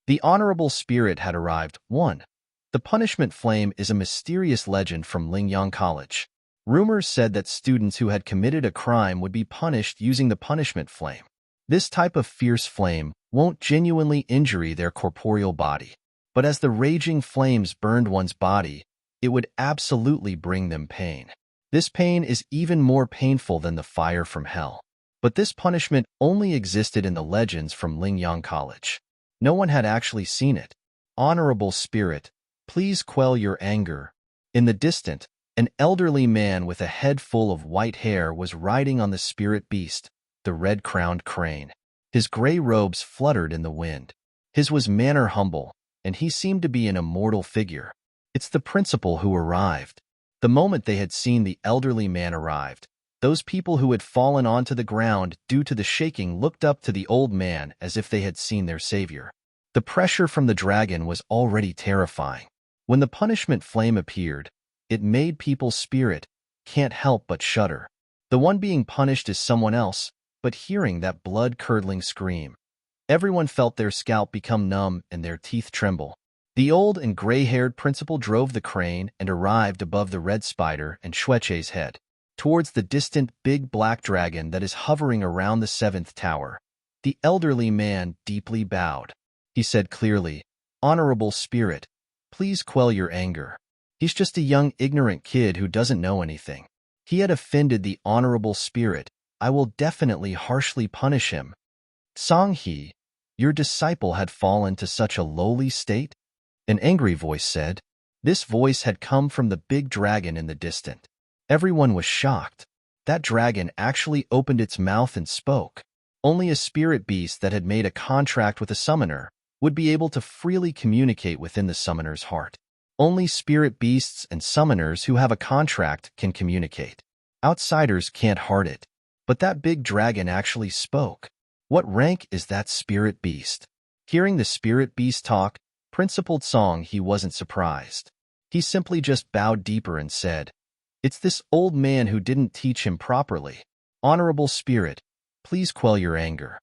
The honorable spirit had arrived. 1. The punishment flame is a mysterious legend from Lingyang College. Rumors said that students who had committed a crime would be punished using the punishment flame. This type of fierce flame won't genuinely injure their corporeal body, but as the raging flames burned one's body, it would absolutely bring them pain. This pain is even more painful than the fire from hell. But this punishment only existed in the legends from Lingyang College. No one had actually seen it. Honorable spirit, please quell your anger. In the distance, an elderly man with a head full of white hair was riding on the spirit beast, the red-crowned crane. His gray robes fluttered in the wind. His was manner humble, and he seemed to be an immortal figure. It's the principal who arrived. The moment they had seen the elderly man arrived, those people who had fallen onto the ground due to the shaking looked up to the old man as if they had seen their savior. The pressure from the dragon was already terrifying. When the punishment flame appeared, it made people's spirit can't help but shudder. The one being punished is someone else, but hearing that blood-curdling scream, everyone felt their scalp become numb and their teeth tremble. The old and gray-haired principal drove the crane and arrived above the red spider and Shueche's head, towards the distant big black dragon that is hovering around the 7th tower. The elderly man deeply bowed. He said clearly, "Honorable spirit, please quell your anger. He's just a young ignorant kid who doesn't know anything. He had offended the honorable spirit. I will definitely harshly punish him." "Songhe, your disciple had fallen to such a lowly state?" An angry voice said. This voice had come from the big dragon in the distance. Everyone was shocked. That dragon actually opened its mouth and spoke. Only a spirit beast that had made a contract with a summoner would be able to freely communicate within the summoner's heart. Only spirit beasts and summoners who have a contract can communicate. Outsiders can't heart it. But that big dragon actually spoke. What rank is that spirit beast? Hearing the spirit beast talk, Principal Songhe wasn't surprised. He simply just bowed deeper and said, "It's this old man who didn't teach him properly. Honorable spirit, please quell your anger."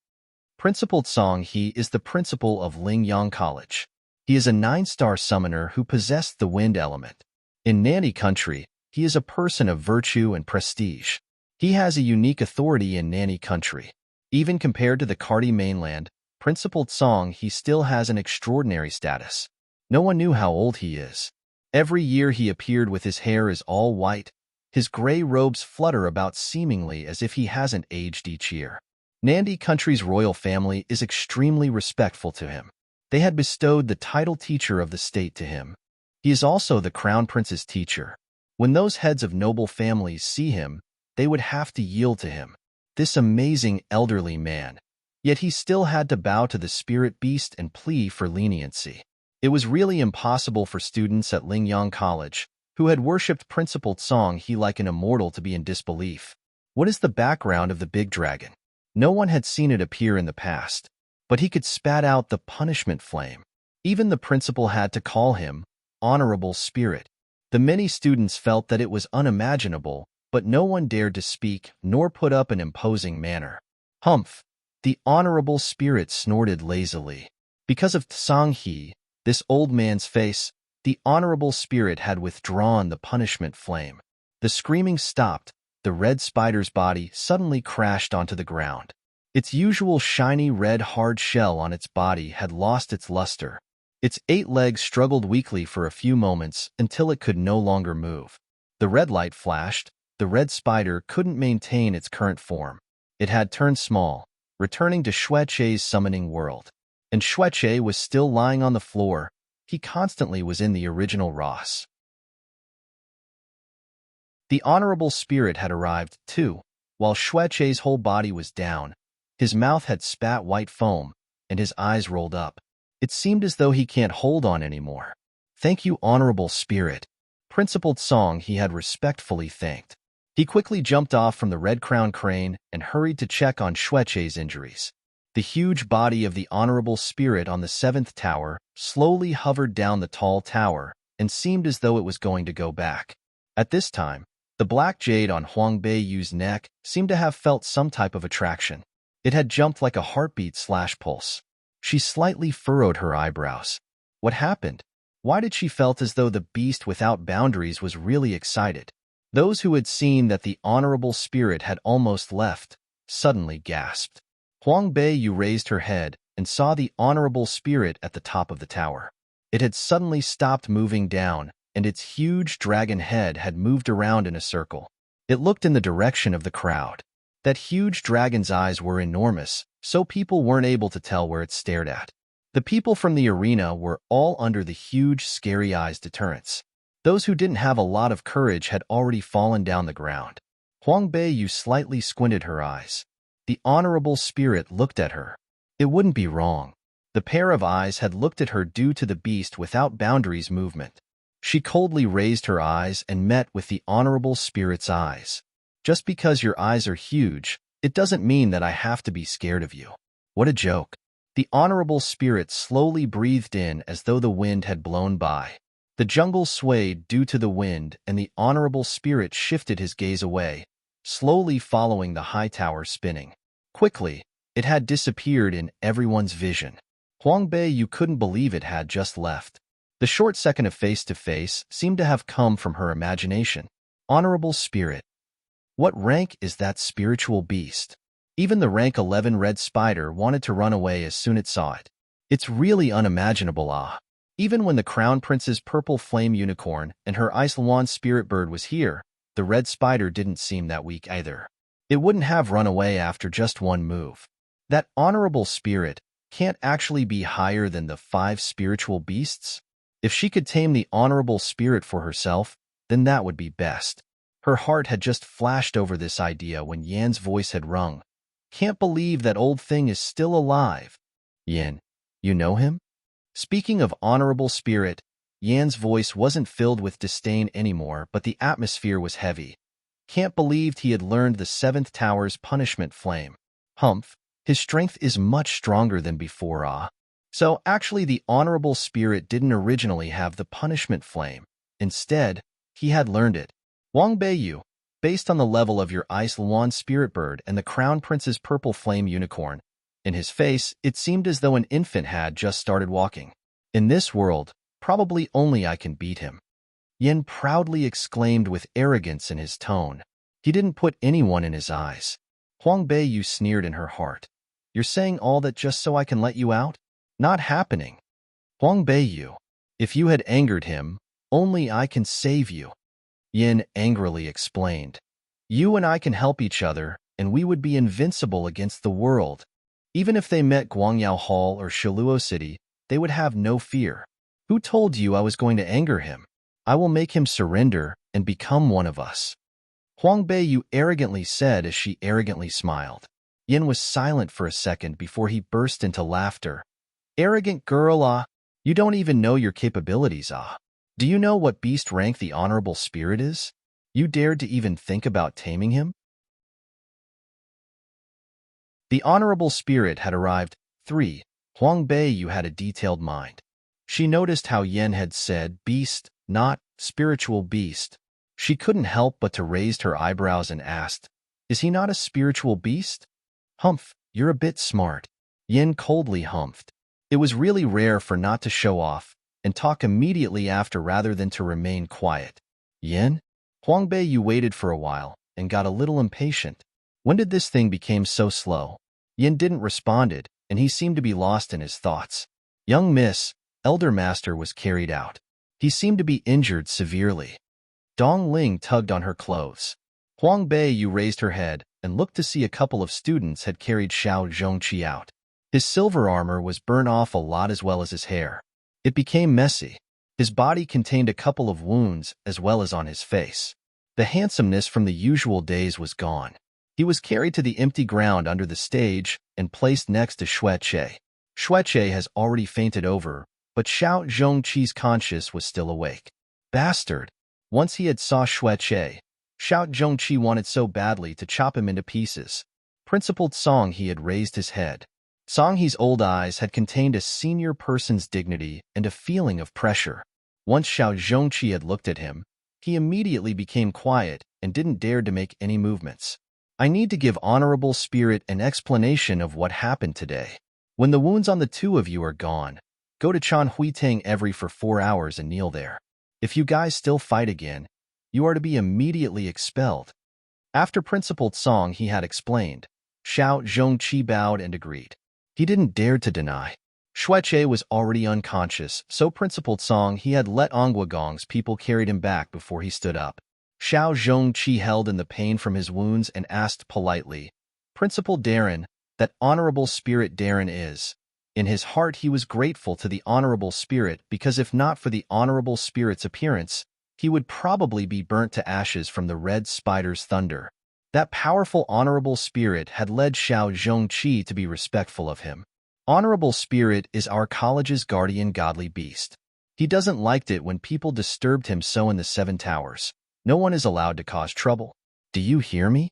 Principal Songhe is the principal of Lingyang College. He is a 9-star summoner who possessed the wind element. In Nani country, he is a person of virtue and prestige. He has a unique authority in Nani country. Even compared to the Karti mainland, Principal Songhe still has an extraordinary status. No one knew how old he is. Every year he appeared with his hair is all white. His gray robes flutter about seemingly as if he hasn't aged each year. Nandi country's royal family is extremely respectful to him. They had bestowed the title teacher of the state to him. He is also the crown prince's teacher. When those heads of noble families see him, they would have to yield to him. This amazing elderly man. Yet he still had to bow to the spirit beast and plea for leniency. It was really impossible for students at Lingyang College, who had worshipped Principal Songhe like an immortal, to be in disbelief. What is the background of the big dragon? No one had seen it appear in the past, but he could spat out the punishment flame. Even the principal had to call him Honorable Spirit. The many students felt that it was unimaginable, but no one dared to speak nor put up an imposing manner. "Humph!" The Honorable Spirit snorted lazily. Because of Songhe, this old man's face, the Honorable Spirit had withdrawn the punishment flame. The screaming stopped. The red spider's body suddenly crashed onto the ground. Its usual shiny red hard shell on its body had lost its luster. Its 8 legs struggled weakly for a few moments until it could no longer move. The red light flashed. The red spider couldn't maintain its current form. It had turned small, returning to Shueche's summoning world. And Shueche was still lying on the floor. He constantly was in the original Ross. The Honorable Spirit had arrived, too. While Shueche's whole body was down, his mouth had spat white foam, and his eyes rolled up. It seemed as though he can't hold on anymore. "Thank you, Honorable Spirit." Principal Songhe had respectfully thanked. He quickly jumped off from the red-crowned crane and hurried to check on Shueche's injuries. The huge body of the Honorable Spirit on the 7th tower slowly hovered down the tall tower and seemed as though it was going to go back. At this time, the black jade on Huang Beiyu's neck seemed to have felt some type of attraction. It had jumped like a heartbeat/pulse. She slightly furrowed her eyebrows. What happened? Why did she felt as though the beast without boundaries was really excited? Those who had seen that the honorable spirit had almost left suddenly gasped. Huang Beiyu raised her head and saw the honorable spirit at the top of the tower. It had suddenly stopped moving down, and its huge dragon head had moved around in a circle. It looked in the direction of the crowd. That huge dragon's eyes were enormous, so people weren't able to tell where it stared at. The people from the arena were all under the huge, scary eyes deterrence. Those who didn't have a lot of courage had already fallen down the ground. Huang Beiyu slightly squinted her eyes. The honorable spirit looked at her. It wouldn't be wrong. The pair of eyes had looked at her due to the beast without boundaries movement. She coldly raised her eyes and met with the honorable spirit's eyes. Just because your eyes are huge, it doesn't mean that I have to be scared of you. What a joke. The honorable spirit slowly breathed in as though the wind had blown by. The jungle swayed due to the wind, and the honorable spirit shifted his gaze away, slowly following the high tower spinning. Quickly, it had disappeared in everyone's vision. Huang Beiyu couldn't believe it had just left. The short second of face-to-face seemed to have come from her imagination. Honorable spirit. What rank is that spiritual beast? Even the rank 11 red spider wanted to run away as soon as it saw it. It's really unimaginable, ah. Even when the crown prince's purple flame unicorn and her ice lawn spirit bird was here, the red spider didn't seem that weak either. It wouldn't have run away after just one move. That honorable spirit can't actually be higher than the 5 spiritual beasts? If she could tame the honorable spirit for herself, then that would be best. Her heart had just flashed over this idea when Yan's voice had rung. Can't believe that old thing is still alive. Yan, you know him? Speaking of honorable spirit, Yan's voice wasn't filled with disdain anymore, but the atmosphere was heavy. Can't believe he had learned the 7th tower's punishment flame. Humph, his strength is much stronger than before, ah. So actually the honorable spirit didn't originally have the punishment flame. Instead, he had learned it. Huang Beiyu, based on the level of your ice lawn spirit bird and the crown prince's purple flame unicorn, in his face, it seemed as though an infant had just started walking. In this world, probably only I can beat him. Yin proudly exclaimed with arrogance in his tone. He didn't put anyone in his eyes. Huang Beiyu sneered in her heart. You're saying all that just so I can let you out? Not happening. Huang Beiyu, if you had angered him, only I can save you. Yin angrily explained. You and I can help each other, and we would be invincible against the world. Even if they met Guangyao Hall or Shiluo City, they would have no fear. Who told you I was going to anger him? I will make him surrender and become one of us. Huang Beiyu arrogantly said as she arrogantly smiled. Yin was silent for a second before he burst into laughter. Arrogant girl, ah. You don't even know your capabilities, ah. Do you know what beast rank the honorable spirit is? You dared to even think about taming him? The honorable spirit had arrived. 3. Huang Beiyu had a detailed mind. She noticed how Yen had said beast, not spiritual beast. She couldn't help but to raise her eyebrows and asked, is he not a spiritual beast? Humph, you're a bit smart. Yen coldly humphed. It was really rare for not to show off and talk immediately after rather than to remain quiet. Yen? Huang Beiyu waited for a while and got a little impatient. When did this thing become so slow? Yin didn't responded, and he seemed to be lost in his thoughts. Young Miss, Elder Master was carried out. He seemed to be injured severely. Dong Ling tugged on her clothes. Huang Beiyu raised her head and looked to see a couple of students had carried Xiao Zhongqi out. His silver armor was burnt off a lot as well as his hair. It became messy. His body contained a couple of wounds as well as on his face. The handsomeness from the usual days was gone. He was carried to the empty ground under the stage and placed next to Xueche. Xueche has already fainted over, but Xiao Zhongqi's conscience was still awake. Bastard! Once he had saw Xueche, Xiao Zhongqi wanted so badly to chop him into pieces. Principled Song he had raised his head. Songhe's old eyes had contained a senior person's dignity and a feeling of pressure. Once Xiao Zhongqi had looked at him, he immediately became quiet and didn't dare to make any movements. I need to give Honorable Spirit an explanation of what happened today. When the wounds on the two of you are gone, go to Chan Huiteng every for 4 hours and kneel there. If you guys still fight again, you are to be immediately expelled. After Principal Tsong he had explained, Xiao Zhongqi bowed and agreed. He didn't dare to deny. Xueche was already unconscious, so Principal Tsong he had let Ongwagong's people carried him back before he stood up. Xiao Zhongqi held in the pain from his wounds and asked politely, Principal Darren, that honorable spirit Darren is. In his heart he was grateful to the honorable spirit because if not for the honorable spirit's appearance, he would probably be burnt to ashes from the red spider's thunder. That powerful honorable spirit had led Xiao Zhongqi to be respectful of him. Honorable spirit is our college's guardian godly beast. He doesn't like it when people disturbed him so in the 7 towers. No one is allowed to cause trouble. Do you hear me?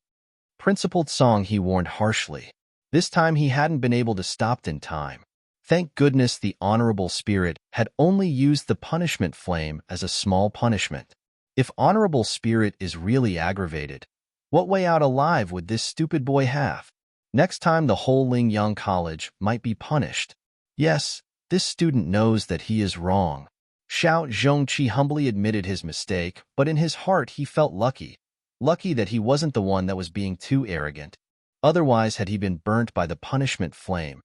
Principal Tsong he warned harshly. This time he hadn't been able to stop in time. Thank goodness the honorable spirit had only used the punishment flame as a small punishment. If honorable spirit is really aggravated, what way out alive would this stupid boy have? Next time the whole Lingyang College might be punished. Yes, this student knows that he is wrong. Xiao Zhongqi humbly admitted his mistake, but in his heart he felt lucky. Lucky that he wasn't the one that was being too arrogant. Otherwise, had he been burnt by the punishment flame,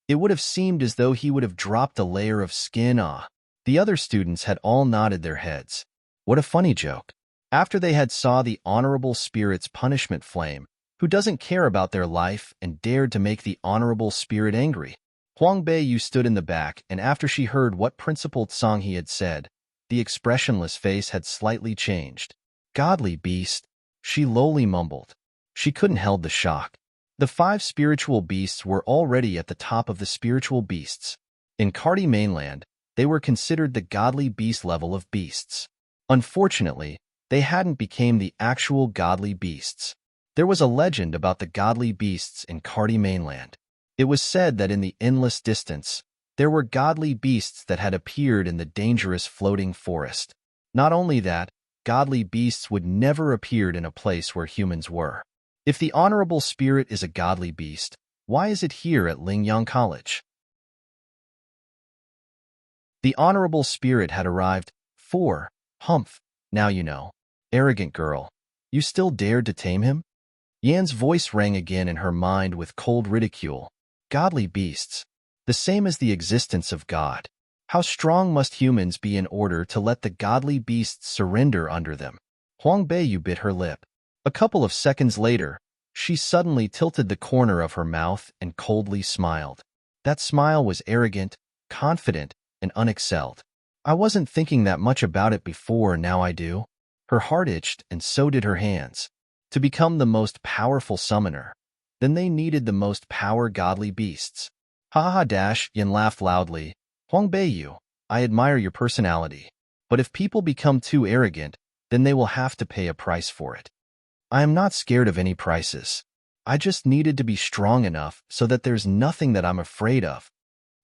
it would have seemed as though he would have dropped a layer of skin. The other students had all nodded their heads. What a funny joke. After they had saw the honorable spirit's punishment flame, who doesn't care about their life and dared to make the honorable spirit angry. Huang Beiyu stood in the back, and after she heard what Principal Tsong he had said, the expressionless face had slightly changed. Godly beast, she lowly mumbled. She couldn't held the shock. The 5 spiritual beasts were already at the top of the spiritual beasts. In Karti mainland, they were considered the godly beast level of beasts. Unfortunately, they hadn't become the actual godly beasts. There was a legend about the godly beasts in Karti mainland. It was said that in the endless distance, there were godly beasts that had appeared in the dangerous floating forest. Not only that, godly beasts would never appear in a place where humans were. If the honorable spirit is a godly beast, why is it here at Lingyang College? The honorable spirit had arrived. 4. Humph. Now you know. Arrogant girl. You still dared to tame him? Yan's voice rang again in her mind with cold ridicule. Godly beasts. The same as the existence of God. How strong must humans be in order to let the godly beasts surrender under them? Huang Beiyu bit her lip. A couple of seconds later, she suddenly tilted the corner of her mouth and coldly smiled. That smile was arrogant, confident, and unexcelled. I wasn't thinking that much about it before, now I do. Her heart itched, and so did her hands. To become the most powerful summoner, then they needed the most power godly beasts. Ha ha dash, Yin laughed loudly. Huang Beiyu, I admire your personality. But if people become too arrogant, then they will have to pay a price for it. I am not scared of any prices. I just needed to be strong enough so that there's nothing that I'm afraid of.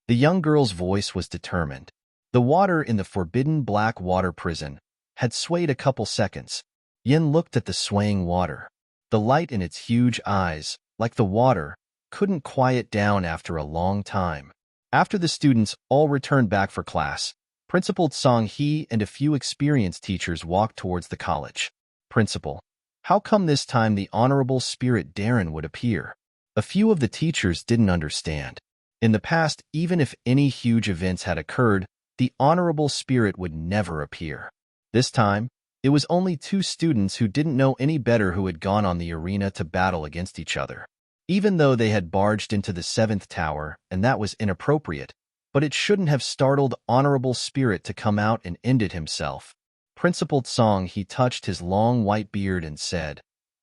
The young girl's voice was determined. The water in the forbidden black water prison had swayed a couple seconds. Yin looked at the swaying water. The light in its huge eyes, like the water, couldn't quiet down after a long time. After the students all returned back for class, Principal Tsong He and a few experienced teachers walked towards the college. Principal, how come this time the honorable spirit Darren would appear? A few of the teachers didn't understand. In the past, even if any huge events had occurred, the honorable spirit would never appear. This time, it was only 2 students who didn't know any better who had gone on the arena to battle against each other. Even though they had barged into the 7th tower, and that was inappropriate, but it shouldn't have startled honorable spirit to come out and end it himself. Principal Tsong he touched his long white beard and said,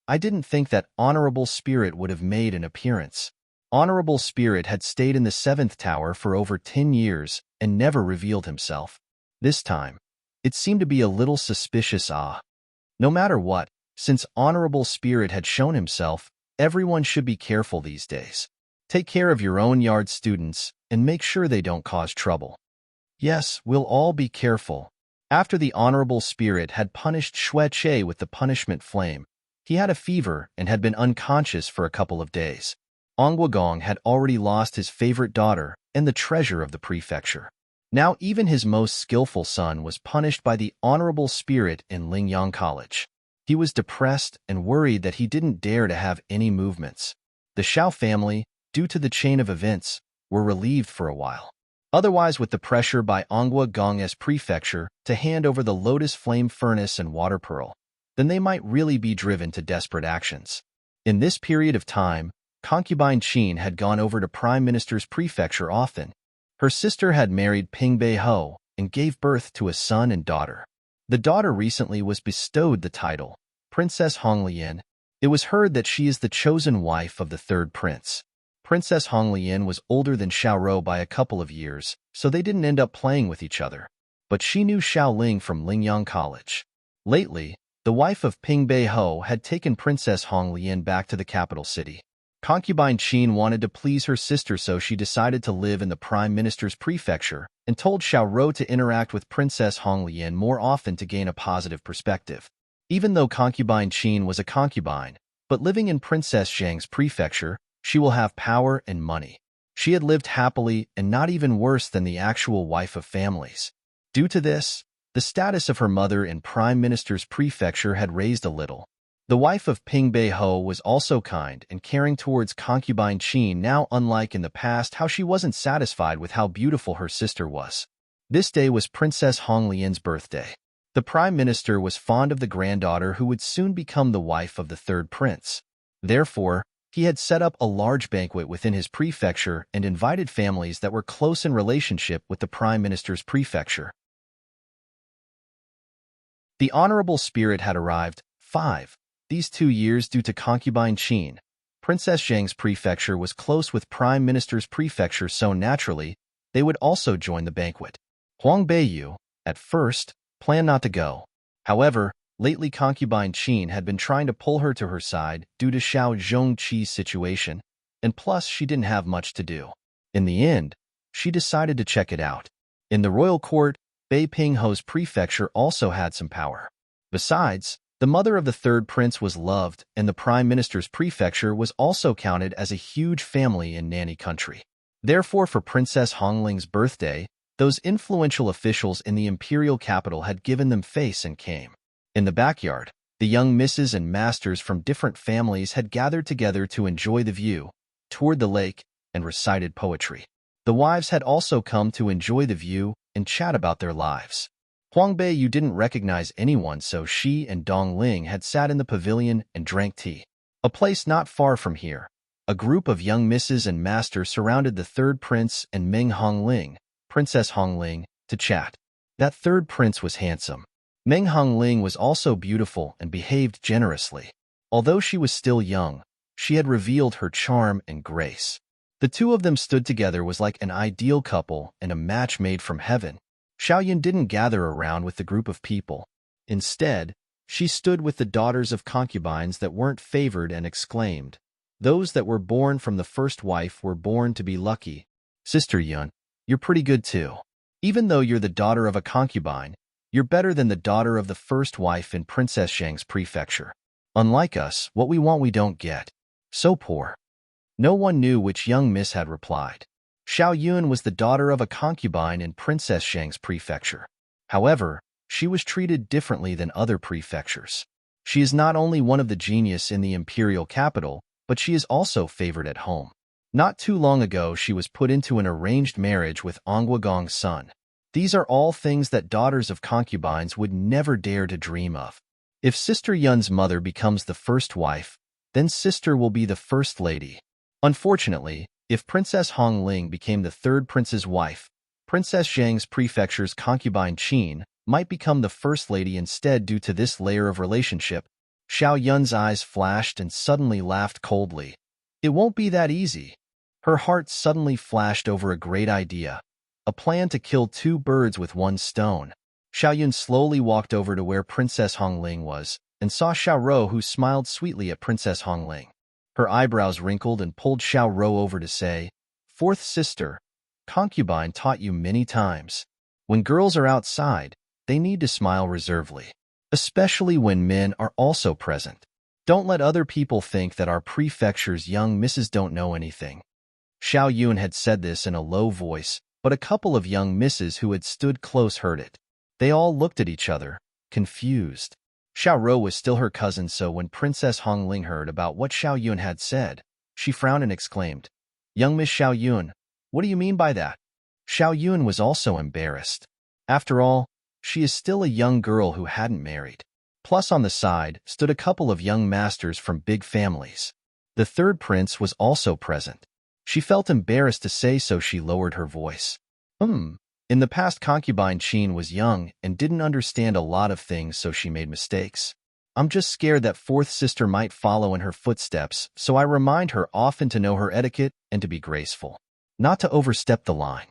I didn't think that honorable spirit would have made an appearance. Honorable spirit had stayed in the 7th tower for over 10 years and never revealed himself. This time, it seemed to be a little suspicious. No matter what, since honorable spirit had shown himself, everyone should be careful these days. Take care of your own yard students and make sure they don't cause trouble. Yes, we'll all be careful. After the honorable spirit had punished Xueche with the punishment flame, he had a fever and had been unconscious for a couple of days. Onguagong had already lost his favorite daughter and the treasure of the prefecture. Now even his most skillful son was punished by the honorable spirit in Lingyang College. He was depressed and worried that he didn't dare to have any movements. The Xiao family, due to the chain of events, were relieved for a while. Otherwise, with the pressure by Onguagong's prefecture to hand over the Lotus Flame Furnace and Water Pearl, then they might really be driven to desperate actions. In this period of time, concubine Qin had gone over to Prime Minister's prefecture often. Her sister had married Pingbei Ho and gave birth to a son and daughter. The daughter recently was bestowed the title, Princess Honglian. It was heard that she is the chosen wife of the third prince. Princess Honglian was older than Xiaorou by a couple of years, so they didn't end up playing with each other. But she knew Xiaoling from Lingyang College. Lately, the wife of Pingbei Ho had taken Princess Honglian back to the capital city. Concubine Qin wanted to please her sister, so she decided to live in the Prime Minister's prefecture and told Xiaorou to interact with Princess Honglian more often to gain a positive perspective. Even though concubine Qin was a concubine, but living in Princess Zhang's prefecture, she will have power and money. She had lived happily and not even worse than the actual wife of families. Due to this, the status of her mother in Prime Minister's prefecture had raised a little. The wife of Pingbei Ho was also kind and caring towards concubine Qin now, unlike in the past how she wasn't satisfied with how beautiful her sister was. This day was Princess Honglian's birthday. The Prime Minister was fond of the granddaughter who would soon become the wife of the third prince. Therefore, he had set up a large banquet within his prefecture and invited families that were close in relationship with the Prime Minister's prefecture. The honorable spirit had arrived. 5. These 2 years due to concubine Qin. Princess Zhang's prefecture was close with Prime Minister's prefecture, so naturally, they would also join the banquet. Huang Beiyu, at first, planned not to go. However, lately concubine Qin had been trying to pull her to her side due to Xiao Zhongqi's situation, and plus she didn't have much to do. In the end, she decided to check it out. In the royal court, Bei Pingho's prefecture also had some power. Besides, the mother of the third prince was loved, and the Prime Minister's prefecture was also counted as a huge family in Nanny country. Therefore, for Princess Hongling's birthday, those influential officials in the imperial capital had given them face and came. In the backyard, the young misses and masters from different families had gathered together to enjoy the view, toured the lake, and recited poetry. The wives had also come to enjoy the view and chat about their lives. Huang Beiyu didn't recognize anyone, so she and Dong Ling had sat in the pavilion and drank tea. A place not far from here, a group of young misses and masters surrounded the third prince and Meng Hongling, Princess Hongling, to chat. That third prince was handsome. Meng Hongling was also beautiful and behaved generously. Although she was still young, she had revealed her charm and grace. The two of them stood together was like an ideal couple and a match made from heaven. Xiaoyan didn't gather around with the group of people. Instead, she stood with the daughters of concubines that weren't favored and exclaimed, "Those that were born from the first wife were born to be lucky. Sister Yun, you're pretty good too. Even though you're the daughter of a concubine, you're better than the daughter of the first wife in Princess Zhang's prefecture. Unlike us, what we want we don't get. So poor." No one knew which young miss had replied. Xiao Yun was the daughter of a concubine in Princess Zhang's prefecture. However, she was treated differently than other prefectures. She is not only one of the genius in the imperial capital, but she is also favored at home. Not too long ago, she was put into an arranged marriage with Onguagong's son. These are all things that daughters of concubines would never dare to dream of. If Sister Yun's mother becomes the first wife, then Sister will be the first lady. Unfortunately, if Princess Hongling became the third prince's wife, Princess Zhang's prefecture's concubine Qin might become the first lady instead. Due to this layer of relationship, Xiao Yun's eyes flashed and suddenly laughed coldly. It won't be that easy. Her heart suddenly flashed over a great idea, a plan to kill 2 birds with 1 stone. Xiao Yun slowly walked over to where Princess Hongling was and saw Xiaorou, who smiled sweetly at Princess Hongling. Her eyebrows wrinkled and pulled Xiaorou over to say, "Fourth sister, concubine taught you many times. When girls are outside, they need to smile reservedly, especially when men are also present. Don't let other people think that our prefecture's young misses don't know anything. Xiao Yun had said this in a low voice, but a couple of young misses who had stood close heard it. They all looked at each other, confused. Xiao Rou was still her cousin, so when Princess Hongling heard about what Xiao Yun had said, she frowned and exclaimed, "Young Miss Xiao Yun, what do you mean by that?" Xiao Yun was also embarrassed. After all, she is still a young girl who hadn't married. Plus on the side stood a couple of young masters from big families. The third prince was also present. She felt embarrassed to say so. She lowered her voice. In the past, concubine Qin was young and didn't understand a lot of things, so she made mistakes. I'm just scared that fourth sister might follow in her footsteps, so I remind her often to know her etiquette and to be graceful, not to overstep the line.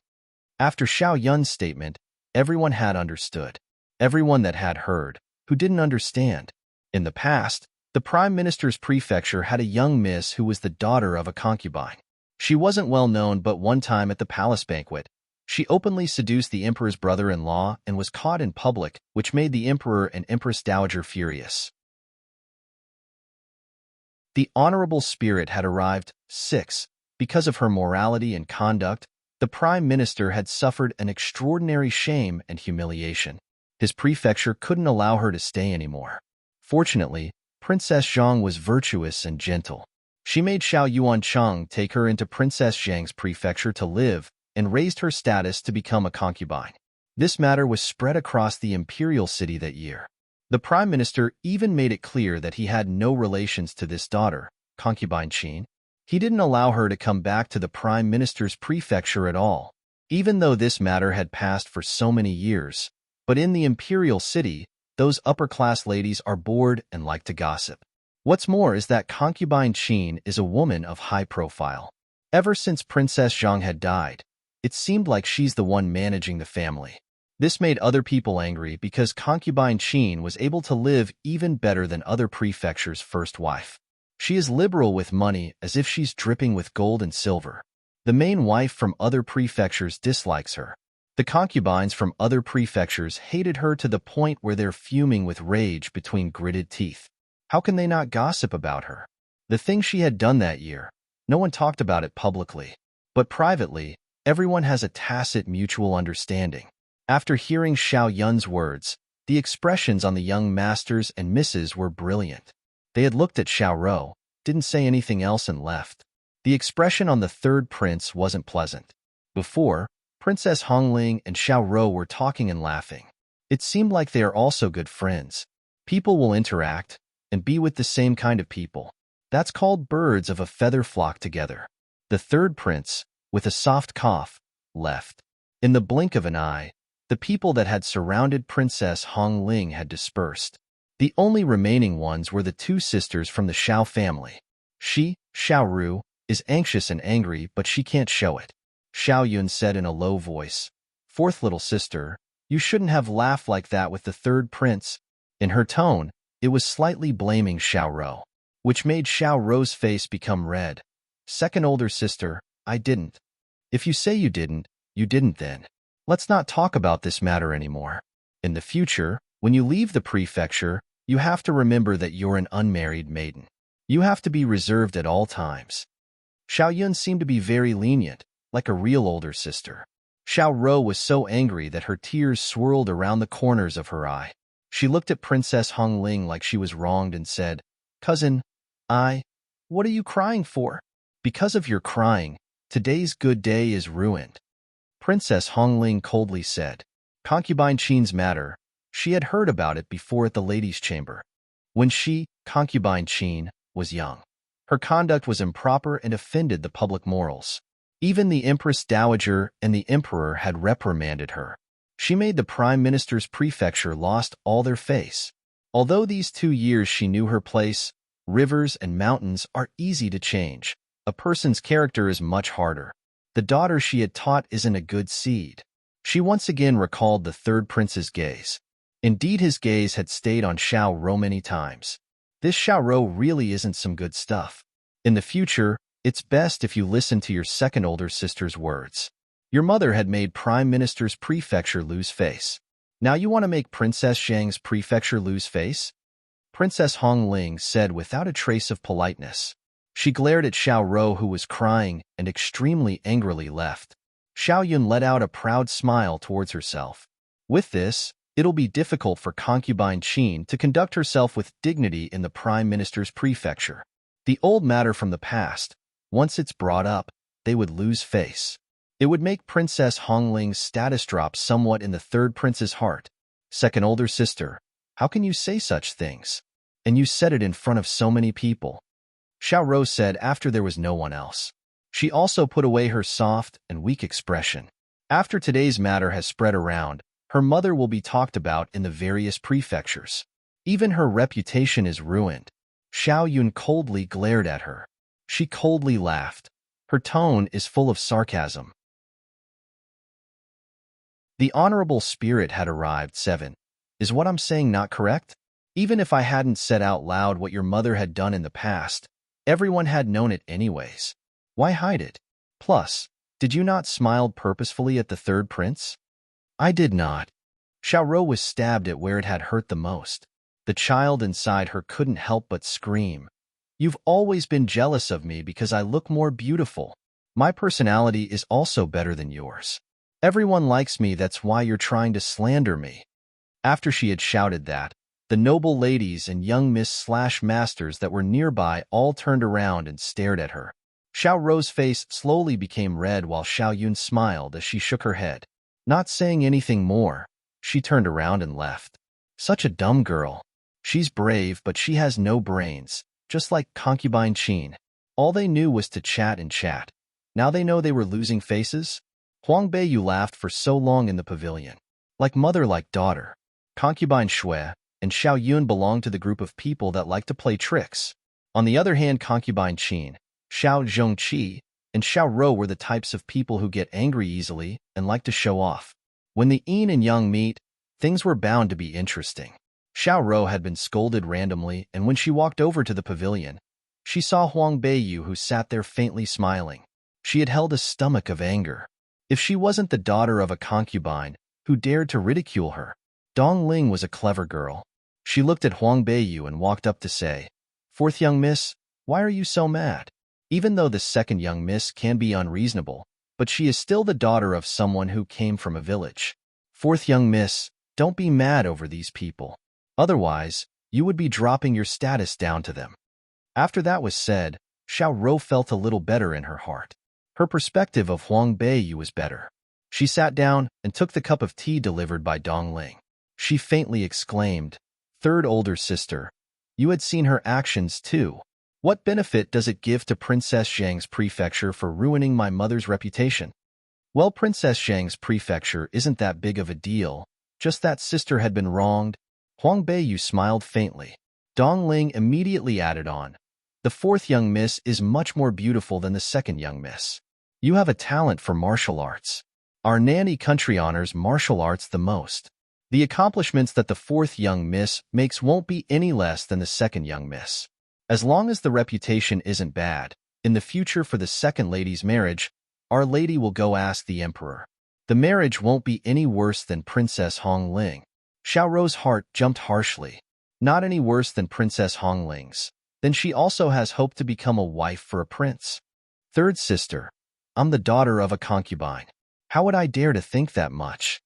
After Xiao Yun's statement, everyone had understood. Everyone that had heard, who didn't understand. In the past, the Prime Minister's prefecture had a young miss who was the daughter of a concubine. She wasn't well known, but one time at the palace banquet, she openly seduced the emperor's brother-in-law and was caught in public, which made the emperor and empress dowager furious. The honorable spirit had arrived. 6. Because of her morality and conduct, the prime minister had suffered an extraordinary shame and humiliation. His prefecture couldn't allow her to stay anymore. Fortunately, Princess Zhang was virtuous and gentle. She made Xiao Yuancheng take her into Princess Zhang's prefecture to live and raised her status to become a concubine. This matter was spread across the imperial city that year. The prime minister even made it clear that he had no relations to this daughter, concubine Qin. He didn't allow her to come back to the prime minister's prefecture at all, even though this matter had passed for so many years. But in the imperial city, those upper-class ladies are bored and like to gossip. What's more is that concubine Qin is a woman of high profile. Ever since Princess Zhang had died, it seemed like she's the one managing the family. This made other people angry because concubine Qin was able to live even better than other prefectures' first wife. She is liberal with money, as if she's dripping with gold and silver. The main wife from other prefectures dislikes her. The concubines from other prefectures hated her to the point where they're fuming with rage between gritted teeth. How can they not gossip about her? The thing she had done that year, no one talked about it publicly. But privately, everyone has a tacit mutual understanding. After hearing Xiao Yun's words, the expressions on the young masters and misses were brilliant. They had looked at Xiao Rou, didn't say anything else and left. The expression on the third prince wasn't pleasant. Before, Princess Hongling and Xiao Rou were talking and laughing. It seemed like they are also good friends. People will interact and be with the same kind of people. That's called birds of a feather flock together. The third prince, with a soft cough, left. In the blink of an eye, the people that had surrounded Princess Hongling had dispersed. The only remaining ones were the two sisters from the Xiao family. She, Xiao Rou, is anxious and angry, but she can't show it. Xiao Yun said in a low voice, "Fourth little sister, you shouldn't have laughed like that with the third prince." In her tone, it was slightly blaming Xiao Rou, which made Xiao Rou's face become red. "Second older sister, I didn't." "If you say you didn't then. Let's not talk about this matter anymore. In the future, when you leave the prefecture, you have to remember that you're an unmarried maiden. You have to be reserved at all times." Xiao Yun seemed to be very lenient, like a real older sister. Xiao Rou was so angry that her tears swirled around the corners of her eye. She looked at Princess Hongling like she was wronged and said, "Cousin, what are you crying for? Because of your crying, today's good day is ruined." Princess Hongling coldly said, "Concubine Qin's matter, she had heard about it before at the ladies' chamber. When she, concubine Qin, was young, her conduct was improper and offended the public morals. Even the Empress Dowager and the Emperor had reprimanded her. She made the Prime Minister's prefecture lost all their face. Although these 2 years she knew her place, rivers and mountains are easy to change. A person's character is much harder. The daughter she had taught isn't a good seed." She once again recalled the third prince's gaze. Indeed, his gaze had stayed on Xiao Rou many times. This Xiao Rou really isn't some good stuff. In the future, it's best if you listen to your second older sister's words. Your mother had made Prime Minister's prefecture lose face. Now you want to make Princess Zhang's prefecture lose face? Princess Hong Ling said without a trace of politeness. She glared at Xiao Rou, who was crying and extremely angrily left. Xiao Yun let out a proud smile towards herself. With this, it'll be difficult for concubine Qin to conduct herself with dignity in the Prime Minister's prefecture. The old matter from the past, once it's brought up, they would lose face. It would make Princess Hong Ling's status drop somewhat in the third prince's heart. Second older sister, how can you say such things? And you said it in front of so many people. Xiao Rou said after there was no one else. She also put away her soft and weak expression. After today's matter has spread around, her mother will be talked about in the various prefectures. Even her reputation is ruined. Xiao Yun coldly glared at her. She coldly laughed. Her tone is full of sarcasm. The honorable spirit had arrived. 7. Is what I'm saying not correct? Even if I hadn't said out loud what your mother had done in the past, everyone had known it anyways. Why hide it? Plus, did you not smile purposefully at the third prince? I did not. Xiao Rou was stabbed at where it had hurt the most. The child inside her couldn't help but scream. You've always been jealous of me because I look more beautiful. My personality is also better than yours. Everyone likes me, that's why you're trying to slander me. After she had shouted that, the noble ladies and young Miss/Masters that were nearby all turned around and stared at her. Xiao Rou's face slowly became red while Xiao Yun smiled as she shook her head. Not saying anything more, she turned around and left. Such a dumb girl. She's brave, but she has no brains, just like concubine Qin. All they knew was to chat and chat. Now they know they were losing faces? Huang Beiyu laughed for so long in the pavilion. Like mother, like daughter. Concubine Shui and Xiao Yun belonged to the group of people that like to play tricks. On the other hand, concubine Qin, Xiao Zhongqi, and Xiao Rou were the types of people who get angry easily and like to show off. When the yin and yang meet, things were bound to be interesting. Xiao Rou had been scolded randomly, and when she walked over to the pavilion, she saw Huang Beiyu, who sat there faintly smiling. She had held a stomach of anger. If she wasn't the daughter of a concubine who dared to ridicule her, Dong Ling was a clever girl. She looked at Huang Beiyu and walked up to say, "Fourth young miss, why are you so mad?" Even though the second young miss can be unreasonable, but she is still the daughter of someone who came from a village. Fourth young miss, don't be mad over these people. Otherwise, you would be dropping your status down to them. After that was said, Xiao Rou felt a little better in her heart. Her perspective of Huang Beiyu was better. She sat down and took the cup of tea delivered by Dong Ling. She faintly exclaimed, "Third older sister, you had seen her actions too. What benefit does it give to Princess Zhang's prefecture for ruining my mother's reputation?" Well, Princess Zhang's prefecture isn't that big of a deal, just that sister had been wronged. Huang Beiyu smiled faintly. Dong Ling immediately added on, "The fourth young miss is much more beautiful than the second young miss. You have a talent for martial arts. Our nanny country honors martial arts the most. The accomplishments that the fourth young miss makes won't be any less than the second young miss. As long as the reputation isn't bad, in the future for the second lady's marriage, our lady will go ask the emperor. The marriage won't be any worse than Princess Hong Ling." Xiao Rou's heart jumped harshly. Not any worse than Princess Hong Ling's. Then she also has hope to become a wife for a prince. Third sister, I'm the daughter of a concubine. How would I dare to think that much?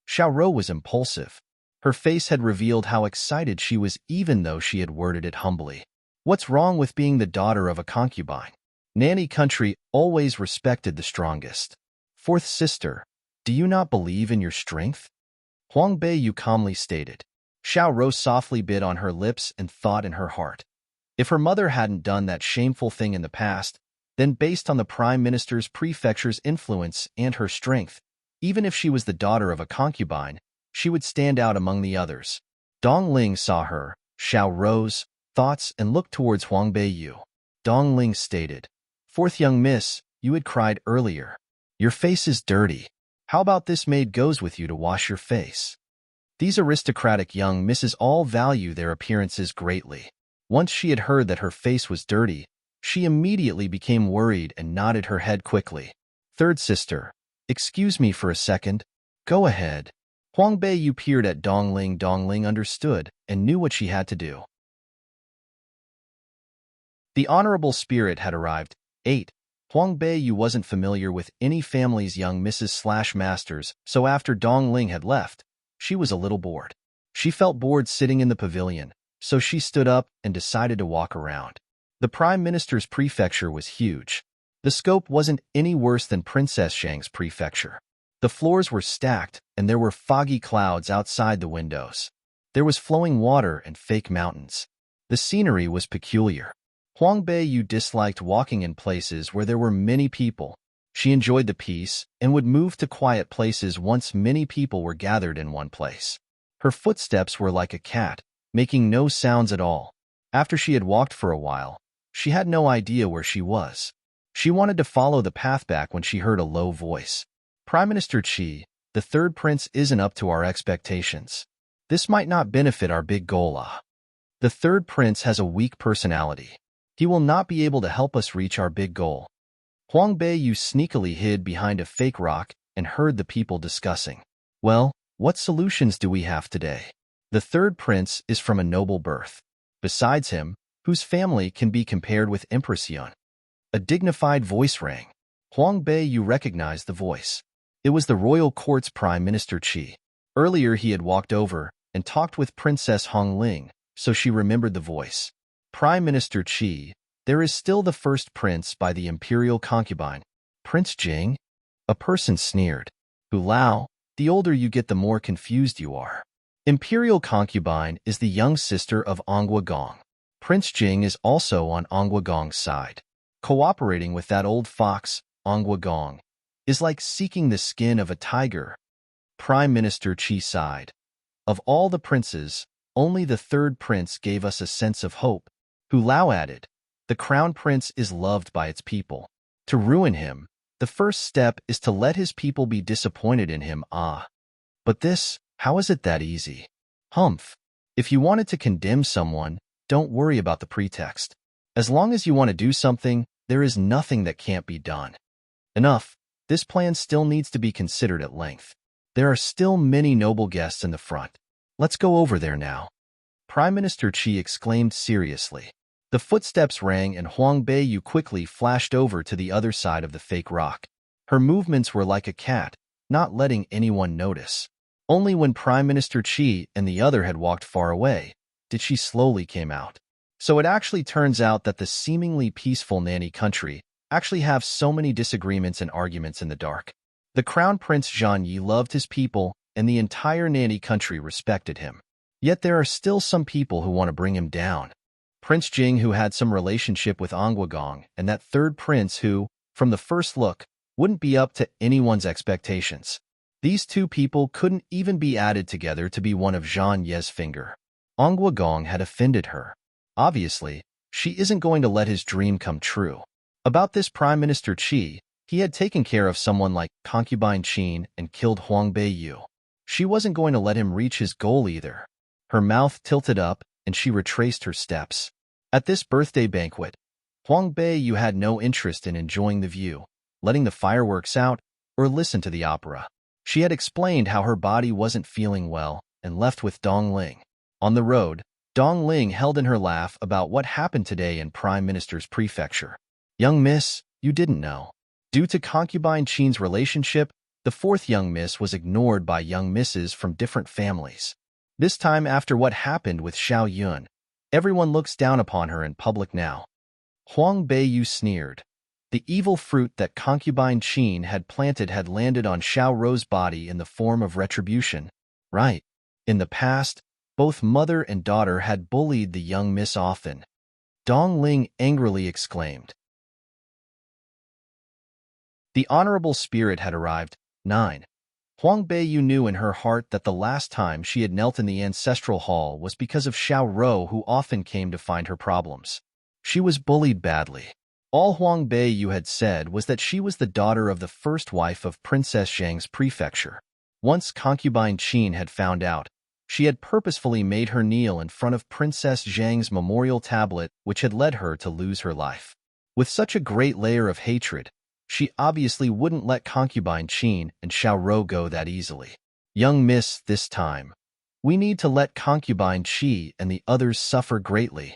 Xiao Rou was impulsive. Her face had revealed how excited she was even though she had worded it humbly. What's wrong with being the daughter of a concubine? Nanny country always respected the strongest. Fourth sister, do you not believe in your strength? Huang Beiyu calmly stated. Xiao Rou softly bit on her lips and thought in her heart. If her mother hadn't done that shameful thing in the past, then based on the Prime Minister's prefecture's influence and her strength, even if she was the daughter of a concubine, she would stand out among the others. Dong Ling saw her, Xiao Rou's, thoughts and looked towards Huang Beiyu. Dong Ling stated, "Fourth young miss, you had cried earlier. Your face is dirty. How about this maid goes with you to wash your face?" These aristocratic young misses all value their appearances greatly. Once she had heard that her face was dirty, she immediately became worried and nodded her head quickly. Third sister, excuse me for a second. Go ahead. Huang Beiyu peered at Dong Ling. Dong Ling understood and knew what she had to do. The honorable spirit had arrived. 8. Huang Beiyu wasn't familiar with any family's young Mrs./masters, so after Dong Ling had left, she was a little bored. She felt bored sitting in the pavilion, so she stood up and decided to walk around. The Prime Minister's prefecture was huge. The scope wasn't any worse than Princess Zhang's prefecture. The floors were stacked, and there were foggy clouds outside the windows. There was flowing water and fake mountains. The scenery was peculiar. Huang Beiyu disliked walking in places where there were many people. She enjoyed the peace and would move to quiet places once many people were gathered in one place. Her footsteps were like a cat, making no sounds at all. After she had walked for a while, she had no idea where she was. She wanted to follow the path back when she heard a low voice. Prime Minister Qi, the third prince isn't up to our expectations. This might not benefit our big goal. The third prince has a weak personality. He will not be able to help us reach our big goal. Huang Beiyu sneakily hid behind a fake rock and heard the people discussing. Well, what solutions do we have today? The third prince is from a noble birth. Besides him, whose family can be compared with Empress Yun? A dignified voice rang. Huang Beiyu recognized the voice. It was the royal court's Prime Minister Qi. Earlier he had walked over and talked with Princess Hong Ling, so she remembered the voice. Prime Minister Qi, there is still the first prince by the imperial concubine, Prince Jing? A person sneered. Hu Lao, the older you get the more confused you are. Imperial concubine is the young sister of Gong. Prince Jing is also on Gong's side. Cooperating with that old fox, Gong, is like seeking the skin of a tiger. Prime Minister Qi sighed. Of all the princes, only the third prince gave us a sense of hope. Hu Lao added, the crown prince is loved by its people. To ruin him, the first step is to let his people be disappointed in him. But this, how is it that easy? Humph. If you wanted to condemn someone, don't worry about the pretext. As long as you want to do something, there is nothing that can't be done. Enough. This plan still needs to be considered at length. There are still many noble guests in the front. Let's go over there now. Prime Minister Qi exclaimed seriously. The footsteps rang and Huang Beiyu quickly flashed over to the other side of the fake rock. Her movements were like a cat, not letting anyone notice. Only when Prime Minister Qi and the other had walked far away, did she slowly came out. So it actually turns out that the seemingly peaceful nanny country actually have so many disagreements and arguments in the dark. The Crown Prince Zhan Yi loved his people, and the entire nanny country respected him. Yet there are still some people who want to bring him down. Prince Jing, who had some relationship with Gong, and that third prince who, from the first look, wouldn't be up to anyone's expectations. These two people couldn't even be added together to be one of Zhan Ye's finger. Gong had offended her. Obviously, she isn't going to let his dream come true. About this Prime Minister Qi, he had taken care of someone like concubine Qin and killed Huang Beiyu. She wasn't going to let him reach his goal either. Her mouth tilted up, and she retraced her steps. At this birthday banquet, Huang Beiyu had no interest in enjoying the view, letting the fireworks out, or listen to the opera. She had explained how her body wasn't feeling well and left with Dong Ling. On the road, Dong Ling held in her laugh about what happened today in Prime Minister's prefecture. Young miss, you didn't know. Due to concubine Qin's relationship, the fourth young miss was ignored by young misses from different families. This time after what happened with Xiao Yun, everyone looks down upon her in public now. Huang Beiyu sneered. The evil fruit that concubine Qin had planted had landed on Xiao Rou's body in the form of retribution. Right. In the past, both mother and daughter had bullied the young miss often. Dong Ling angrily exclaimed. The honorable spirit had arrived. 9. Huang Beiyu knew in her heart that the last time she had knelt in the ancestral hall was because of Xiao Rou, who often came to find her problems. She was bullied badly. All Huang Beiyu had said was that she was the daughter of the first wife of Princess Zhang's prefecture. Once concubine Qin had found out, she had purposefully made her kneel in front of Princess Zhang's memorial tablet, which had led her to lose her life. With such a great layer of hatred, she obviously wouldn't let concubine Qin and Xiao Rou go that easily. Young miss, this time, we need to let concubine Qi and the others suffer greatly.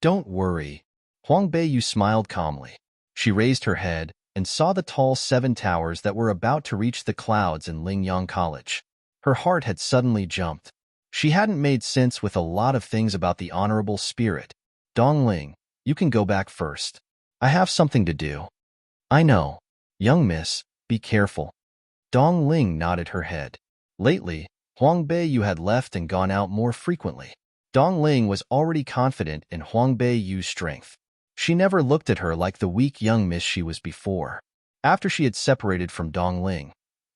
Don't worry. Huang Beiyu smiled calmly. She raised her head and saw the tall 7 towers that were about to reach the clouds in Lingyang College. Her heart had suddenly jumped. She hadn't made sense with a lot of things about the honorable spirit. Dongling, you can go back first. I have something to do. I know. Young miss, be careful. Dong Ling nodded her head. Lately, Huang Beiyu had left and gone out more frequently. Dong Ling was already confident in Huang Beiyu's strength. She never looked at her like the weak young miss she was before. After she had separated from Dong Ling,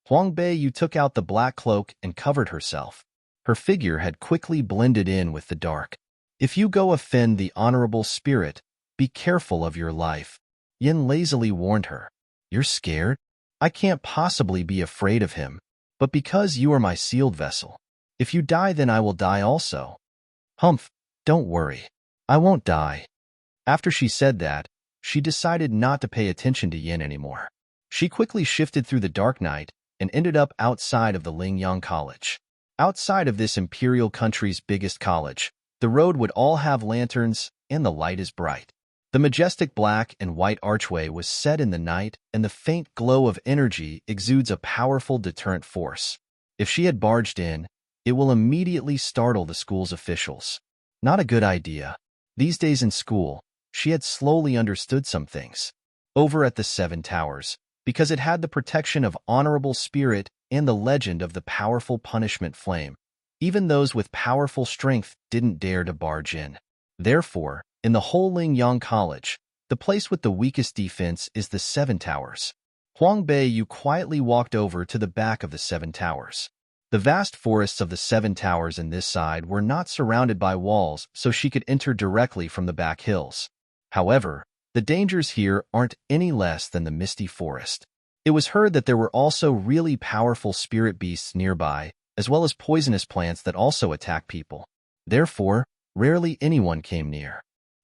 Huang Beiyu took out the black cloak and covered herself. Her figure had quickly blended in with the dark. If you go offend the honorable spirit, be careful of your life, Yin lazily warned her. You're scared? I can't possibly be afraid of him, but because you are my sealed vessel. If you die, then I will die also. Humph, don't worry. I won't die. After she said that, she decided not to pay attention to Yin anymore. She quickly shifted through the dark night and ended up outside of the Lingyang College. Outside of this imperial country's biggest college, the road would all have lanterns and the light is bright. The majestic black and white archway was set in the night, and the faint glow of energy exudes a powerful deterrent force. If she had barged in, it will immediately startle the school's officials. Not a good idea. These days in school, she had slowly understood some things. Over at the 7 towers, because it had the protection of honorable spirit and the legend of the powerful punishment flame, even those with powerful strength didn't dare to barge in. Therefore, in the whole Lingyang College, the place with the weakest defense is the 7 towers. Huang Beiyu quietly walked over to the back of the 7 towers. The vast forests of the 7 towers in this side were not surrounded by walls, so she could enter directly from the back hills. However, the dangers here aren't any less than the misty forest. It was heard that there were also really powerful spirit beasts nearby, as well as poisonous plants that also attack people. Therefore, rarely anyone came near.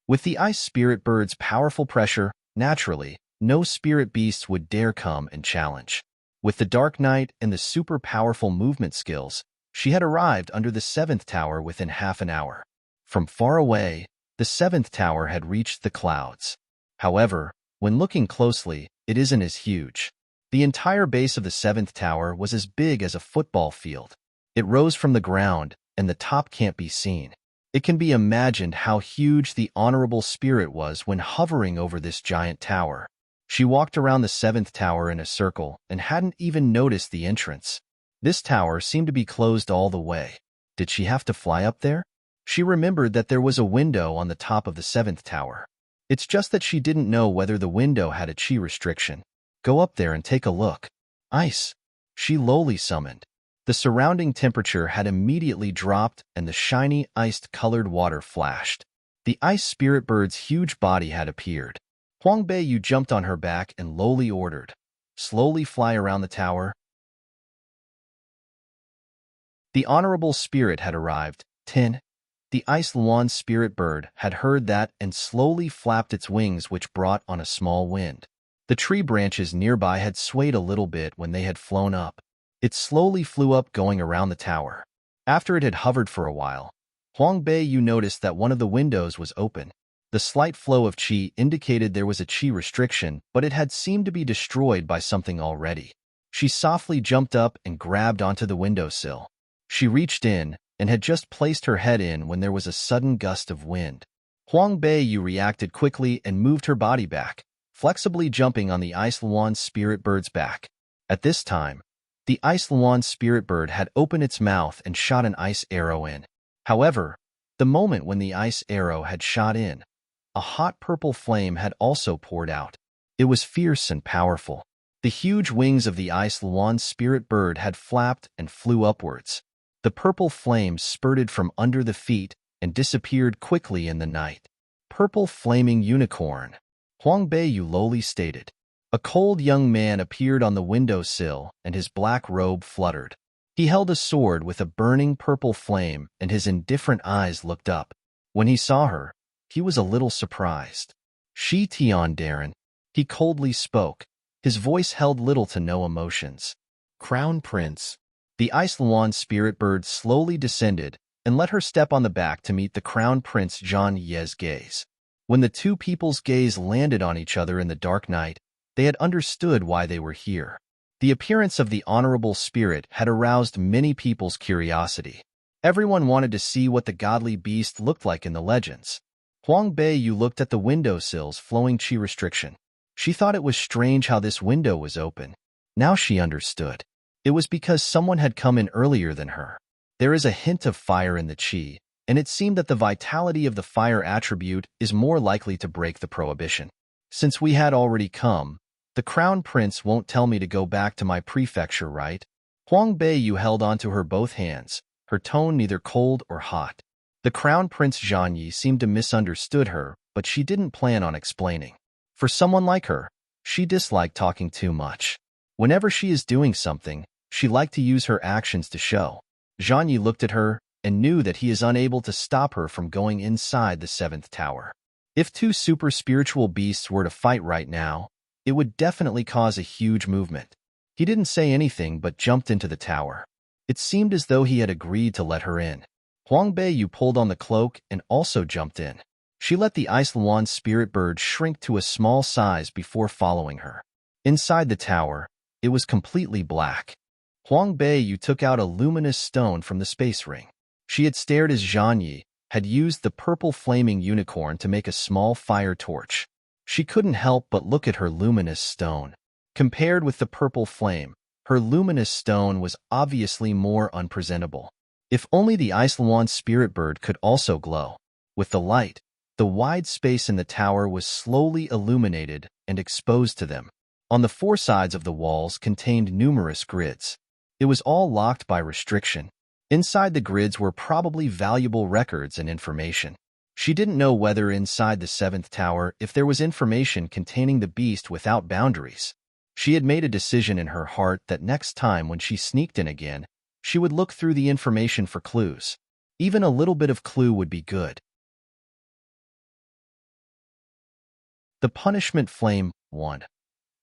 With the ice spirit bird's powerful pressure, naturally, no spirit beast would dare come and challenge. With the dark night and the super powerful movement skills, she had arrived under the 7th tower within half an hour. From far away, the 7th tower had reached the clouds. However, when looking closely, it isn't as huge. The entire base of the 7th tower was as big as a football field. It rose from the ground, and the top can't be seen. It can be imagined how huge the honorable spirit was when hovering over this giant tower. She walked around the 7th tower in a circle and hadn't even noticed the entrance. This tower seemed to be closed all the way. Did she have to fly up there? She remembered that there was a window on the top of the 7th tower. It's just that she didn't know whether the window had a chi restriction. Go up there and take a look. Ice. She lowly summoned. The surrounding temperature had immediately dropped and the shiny, iced-colored water flashed. The ice spirit bird's huge body had appeared. Huang Beiyu jumped on her back and lowly ordered, slowly fly around the tower. The honorable spirit had arrived. 10. The ice Luan spirit bird had heard that and slowly flapped its wings, which brought on a small wind. The tree branches nearby had swayed a little bit when they had flown up. It slowly flew up, going around the tower. After it had hovered for a while, Huang Beiyu noticed that one of the windows was open. The slight flow of qi indicated there was a qi restriction, but it had seemed to be destroyed by something already. She softly jumped up and grabbed onto the windowsill. She reached in and had just placed her head in when there was a sudden gust of wind. Huang Beiyu reacted quickly and moved her body back, flexibly jumping on the ice Luan spirit bird's back. At this time, the ice Luan spirit bird had opened its mouth and shot an ice arrow in. However, the moment when the ice arrow had shot in, a hot purple flame had also poured out. It was fierce and powerful. The huge wings of the ice Luan spirit bird had flapped and flew upwards. The purple flame spurted from under the feet and disappeared quickly in the night. Purple flaming unicorn, Huang Beiyu lowly stated. A cold young man appeared on the windowsill, and his black robe fluttered. He held a sword with a burning purple flame, and his indifferent eyes looked up. When he saw her, he was a little surprised. Shi Tian Darren, he coldly spoke. His voice held little to no emotions. Crown Prince. The ice Luan spirit bird slowly descended and let her step on the back to meet the Crown Prince Zhang Ye's gaze. When the two people's gaze landed on each other in the dark night, they had understood why they were here. The appearance of the honorable spirit had aroused many people's curiosity. Everyone wanted to see what the godly beast looked like in the legends. Huang Beiyu looked at the windowsill's flowing qi restriction. She thought it was strange how this window was open. Now she understood. It was because someone had come in earlier than her. There is a hint of fire in the qi, and it seemed that the vitality of the fire attribute is more likely to break the prohibition. Since we had already come, the crown prince won't tell me to go back to my prefecture, right? Huang Beiyu held onto her both hands, her tone neither cold or hot. The crown prince Zhang Yi seemed to misunderstood her, but she didn't plan on explaining. For someone like her, she disliked talking too much. Whenever she is doing something, she liked to use her actions to show. Zhang Yi looked at her and knew that he is unable to stop her from going inside the seventh tower. If two super spiritual beasts were to fight right now, it would definitely cause a huge movement. He didn't say anything but jumped into the tower. It seemed as though he had agreed to let her in. Huang Beiyu pulled on the cloak and also jumped in. She let the Ice Luan spirit bird shrink to a small size before following her. Inside the tower, it was completely black. Huang Beiyu took out a luminous stone from the space ring. She had stared as Zhang Yi had used the purple flaming unicorn to make a small fire torch. She couldn't help but look at her luminous stone. Compared with the purple flame, her luminous stone was obviously more unpresentable. If only the Ice Luan spirit bird could also glow. With the light, the wide space in the tower was slowly illuminated and exposed to them. On the four sides of the walls contained numerous grids. It was all locked by restriction. Inside the grids were probably valuable records and information. She didn't know whether inside the seventh tower if there was information containing the beast without boundaries. She had made a decision in her heart that next time when she sneaked in again, she would look through the information for clues. Even a little bit of clue would be good. The punishment flame 1.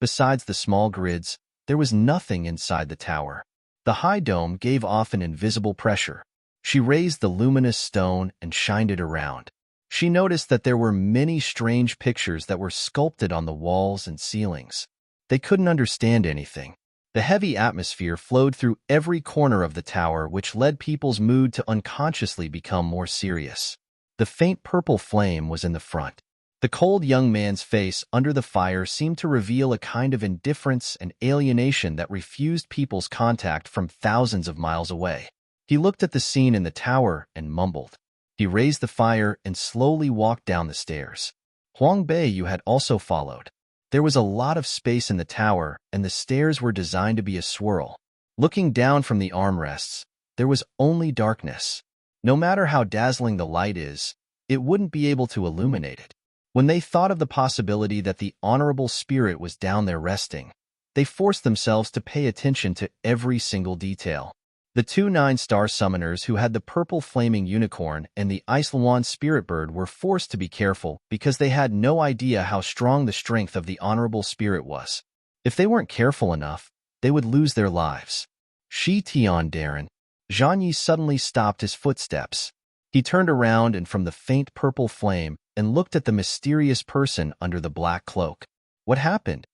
Besides the small grids, there was nothing inside the tower. The high dome gave off an invisible pressure. She raised the luminous stone and shined it around. She noticed that there were many strange pictures that were sculpted on the walls and ceilings. They couldn't understand anything. The heavy atmosphere flowed through every corner of the tower, which led people's mood to unconsciously become more serious. The faint purple flame was in the front. The cold young man's face under the fire seemed to reveal a kind of indifference and alienation that refused people's contact from thousands of miles away. He looked at the scene in the tower and mumbled. He raised the fire and slowly walked down the stairs. Huang Beiyu had also followed. There was a lot of space in the tower, and the stairs were designed to be a swirl. Looking down from the armrests, there was only darkness. No matter how dazzling the light is, it wouldn't be able to illuminate it. When they thought of the possibility that the honorable spirit was down there resting, they forced themselves to pay attention to every single detail. The two 9-star summoners who had the purple flaming unicorn and the Ice Luan spirit bird were forced to be careful because they had no idea how strong the strength of the honorable spirit was. If they weren't careful enough, they would lose their lives. Shi Tian Darren. Zhang Yi suddenly stopped his footsteps. He turned around and from the faint purple flame and looked at the mysterious person under the black cloak. What happened?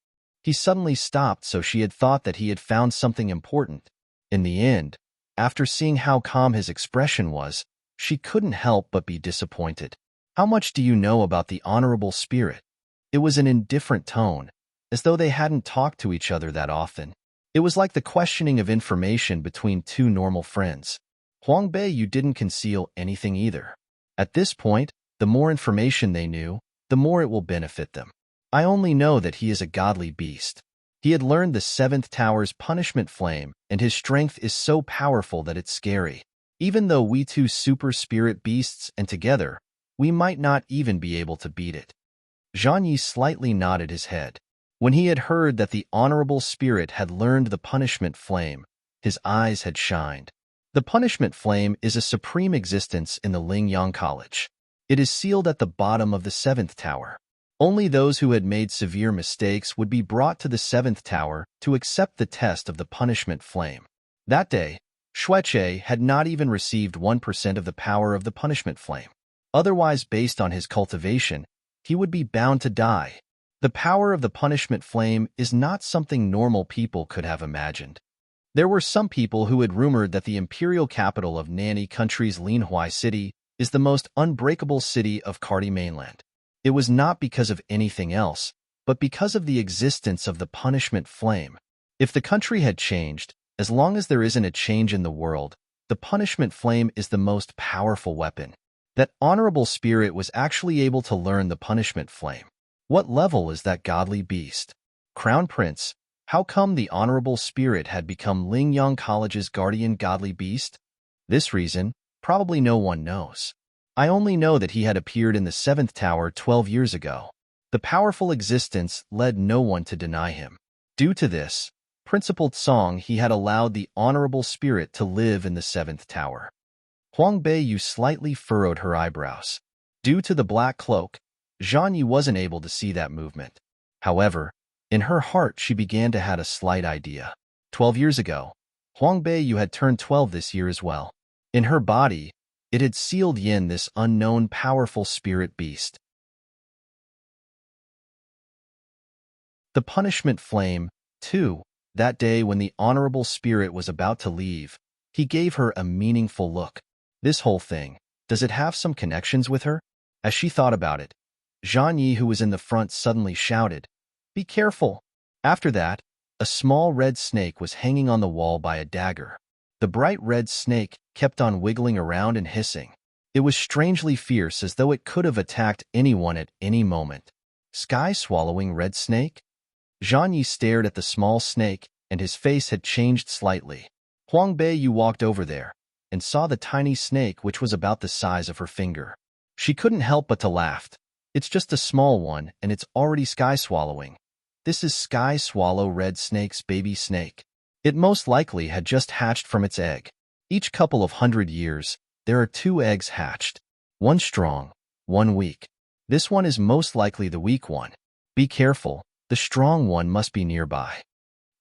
He suddenly stopped, so she had thought that he had found something important. In the end, after seeing how calm his expression was, she couldn't help but be disappointed. How much do you know about the honorable spirit? It was an indifferent tone, as though they hadn't talked to each other that often. It was like the questioning of information between two normal friends. Huang Beiyu didn't conceal anything either. At this point, the more information they knew, the more it will benefit them. I only know that he is a godly beast. He had learned the seventh tower's punishment flame, and his strength is so powerful that it's scary. Even though we two super spirit beasts and together, we might not even be able to beat it. Zhang Yi slightly nodded his head. When he had heard that the honorable spirit had learned the punishment flame, his eyes had shined. The punishment flame is a supreme existence in the Lingyang College. It is sealed at the bottom of the seventh tower. Only those who had made severe mistakes would be brought to the seventh tower to accept the test of the punishment flame. That day, Xueche had not even received 1% of the power of the punishment flame. Otherwise, based on his cultivation, he would be bound to die. The power of the punishment flame is not something normal people could have imagined. There were some people who had rumored that the imperial capital of Nani country's Linhuai city is the most unbreakable city of Karti mainland. It was not because of anything else, but because of the existence of the punishment flame. If the country had changed, as long as there isn't a change in the world, the punishment flame is the most powerful weapon. That honorable spirit was actually able to learn the punishment flame. What level is that godly beast? Crown Prince, how come the honorable spirit had become Lingyang College's guardian godly beast? This reason, probably no one knows. I only know that he had appeared in the 7th tower 12 years ago. The powerful existence led no one to deny him. Due to this, Principal Tsong he had allowed the honorable spirit to live in the 7th tower. Huang Beiyu slightly furrowed her eyebrows. Due to the black cloak, Zhang Yi wasn't able to see that movement. However, in her heart she began to have a slight idea. 12 years ago, Huang Beiyu had turned 12 this year as well. In her body, it had sealed in this unknown powerful spirit beast. The punishment flame, too, that day when the honorable spirit was about to leave, he gave her a meaningful look. This whole thing, does it have some connections with her? As she thought about it, Zhang Yi, who was in the front, suddenly shouted, "Be careful!" After that, a small red snake was hanging on the wall by a dagger. The bright red snake kept on wiggling around and hissing. It was strangely fierce, as though it could have attacked anyone at any moment. Sky-swallowing red snake? Zhang Yi stared at the small snake, and his face had changed slightly. Huang Beiyu walked over there and saw the tiny snake, which was about the size of her finger. She couldn't help but to laugh. It's just a small one, and it's already sky-swallowing. This is sky-swallow red snake's baby snake. It most likely had just hatched from its egg. Each couple of 100 years, there are 2 eggs hatched. One strong, one weak. This one is most likely the weak one. Be careful, the strong one must be nearby.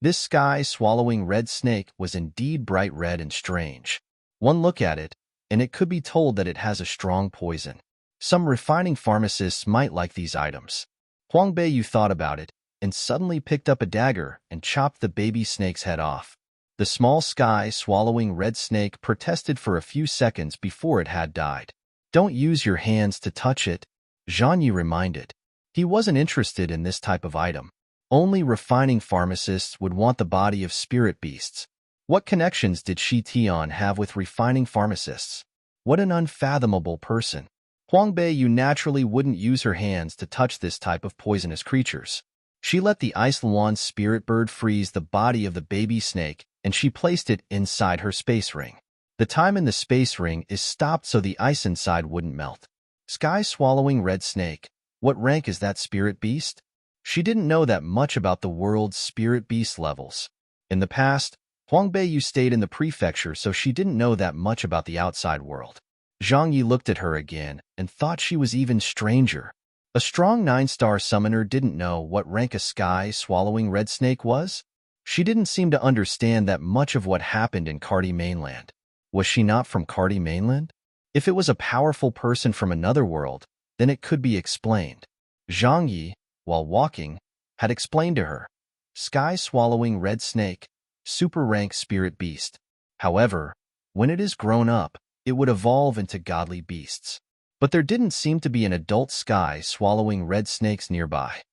This sky-swallowing red snake was indeed bright red and strange. One look at it, and it could be told that it has a strong poison. Some refining pharmacists might like these items. Huang Beiyu thought about it, and suddenly picked up a dagger and chopped the baby snake's head off. The small sky-swallowing red snake protested for a few seconds before it had died. "Don't use your hands to touch it," Zhang Yi reminded. He wasn't interested in this type of item. Only refining pharmacists would want the body of spirit beasts. What connections did Shi Tian have with refining pharmacists? What an unfathomable person. Huang Beiyu naturally wouldn't use her hands to touch this type of poisonous creatures. She let the ice luan spirit bird freeze the body of the baby snake, and she placed it inside her space ring. The time in the space ring is stopped so the ice inside wouldn't melt. Sky-swallowing red snake. What rank is that spirit beast? She didn't know that much about the world's spirit beast levels. In the past, Huang Beiyu stayed in the prefecture, so she didn't know that much about the outside world. Zhang Yi looked at her again and thought she was even stranger. A strong 9-star summoner didn't know what rank a sky-swallowing red snake was? She didn't seem to understand that much of what happened in Karti mainland. Was she not from Karti mainland? If it was a powerful person from another world, then it could be explained. Zhang Yi, while walking, had explained to her, "Sky-swallowing red snake, super rank spirit beast. However, when it is grown up, it would evolve into godly beasts." But there didn't seem to be an adult sky-swallowing red snakes nearby.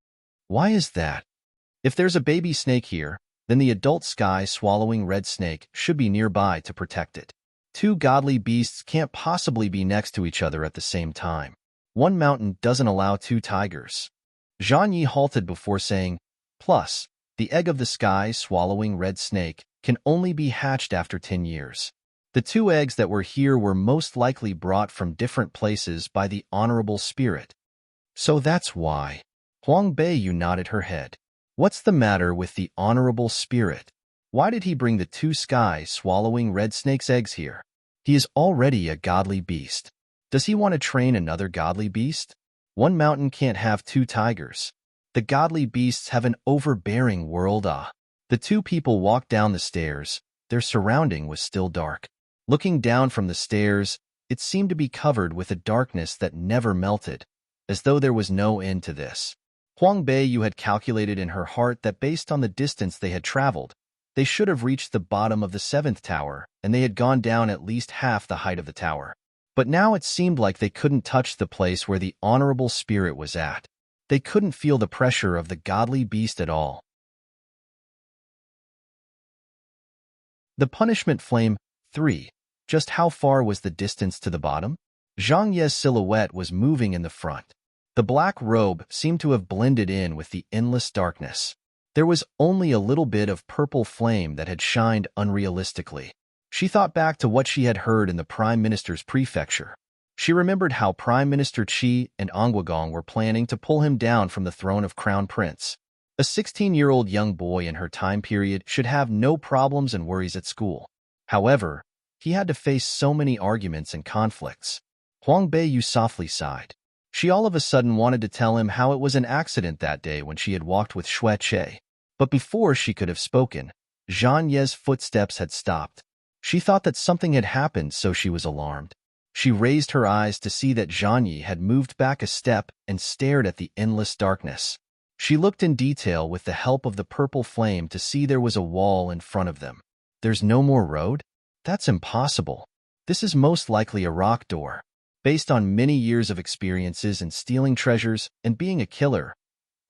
Why is that? If there's a baby snake here, then the adult sky-swallowing red snake should be nearby to protect it. 2 godly beasts can't possibly be next to each other at the same time. One mountain doesn't allow 2 tigers. Zhang Yi halted before saying, "Plus, the egg of the sky-swallowing red snake can only be hatched after 10 years. The 2 eggs that were here were most likely brought from different places by the honorable spirit. So that's why." Huang Beiyu nodded her head. What's the matter with the honorable spirit? Why did he bring the 2 sky-swallowing red snake's eggs here? He is already a godly beast. Does he want to train another godly beast? One mountain can't have 2 tigers. The godly beasts have an overbearing world. The 2 people walked down the stairs. Their surrounding was still dark. Looking down from the stairs, it seemed to be covered with a darkness that never melted, as though there was no end to this. Huang Beiyu had calculated in her heart that based on the distance they had traveled, they should have reached the bottom of the 7th tower, and they had gone down at least half the height of the tower. But now it seemed like they couldn't touch the place where the honorable spirit was at. They couldn't feel the pressure of the godly beast at all. The punishment flame. 3. Just how far was the distance to the bottom? Zhang Ye's silhouette was moving in the front. The black robe seemed to have blended in with the endless darkness. There was only a little bit of purple flame that had shined unrealistically. She thought back to what she had heard in the Prime Minister's prefecture. She remembered how Prime Minister Qi and Onguagong were planning to pull him down from the throne of Crown Prince. A 16-year-old young boy in her time period should have no problems and worries at school. However, he had to face so many arguments and conflicts. Huang Beiyu softly sighed. She all of a sudden wanted to tell him how it was an accident that day when she had walked with Xue Che. But before she could have spoken, Zhang Ye's footsteps had stopped. She thought that something had happened, so she was alarmed. She raised her eyes to see that Zhang Yi had moved back a step and stared at the endless darkness. She looked in detail with the help of the purple flame to see there was a wall in front of them. There's no more road? That's impossible. This is most likely a rock door. Based on many years of experiences in stealing treasures and being a killer,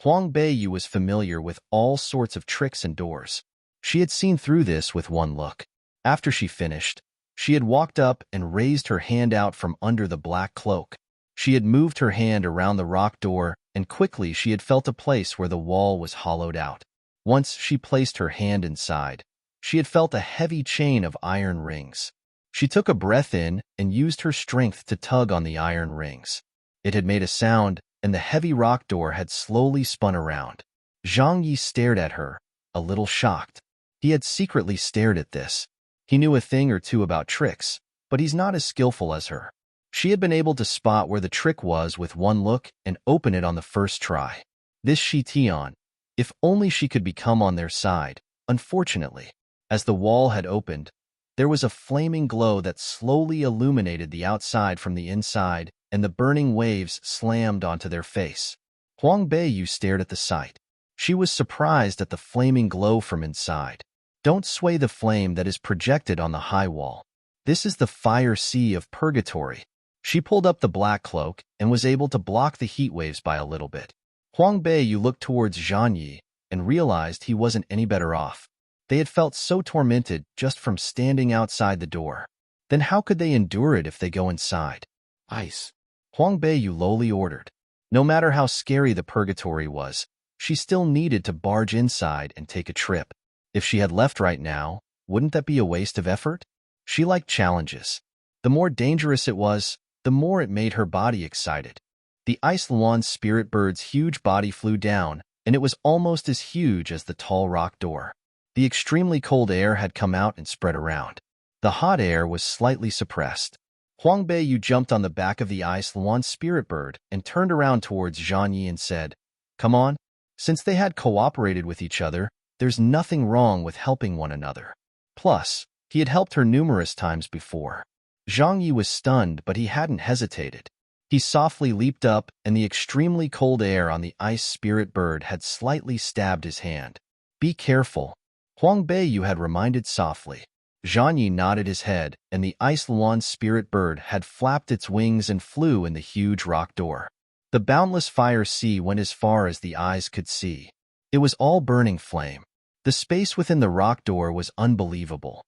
Huang Beiyu was familiar with all sorts of tricks and doors. She had seen through this with one look. After she finished, she had walked up and raised her hand out from under the black cloak. She had moved her hand around the rock door, and quickly she had felt a place where the wall was hollowed out. Once she placed her hand inside, she had felt a heavy chain of iron rings. She took a breath in and used her strength to tug on the iron rings. It had made a sound, and the heavy rock door had slowly spun around. Zhang Yi stared at her, a little shocked. He had secretly stared at this. He knew a thing or two about tricks, but he's not as skillful as her. She had been able to spot where the trick was with one look and open it on the first try. This Shi Tian. If only she could become on their side. Unfortunately, as the wall had opened, there was a flaming glow that slowly illuminated the outside from the inside, and the burning waves slammed onto their face. Huang Beiyu stared at the sight. She was surprised at the flaming glow from inside. Don't sway the flame that is projected on the high wall. This is the fire sea of purgatory. She pulled up the black cloak and was able to block the heat waves by a little bit. Huang Beiyu looked towards Zhang Yi and realized he wasn't any better off. They had felt so tormented just from standing outside the door. Then how could they endure it if they go inside? Ice. Huang Beiyu lowly ordered. No matter how scary the purgatory was, she still needed to barge inside and take a trip. If she had left right now, wouldn't that be a waste of effort? She liked challenges. The more dangerous it was, the more it made her body excited. The Ice Luan spirit bird's huge body flew down, and it was almost as huge as the tall rock door. The extremely cold air had come out and spread around. The hot air was slightly suppressed. Huang Beiyu jumped on the back of the Ice Luan spirit bird and turned around towards Zhang Yi and said, "Come on." Since they had cooperated with each other, there's nothing wrong with helping one another. Plus, he had helped her numerous times before. Zhang Yi was stunned, but he hadn't hesitated. He softly leaped up, and the extremely cold air on the ice spirit bird had slightly stabbed his hand. "Be careful," Huang Beiyu had reminded softly. Zhang Yi nodded his head, and the Ice Luan spirit bird had flapped its wings and flew in the huge rock door. The boundless fire sea went as far as the eyes could see. It was all burning flame. The space within the rock door was unbelievable.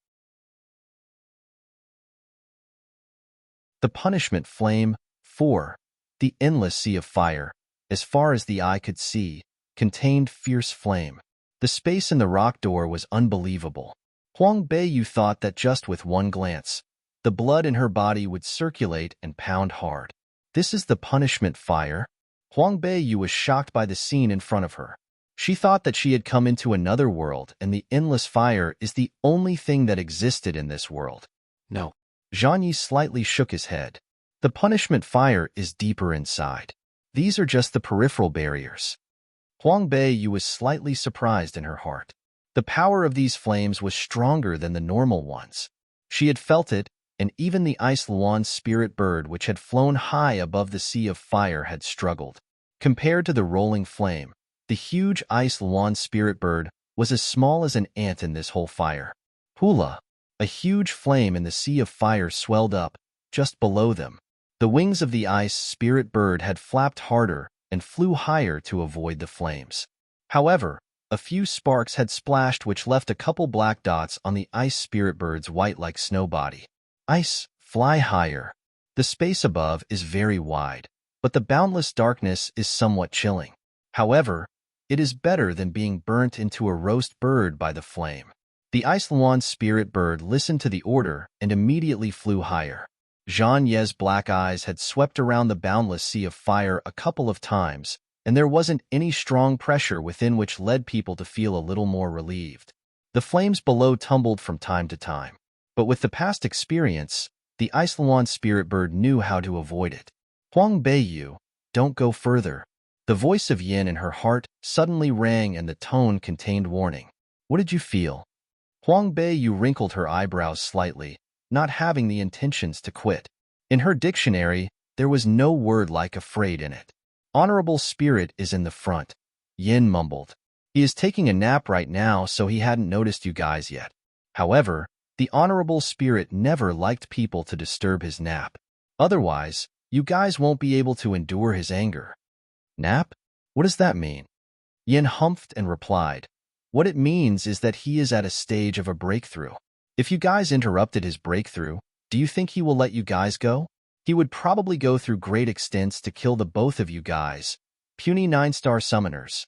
The punishment flame. 4. The endless sea of fire, as far as the eye could see, contained fierce flame. The space in the rock door was unbelievable. Huang Beiyu thought that just with one glance, the blood in her body would circulate and pound hard. This is the punishment fire? Huang Beiyu was shocked by the scene in front of her. She thought that she had come into another world and the endless fire is the only thing that existed in this world. No. Zhang Yi slightly shook his head. The punishment fire is deeper inside. These are just the peripheral barriers. Huang Beiyu was slightly surprised in her heart. The power of these flames was stronger than the normal ones. She had felt it, and even the ice Luan spirit bird, which had flown high above the sea of fire, had struggled. Compared to the rolling flame, the huge ice Luan spirit bird was as small as an ant in this whole fire. Hula! A huge flame in the sea of fire swelled up, just below them. The wings of the ice spirit bird had flapped harder and flew higher to avoid the flames. However, a few sparks had splashed, which left a couple black dots on the ice spirit bird's white like snow body. Ice, fly higher. The space above is very wide, but the boundless darkness is somewhat chilling. However, it is better than being burnt into a roast bird by the flame. The ice Luan spirit bird listened to the order and immediately flew higher. Zhang Ye's black eyes had swept around the boundless sea of fire a couple of times, and there wasn't any strong pressure within, which led people to feel a little more relieved. The flames below tumbled from time to time, but with the past experience, the ice Luan spirit bird knew how to avoid it. Huang Beiyu, don't go further. The voice of Yin in her heart suddenly rang, and the tone contained warning. What did you feel? Huang Beiyu wrinkled her eyebrows slightly, not having the intentions to quit. In her dictionary, there was no word like afraid in it. Honorable spirit is in the front, Yin mumbled. He is taking a nap right now, so he hadn't noticed you guys yet. However, the honorable spirit never liked people to disturb his nap. Otherwise, you guys won't be able to endure his anger. Nap? What does that mean? Yin humphed and replied, what it means is that he is at a stage of a breakthrough. If you guys interrupted his breakthrough, do you think he will let you guys go? He would probably go through great extents to kill the both of you guys. Puny 9-star summoners.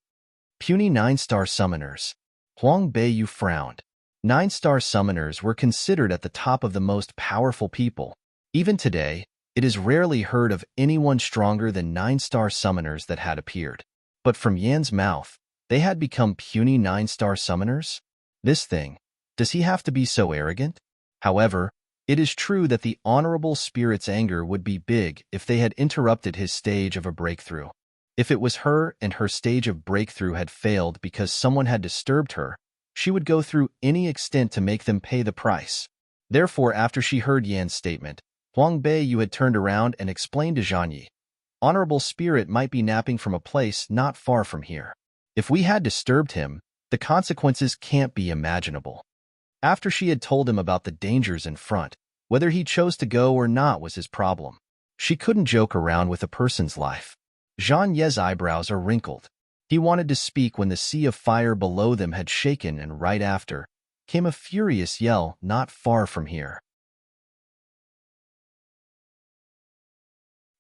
Puny 9-star summoners. Huang Beiyu frowned. 9-star summoners were considered at the top of the most powerful people. Even today, it is rarely heard of anyone stronger than 9-star summoners that had appeared. But from Yan's mouth, they had become puny 9-star summoners? This thing, does he have to be so arrogant? However, it is true that the honorable spirit's anger would be big if they had interrupted his stage of a breakthrough. If it was her and her stage of breakthrough had failed because someone had disturbed her, she would go through any extent to make them pay the price. Therefore, after she heard Yan's statement, Huang Beiyu had turned around and explained to Zhang Yi, honorable spirit might be napping from a place not far from here. If we had disturbed him, the consequences can't be imaginable. After she had told him about the dangers in front, whether he chose to go or not was his problem. She couldn't joke around with a person's life. Zhang Ye's eyebrows are wrinkled. He wanted to speak when the sea of fire below them had shaken, and right after came a furious yell not far from here.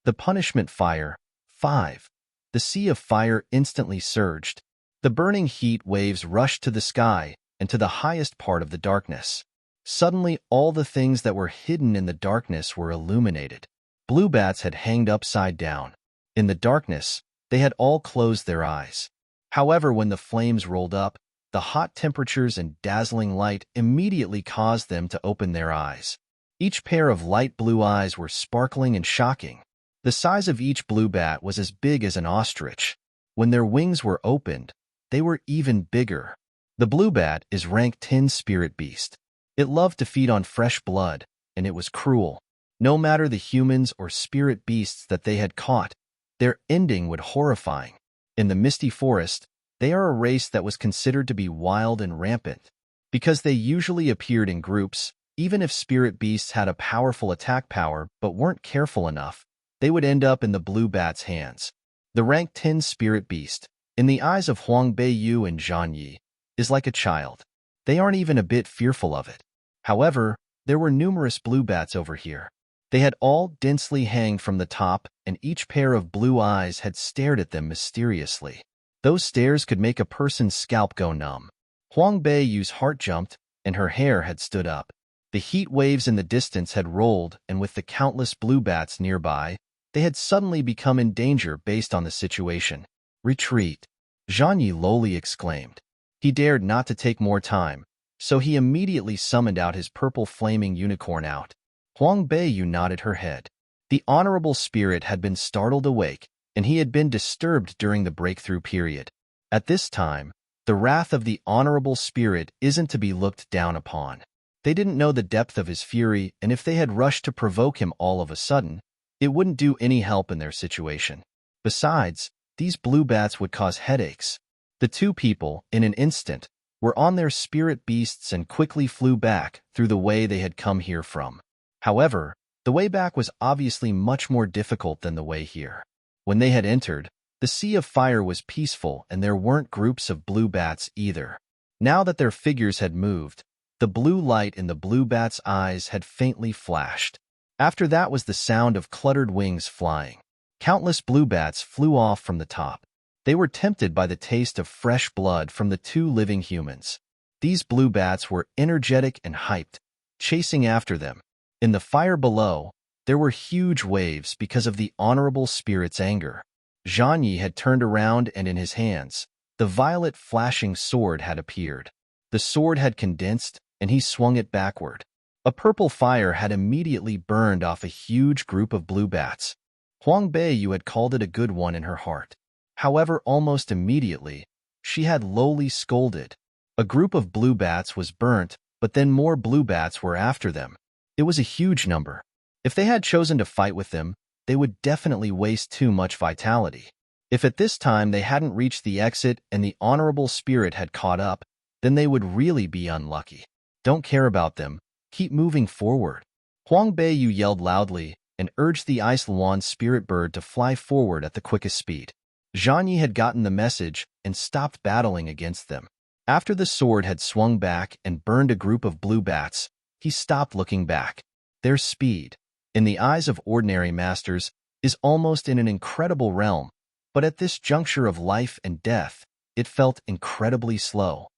The punishment fire. 5. The sea of fire instantly surged. The burning heat waves rushed to the sky and to the highest part of the darkness. Suddenly, all the things that were hidden in the darkness were illuminated. Blue bats had hanged upside down. In the darkness, they had all closed their eyes. However, when the flames rolled up, the hot temperatures and dazzling light immediately caused them to open their eyes. Each pair of light blue eyes were sparkling and shocking. The size of each blue bat was as big as an ostrich. When their wings were opened, they were even bigger. The blue bat is rank 10 spirit beast. It loved to feed on fresh blood, and it was cruel. No matter the humans or spirit beasts that they had caught, their ending would horrifying. In the misty forest, they are a race that was considered to be wild and rampant. Because they usually appeared in groups, even if spirit beasts had a powerful attack power but weren't careful enough, they would end up in the blue bat's hands. The rank 10 spirit beast, in the eyes of Huang Beiyu and Zhang Yi, is like a child. They aren't even a bit fearful of it. However, there were numerous blue bats over here. They had all densely hanged from the top, and each pair of blue eyes had stared at them mysteriously. Those stares could make a person's scalp go numb. Huang Beiyu's heart jumped, and her hair had stood up. The heat waves in the distance had rolled, and with the countless blue bats nearby, they had suddenly become in danger based on the situation. Retreat! Zhang Yi lowly exclaimed. He dared not to take more time, so he immediately summoned out his purple flaming unicorn out. Huang Beiyu nodded her head. The honorable spirit had been startled awake, and he had been disturbed during the breakthrough period. At this time, the wrath of the honorable spirit isn't to be looked down upon. They didn't know the depth of his fury, and if they had rushed to provoke him all of a sudden, it wouldn't do any help in their situation. Besides, these blue bats would cause headaches. The two people, in an instant, were on their spirit beasts and quickly flew back through the way they had come here from. However, the way back was obviously much more difficult than the way here. When they had entered, the sea of fire was peaceful and there weren't groups of blue bats either. Now that their figures had moved, the blue light in the blue bat's eyes had faintly flashed. After that was the sound of cluttered wings flying. Countless blue bats flew off from the top. They were tempted by the taste of fresh blood from the two living humans. These blue bats were energetic and hyped, chasing after them. In the fire below, there were huge waves because of the honorable spirit's anger. Zhang Yi had turned around and in his hands, the violet flashing sword had appeared. The sword had condensed and he swung it backward. A purple fire had immediately burned off a huge group of blue bats. Huang Beiyu had called it a good one in her heart. However, almost immediately, she had lowly scolded. A group of blue bats was burnt, but then more blue bats were after them. It was a huge number. If they had chosen to fight with them, they would definitely waste too much vitality. If at this time they hadn't reached the exit and the honorable spirit had caught up, then they would really be unlucky. Don't care about them. Keep moving forward. Huang Beiyu yelled loudly and urged the Ice Luan spirit bird to fly forward at the quickest speed. Zhang Yi had gotten the message and stopped battling against them. After the sword had swung back and burned a group of blue bats, he stopped looking back. Their speed, in the eyes of ordinary masters, is almost in an incredible realm, but at this juncture of life and death, it felt incredibly slow.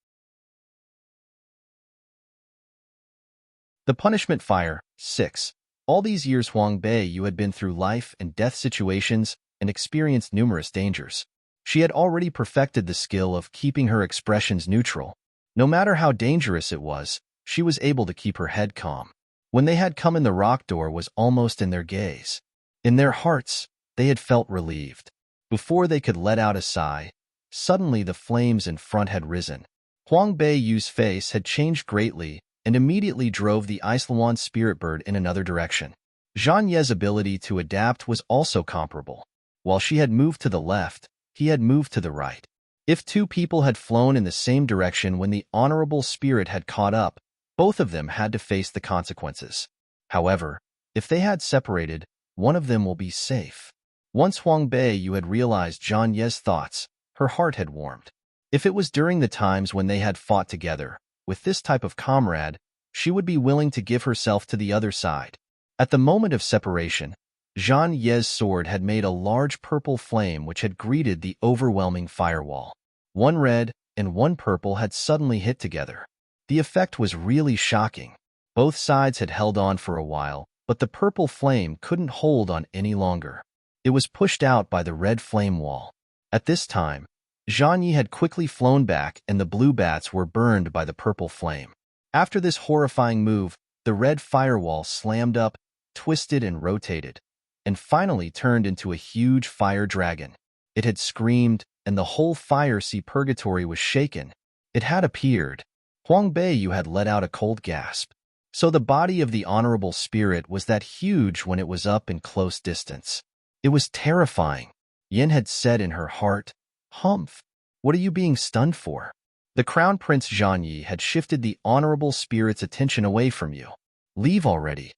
The Punishment Fire, 6. All these years Huang Beiyu had been through life and death situations and experienced numerous dangers. She had already perfected the skill of keeping her expressions neutral. No matter how dangerous it was, she was able to keep her head calm. When they had come in, the rock door was almost in their gaze. In their hearts, they had felt relieved. Before they could let out a sigh, suddenly the flames in front had risen. Huang Beiyu's face had changed greatly and immediately drove the Ice Luan spirit bird in another direction. Zhang Ye's ability to adapt was also comparable. While she had moved to the left, he had moved to the right. If two people had flown in the same direction when the honorable spirit had caught up, both of them had to face the consequences. However, if they had separated, one of them will be safe. Once Huang Beiyu had realized Zhang Ye's thoughts, her heart had warmed. If it was during the times when they had fought together, with this type of comrade, she would be willing to give herself to the other side. At the moment of separation, Zhang Ye's sword had made a large purple flame which had greeted the overwhelming firewall. One red and one purple had suddenly hit together. The effect was really shocking. Both sides had held on for a while, but the purple flame couldn't hold on any longer. It was pushed out by the red flame wall. At this time, Zhang Yi had quickly flown back and the blue bats were burned by the purple flame. After this horrifying move, the red firewall slammed up, twisted and rotated, and finally turned into a huge fire dragon. It had screamed, and the whole fire sea purgatory was shaken. It had appeared. Huang Beiyu had let out a cold gasp. So the body of the honorable spirit was that huge when it was up in close distance. It was terrifying. Yin had said in her heart, "Humph, what are you being stunned for?" The Crown Prince Zhang Yi had shifted the honorable spirit's attention away from you. "Leave already.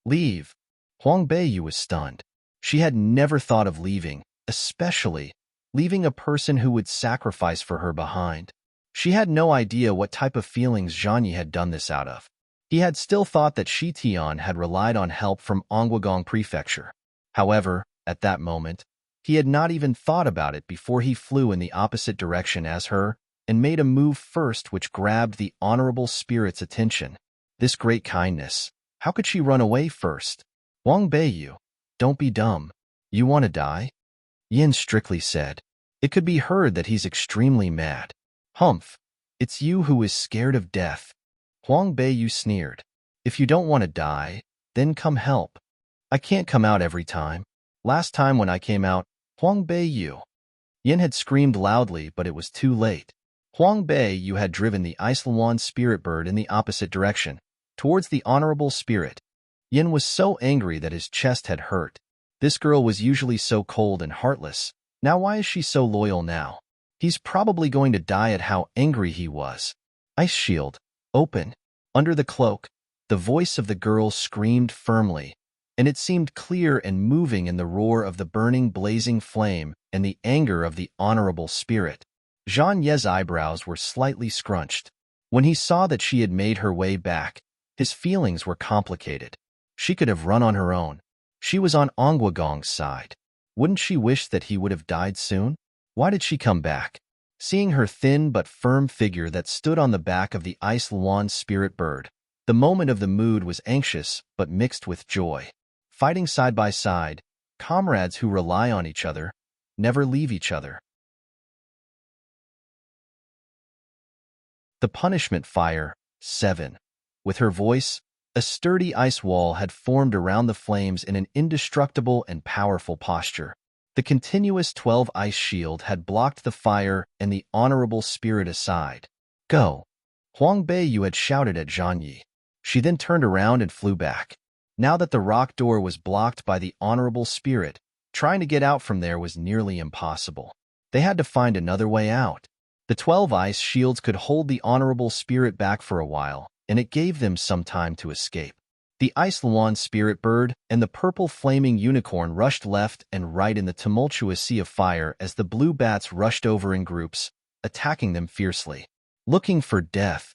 Leave." Huang Beiyu was stunned. She had never thought of leaving, especially leaving a person who would sacrifice for her behind. She had no idea what type of feelings Zhang Yi had done this out of. He had still thought that Shi Tian had relied on help from Onguagong Prefecture. However, at that moment, he had not even thought about it before he flew in the opposite direction as her and made a move first which grabbed the honorable spirit's attention. This great kindness. How could she run away first? "Huang Beiyu, don't be dumb. You want to die?" Yin strictly said. It could be heard that he's extremely mad. "Humph, it's you who is scared of death." Huang Beiyu sneered. "If you don't want to die, then come help. I can't come out every time. Last time when I came out, Huang Beiyu." Yin had screamed loudly, but it was too late. Huang Beiyu had driven the Ice Luan spirit bird in the opposite direction. towards the honorable spirit. Yin was so angry that his chest had hurt. This girl was usually so cold and heartless. Now why is she so loyal now? He's probably going to die at how angry he was. Ice shield, open. Under the cloak, the voice of the girl screamed firmly, and it seemed clear and moving in the roar of the burning blazing flame and the anger of the honorable spirit. Zhang Ye's eyebrows were slightly scrunched. When he saw that she had made her way back, his feelings were complicated. She could have run on her own. She was on Ongwagong's side. Wouldn't she wish that he would have died soon? Why did she come back? Seeing her thin but firm figure that stood on the back of the Ice Luan spirit bird, the moment of the mood was anxious but mixed with joy. Fighting side by side, comrades who rely on each other, never leave each other. The punishment fire, 7. With her voice, a sturdy ice wall had formed around the flames in an indestructible and powerful posture. The continuous 12 ice shield had blocked the fire and the honorable spirit aside. Go! Huang Beiyu had shouted at Zhang Yi. She then turned around and flew back. Now that the rock door was blocked by the honorable spirit, trying to get out from there was nearly impossible. They had to find another way out. The 12 ice shields could hold the honorable spirit back for a while, and it gave them some time to escape. The Ice Luan spirit bird and the purple flaming unicorn rushed left and right in the tumultuous sea of fire as the blue bats rushed over in groups, attacking them fiercely. Looking for death,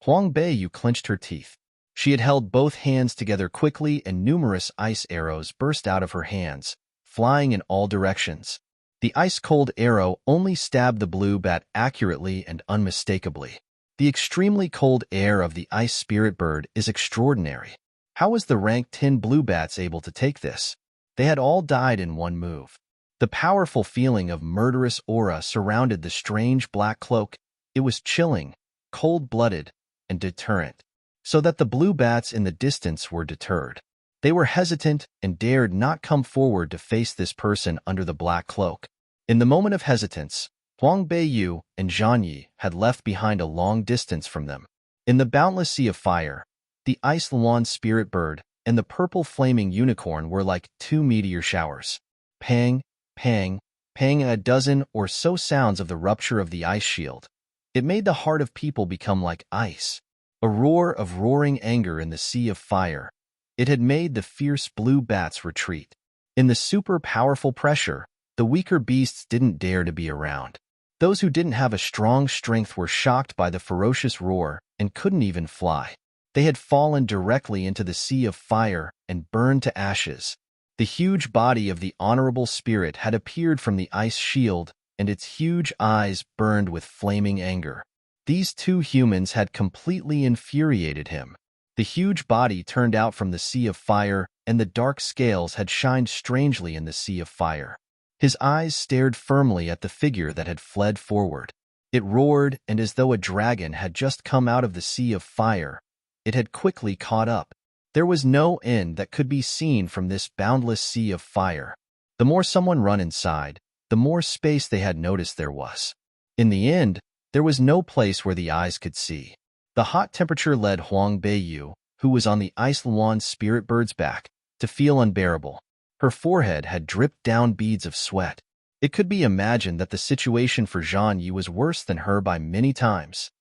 Huang Beiyu clenched her teeth. She had held both hands together quickly and numerous ice arrows burst out of her hands, flying in all directions. The ice-cold arrow only stabbed the blue bat accurately and unmistakably. The extremely cold air of the ice spirit bird is extraordinary. How was the rank 10 blue bats able to take this? They had all died in one move. The powerful feeling of murderous aura surrounded the strange black cloak. It was chilling, cold-blooded, and deterrent, so that the blue bats in the distance were deterred. They were hesitant and dared not come forward to face this person under the black cloak. In the moment of hesitance, Huang Beiyu and Zhang Yi had left behind a long distance from them. In the boundless sea of fire, the Ice Luan spirit bird and the purple flaming unicorn were like 2 meteor showers. Pang, pang, pang, a dozen or so sounds of the rupture of the ice shield. It made the heart of people become like ice. A roar of roaring anger in the sea of fire. It had made the fierce blue bats retreat. In the super powerful pressure, the weaker beasts didn't dare to be around. Those who didn't have a strong strength were shocked by the ferocious roar and couldn't even fly. They had fallen directly into the sea of fire and burned to ashes. The huge body of the honorable spirit had appeared from the ice shield, and its huge eyes burned with flaming anger. These 2 humans had completely infuriated him. The huge body turned out from the sea of fire, and the dark scales had shined strangely in the sea of fire. His eyes stared firmly at the figure that had fled forward. It roared, and as though a dragon had just come out of the sea of fire, it had quickly caught up. There was no end that could be seen from this boundless sea of fire. The more someone ran inside, the more space they had noticed there was. In the end, there was no place where the eyes could see. The hot temperature led Huang Beiyu, who was on the Ice Luan spirit bird's back, to feel unbearable. Her forehead had dripped down beads of sweat. It could be imagined that the situation for Zhang Yi was worse than her by many times.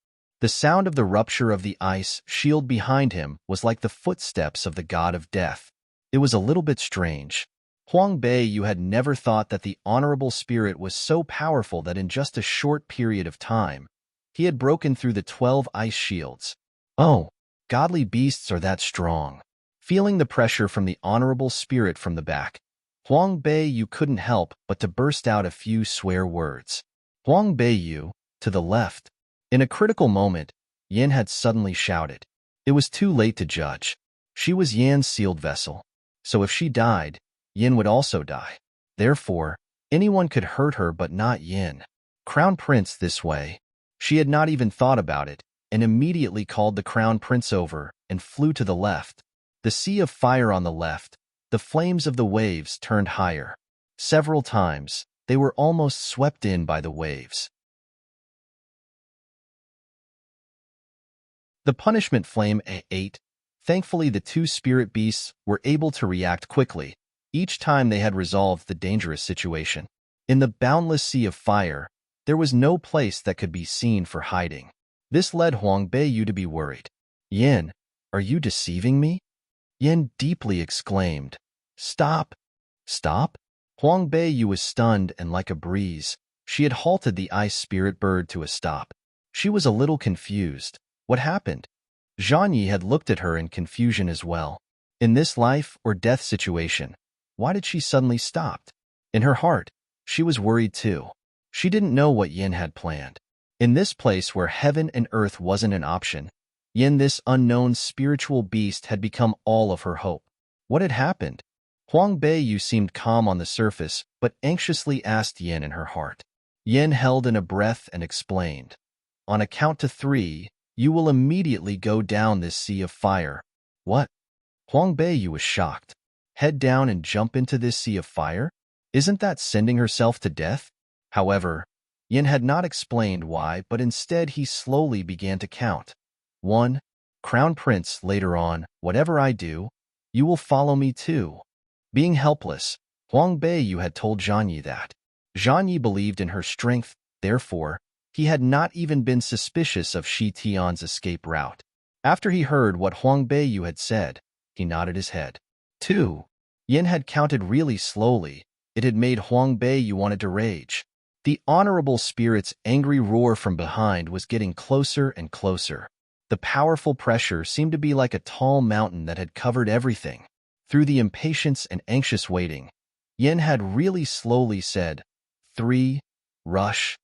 The sound of the rupture of the ice shield behind him was like the footsteps of the god of death. It was a little bit strange. Huang Beiyu had never thought that the honorable spirit was so powerful that in just a short period of time, he had broken through the 12 ice shields. Oh, godly beasts are that strong. Feeling the pressure from the honorable spirit from the back, Huang Beiyu couldn't help but to burst out a few swear words. Huang Beiyu, to the left. In a critical moment, Yin had suddenly shouted. It was too late to judge. She was Yan's sealed vessel, so if she died, Yin would also die. Therefore, anyone could hurt her but not Yin. Crown Prince this way. She had not even thought about it, and immediately called the Crown Prince over and flew to the left. The sea of fire on the left, the flames of the waves turned higher. Several times, they were almost swept in by the waves. The punishment flame 8. Thankfully, the two spirit beasts were able to react quickly, each time they had resolved the dangerous situation. In the boundless sea of fire, there was no place that could be seen for hiding. This led Huang Beiyu to be worried. Yin, are you deceiving me? Yin deeply exclaimed. Stop! Stop? Huang Beiyu was stunned, and like a breeze, she had halted the ice spirit bird to a stop. She was a little confused. What happened? Zhang Yi had looked at her in confusion as well. In this life or death situation, why did she suddenly stop? In her heart, she was worried too. She didn't know what Yin had planned. In this place where heaven and earth wasn't an option, Yin, this unknown spiritual beast, had become all of her hope. What had happened? Huang Beiyu seemed calm on the surface, but anxiously asked Yin in her heart. Yin held in a breath and explained. On a count to 3, you will immediately go down this sea of fire. What? Huang Beiyu was shocked. Head down and jump into this sea of fire? Isn't that sending herself to death? However, Yin had not explained why, but instead he slowly began to count. 1. Crown Prince, later on, whatever I do, you will follow me too. Being helpless, Huang Beiyu had told Zhang Yi that. Zhang Yi believed in her strength, therefore, he had not even been suspicious of Shi Tian's escape route. After he heard what Huang Beiyu had said, he nodded his head. 2. Yin had counted really slowly. It had made Huang Beiyu wanted to rage. The honorable spirit's angry roar from behind was getting closer and closer. The powerful pressure seemed to be like a tall mountain that had covered everything. Through the impatience and anxious waiting, Yin had really slowly said, 3, rush.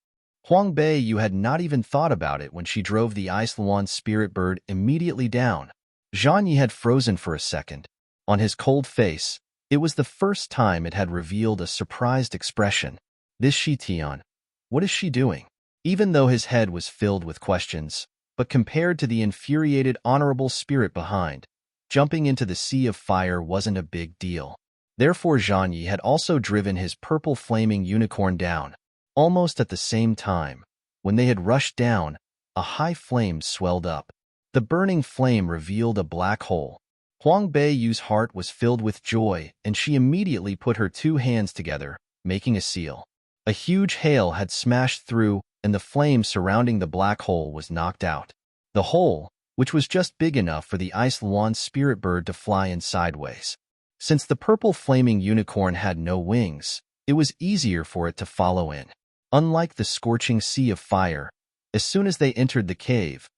Huang Beiyu had not even thought about it when she drove the Ice Luan spirit bird immediately down. Zhang Yi had frozen for a second. On his cold face, it was the first time it had revealed a surprised expression. This Shi Tian, what is she doing? Even though his head was filled with questions, but compared to the infuriated honorable spirit behind, jumping into the sea of fire wasn't a big deal. Therefore Zhang Yi had also driven his purple flaming unicorn down. Almost at the same time, when they had rushed down, a high flame swelled up. The burning flame revealed a black hole. Huang Beiyu's heart was filled with joy, and she immediately put her 2 hands together, making a seal. A huge hail had smashed through, and the flame surrounding the black hole was knocked out. The hole, which was just big enough for the Ice Luan spirit bird to fly in sideways. Since the purple flaming unicorn had no wings, it was easier for it to follow in. Unlike the scorching sea of fire, as soon as they entered the cave,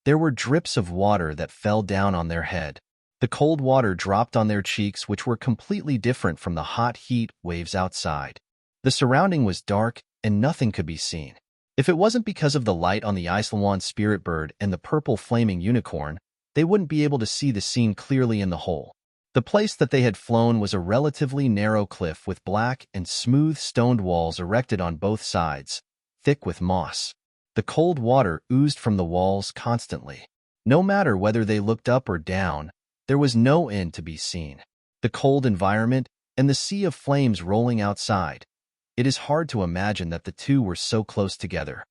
there were drips of water that fell down on their head. The cold water dropped on their cheeks, which were completely different from the hot heat waves outside. The surrounding was dark, and nothing could be seen. If it wasn't because of the light on the Ice Luan spirit bird and the purple flaming unicorn, they wouldn't be able to see the scene clearly in the hole. The place that they had flown was a relatively narrow cliff with black and smooth stoned walls erected on both sides, thick with moss. The cold water oozed from the walls constantly. No matter whether they looked up or down, there was no end to be seen. The cold environment and the sea of flames rolling outside. It is hard to imagine that the two were so close together.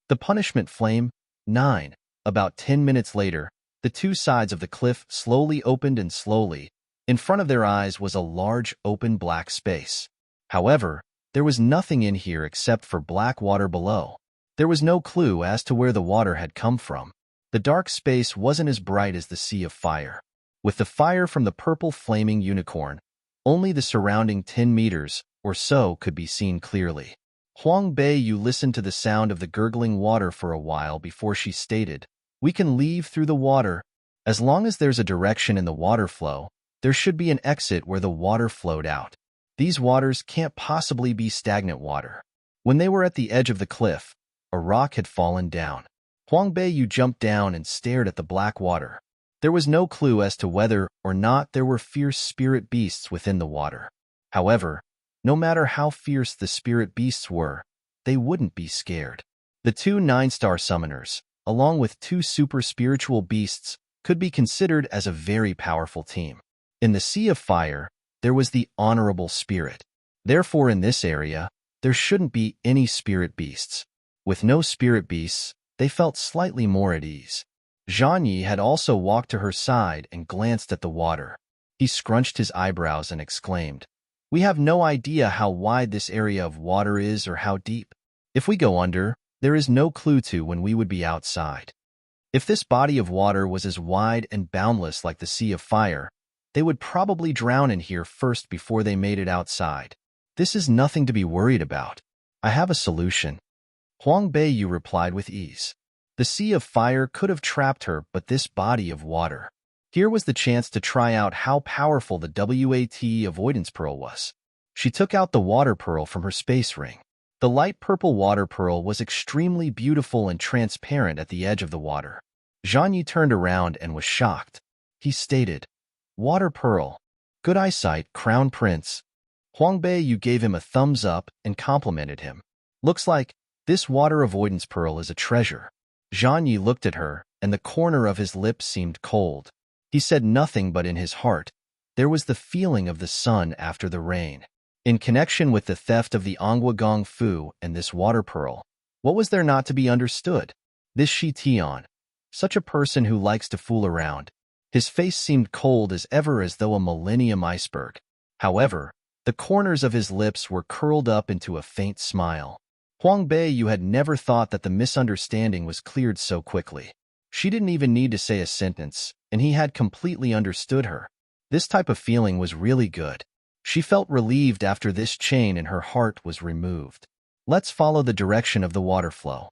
The punishment flame. 9. About 10 minutes later, the 2 sides of the cliff slowly opened, and slowly, in front of their eyes was a large open black space. However, there was nothing in here except for black water below. There was no clue as to where the water had come from. The dark space wasn't as bright as the sea of fire. With the fire from the purple flaming unicorn, only the surrounding 10 meters or so could be seen clearly. Huang Beiyu listened to the sound of the gurgling water for a while before she stated, "We can leave through the water. As long as there's a direction in the water flow, there should be an exit where the water flowed out. These waters can't possibly be stagnant water." When they were at the edge of the cliff, a rock had fallen down. Huang Beiyu jumped down and stared at the black water. There was no clue as to whether or not there were fierce spirit beasts within the water. However, no matter how fierce the spirit beasts were, they wouldn't be scared. The 2 9-star summoners, along with 2 super spiritual beasts, could be considered as a very powerful team. In the Sea of Fire, there was the Honorable Spirit. Therefore, in this area, there shouldn't be any spirit beasts. With no spirit beasts, they felt slightly more at ease. Zhang Yi had also walked to her side and glanced at the water. He scrunched his eyebrows and exclaimed, "We have no idea how wide this area of water is or how deep. If we go under, there is no clue to when we would be outside. If this body of water was as wide and boundless like the Sea of Fire, they would probably drown in here first before they made it outside. This is nothing to be worried about. I have a solution." Huang Beiyu replied with ease. The Sea of Fire could have trapped her, but this body of water. Here was the chance to try out how powerful the WAT avoidance pearl was. She took out the water pearl from her space ring. The light purple water pearl was extremely beautiful and transparent at the edge of the water. Zhang Yi turned around and was shocked. He stated, "Water pearl. Good eyesight, Crown Prince." Huang Beiyu gave him a thumbs up and complimented him. "Looks like this water avoidance pearl is a treasure." Zhang Yi looked at her, and the corner of his lips seemed cold. He said nothing, but in his heart, there was the feeling of the sun after the rain. In connection with the theft of the Ongwa Gong Fu and this water pearl, what was there not to be understood? This Shi Tian, such a person who likes to fool around. His face seemed cold as ever, as though a millennium iceberg. However, the corners of his lips were curled up into a faint smile. Huang Beiyu had never thought that the misunderstanding was cleared so quickly. She didn't even need to say a sentence, and he had completely understood her. This type of feeling was really good. She felt relieved after this chain in her heart was removed. "Let's follow the direction of the water flow.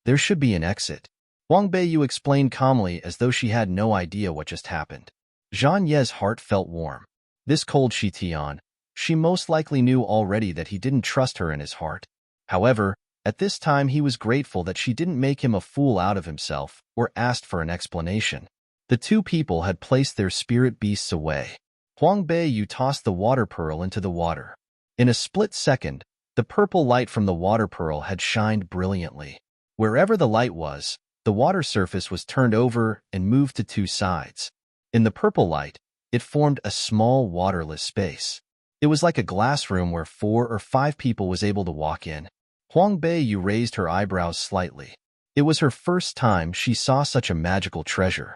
There should be an exit," Huang Beiyu explained calmly, as though she had no idea what just happened. Zhang Ye's heart felt warm. This cold Shi Tian, she most likely knew already that he didn't trust her in his heart. However, at this time he was grateful that she didn't make him a fool out of himself or asked for an explanation. The two people had placed their spirit beasts away. Huang Beiyu tossed the water pearl into the water. In a split second, the purple light from the water pearl had shined brilliantly. Wherever the light was, the water surface was turned over and moved to two sides. In the purple light, it formed a small waterless space. It was like a glass room where 4 or 5 people was able to walk in. Huang Beiyu raised her eyebrows slightly. It was her first time she saw such a magical treasure.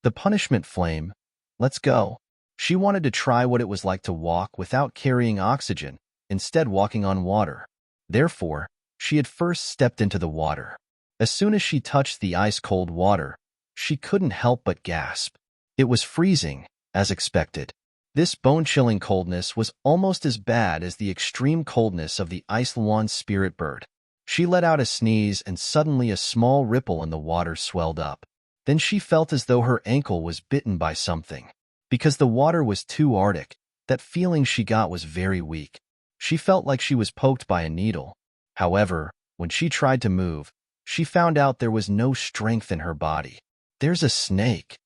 The punishment flame. Let's go. She wanted to try what it was like to walk without carrying oxygen, instead walking on water. Therefore, she had first stepped into the water. As soon as she touched the ice-cold water, she couldn't help but gasp. It was freezing, as expected. This bone-chilling coldness was almost as bad as the extreme coldness of the Ice Luan spirit bird. She let out a sneeze, and suddenly a small ripple in the water swelled up. Then she felt as though her ankle was bitten by something. Because the water was too arctic, that feeling she got was very weak. She felt like she was poked by a needle. However, when she tried to move, she found out there was no strength in her body. "There's a snake."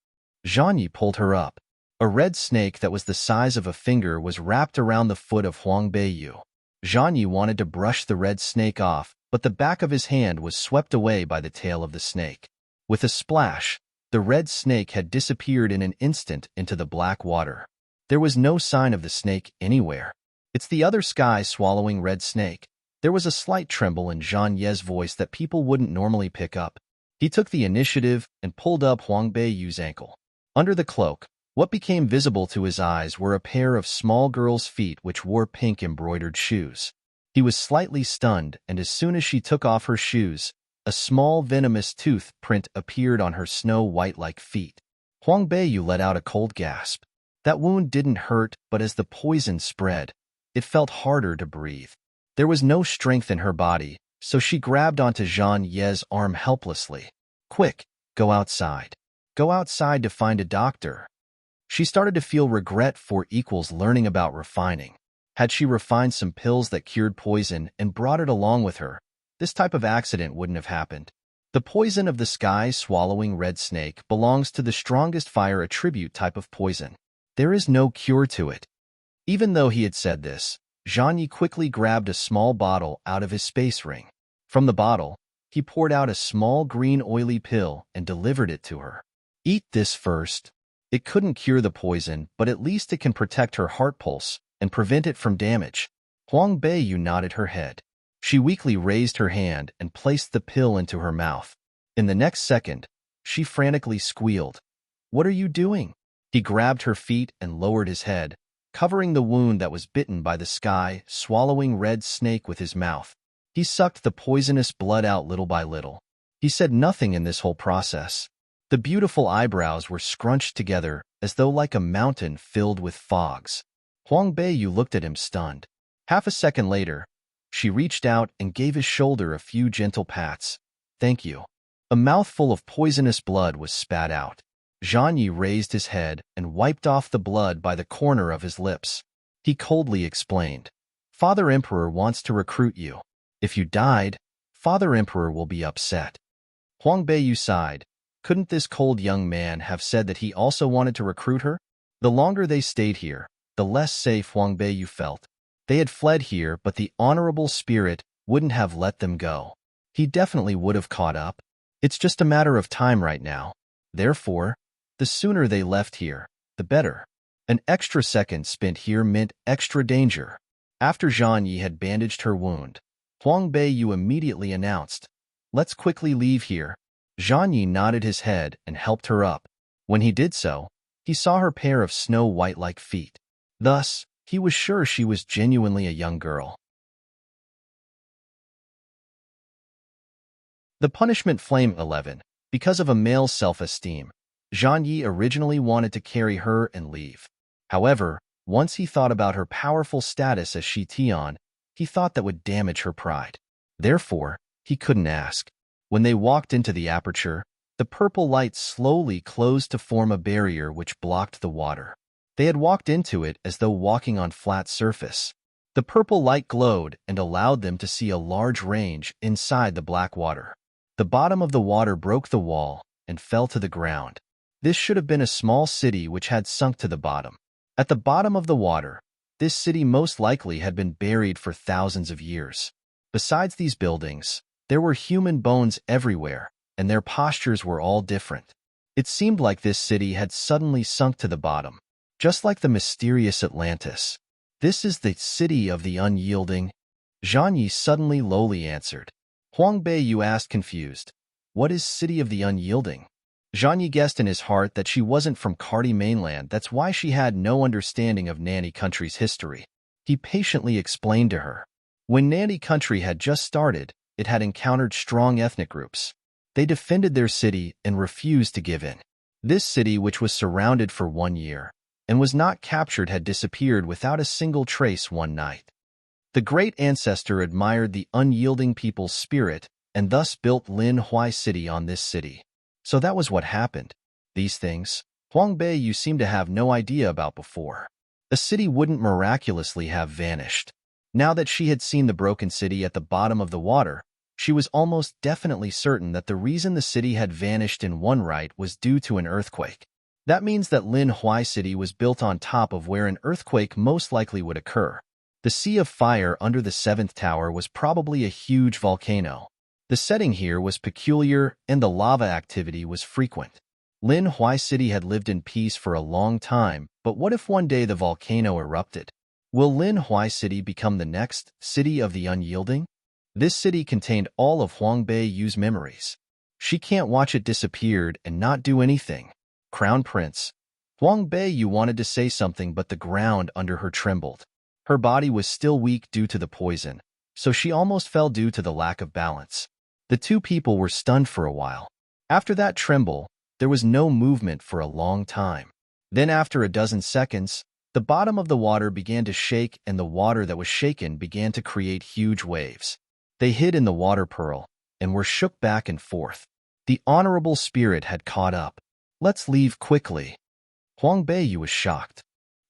Zhang Yi pulled her up. A red snake that was the size of a finger was wrapped around the foot of Huang Beiyu. Zhang Yi wanted to brush the red snake off, but the back of his hand was swept away by the tail of the snake. With a splash, the red snake had disappeared in an instant into the black water. There was no sign of the snake anywhere. "It's the other sky-swallowing red snake." There was a slight tremble in Zhang Ye's voice that people wouldn't normally pick up. He took the initiative and pulled up Huang Beiyu's ankle. Under the cloak, what became visible to his eyes were a pair of small girl's feet which wore pink embroidered shoes. He was slightly stunned, and as soon as she took off her shoes, a small venomous tooth print appeared on her snow-white-like feet. Huang Beiyu let out a cold gasp. That wound didn't hurt, but as the poison spread, it felt harder to breathe. There was no strength in her body, so she grabbed onto Zhang Ye's arm helplessly. "Quick, go outside. Go outside to find a doctor." She started to feel regret for equals learning about refining. Had she refined some pills that cured poison and brought it along with her, this type of accident wouldn't have happened. The poison of the sky-swallowing red snake belongs to the strongest fire attribute type of poison. There is no cure to it. Even though he had said this, Zhang Yi quickly grabbed a small bottle out of his space ring. From the bottle, he poured out a small green oily pill and delivered it to her. "Eat this first. It couldn't cure the poison, but at least it can protect her heart pulse and prevent it from damage." Huang Beiyu nodded her head. She weakly raised her hand and placed the pill into her mouth. In the next second, she frantically squealed. "What are you doing?" He grabbed her feet and lowered his head, covering the wound that was bitten by the sky, swallowing red snake with his mouth. He sucked the poisonous blood out little by little. He said nothing in this whole process. The beautiful eyebrows were scrunched together as though like a mountain filled with fogs. Huang Beiyu looked at him stunned. Half a second later, she reached out and gave his shoulder a few gentle pats. "Thank you." A mouthful of poisonous blood was spat out. Zhang Yi raised his head and wiped off the blood by the corner of his lips. He coldly explained, "Father Emperor wants to recruit you. If you died, Father Emperor will be upset." Huang Beiyu sighed. Couldn't this cold young man have said that he also wanted to recruit her? The longer they stayed here, the less safe Huang Beiyu felt. They had fled here, but the honorable spirit wouldn't have let them go. He definitely would have caught up. It's just a matter of time right now. Therefore, the sooner they left here, the better. An extra second spent here meant extra danger. After Zhang Yi had bandaged her wound, Huang Beiyu immediately announced, "Let's quickly leave here." Zhang Yi nodded his head and helped her up. When he did so, he saw her pair of snow-white-like feet. Thus, he was sure she was genuinely a young girl. The punishment flame 11. Because of a male's self-esteem, Zhang Yi originally wanted to carry her and leave. However, once he thought about her powerful status as Shi Tian, he thought that would damage her pride. Therefore, he couldn't ask. When they walked into the aperture, the purple light slowly closed to form a barrier which blocked the water. They had walked into it as though walking on flat surface. The purple light glowed and allowed them to see a large range inside the black water. The bottom of the water broke the wall and fell to the ground. This should have been a small city which had sunk to the bottom. At the bottom of the water, this city most likely had been buried for thousands of years. Besides these buildings, there were human bones everywhere, and their postures were all different. It seemed like this city had suddenly sunk to the bottom, just like the mysterious Atlantis. "This is the city of the unyielding," Zhang Yi suddenly lowly answered. Huang Beiyu asked confused, "What is city of the unyielding?" Zhang Yi guessed in his heart that she wasn't from Cardi mainland, that's why she had no understanding of Nanny country's history. He patiently explained to her. When Nanny country had just started, it had encountered strong ethnic groups. They defended their city and refused to give in. This city, which was surrounded for 1 year, and was not captured, had disappeared without a single trace one night. The great ancestor admired the unyielding people's spirit and thus built Lin Huai City on this city. So that was what happened. These things, Huang Beiyu seemed to have no idea about before. A city wouldn't miraculously have vanished. Now that she had seen the broken city at the bottom of the water, she was almost definitely certain that the reason the city had vanished in one right was due to an earthquake. That means that Lin Huai City was built on top of where an earthquake most likely would occur. The Sea of Fire under the 7th tower was probably a huge volcano. The setting here was peculiar and the lava activity was frequent. Lin Huai City had lived in peace for a long time, but what if one day the volcano erupted? Will Lin Huai City become the next city of the unyielding? This city contained all of Huang Beiyu's memories. She can't watch it disappear and not do anything. Crown Prince. Huang Beiyu wanted to say something, but the ground under her trembled. Her body was still weak due to the poison, so she almost fell due to the lack of balance. The two people were stunned for a while. After that tremble, there was no movement for a long time. Then after a dozen seconds, the bottom of the water began to shake and the water that was shaken began to create huge waves. They hid in the water pearl and were shook back and forth. The honorable spirit had caught up. "Let's leave quickly." Huang Beiyu was shocked.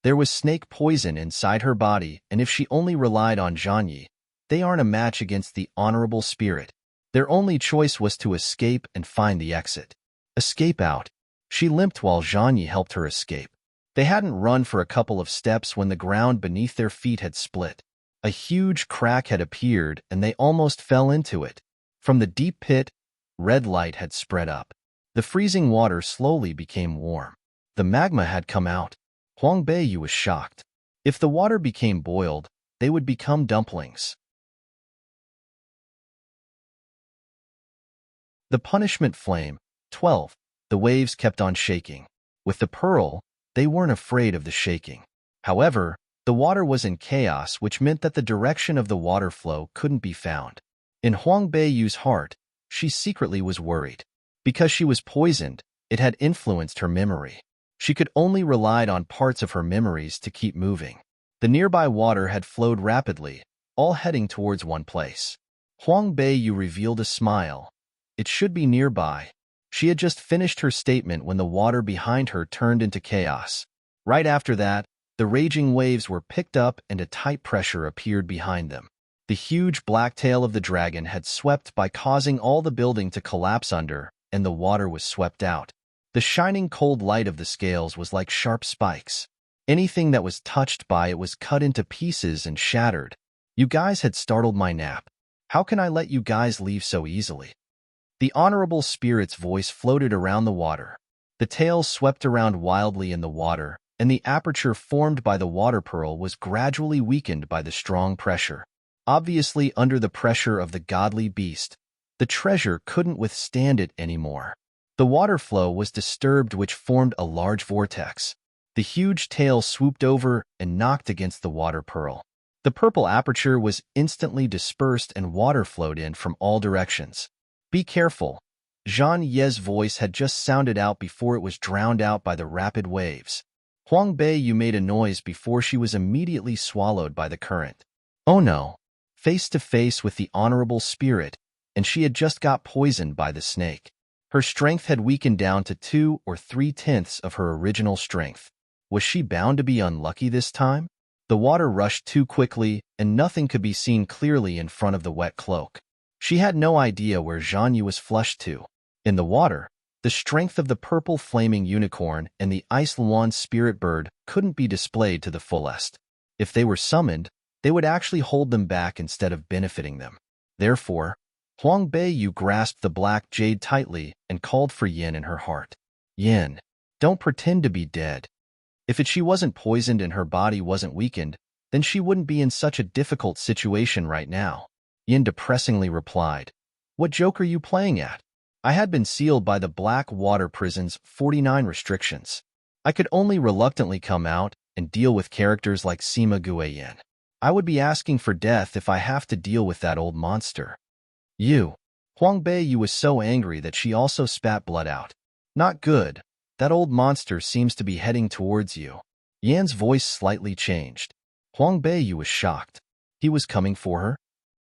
There was snake poison inside her body, and if she only relied on Zhang Yi, they aren't a match against the honorable spirit. Their only choice was to escape and find the exit. Escape out. She limped while Zhang Yi helped her escape. They hadn't run for a couple of steps when the ground beneath their feet had split. A huge crack had appeared, and they almost fell into it. From the deep pit, red light had spread up. The freezing water slowly became warm. The magma had come out. Huang Beiyu was shocked. If the water became boiled, they would become dumplings. The punishment flame. 12. The waves kept on shaking. With the pearl, they weren't afraid of the shaking. However, the water was in chaos, which meant that the direction of the water flow couldn't be found. In Huang Beiyu's heart, she secretly was worried. Because she was poisoned, it had influenced her memory. She could only rely on parts of her memories to keep moving. The nearby water had flowed rapidly, all heading towards one place. Huang Beiyu revealed a smile. It should be nearby. She had just finished her statement when the water behind her turned into chaos. Right after that, the raging waves were picked up and a tight pressure appeared behind them. The huge black tail of the dragon had swept by, causing all the building to collapse under, and the water was swept out. The shining cold light of the scales was like sharp spikes. Anything that was touched by it was cut into pieces and shattered. You guys had startled my nap. How can I let you guys leave so easily? The honorable spirit's voice floated around the water. The tail swept around wildly in the water, and the aperture formed by the water pearl was gradually weakened by the strong pressure. Obviously, under the pressure of the godly beast, the treasure couldn't withstand it anymore. The water flow was disturbed, which formed a large vortex. The huge tail swooped over and knocked against the water pearl. The purple aperture was instantly dispersed and water flowed in from all directions. Be careful. Zhang Ye's voice had just sounded out before it was drowned out by the rapid waves. Huang Beiyu made a noise before she was immediately swallowed by the current. Oh no! Face to face with the honorable spirit, and she had just got poisoned by the snake. Her strength had weakened down to 2 or 3/10 of her original strength. Was she bound to be unlucky this time? The water rushed too quickly, and nothing could be seen clearly in front of the wet cloak. She had no idea where Zhang Yu was flushed to. In the water, the strength of the purple flaming unicorn and the ice luan spirit bird couldn't be displayed to the fullest. If they were summoned, they would actually hold them back instead of benefiting them. Therefore, Huang Beiyu grasped the black jade tightly and called for Yin in her heart. Yin, don't pretend to be dead. If she wasn't poisoned and her body wasn't weakened, then she wouldn't be in such a difficult situation right now. Yin depressingly replied, What joke are you playing at? I had been sealed by the Black Water Prison's 49 restrictions. I could only reluctantly come out and deal with characters like Sima Guiyin. I would be asking for death if I have to deal with that old monster. You. Huang Beiyu was so angry that she also spat blood out. Not good. That old monster seems to be heading towards you. Yan's voice slightly changed. Huang Beiyu was shocked. He was coming for her?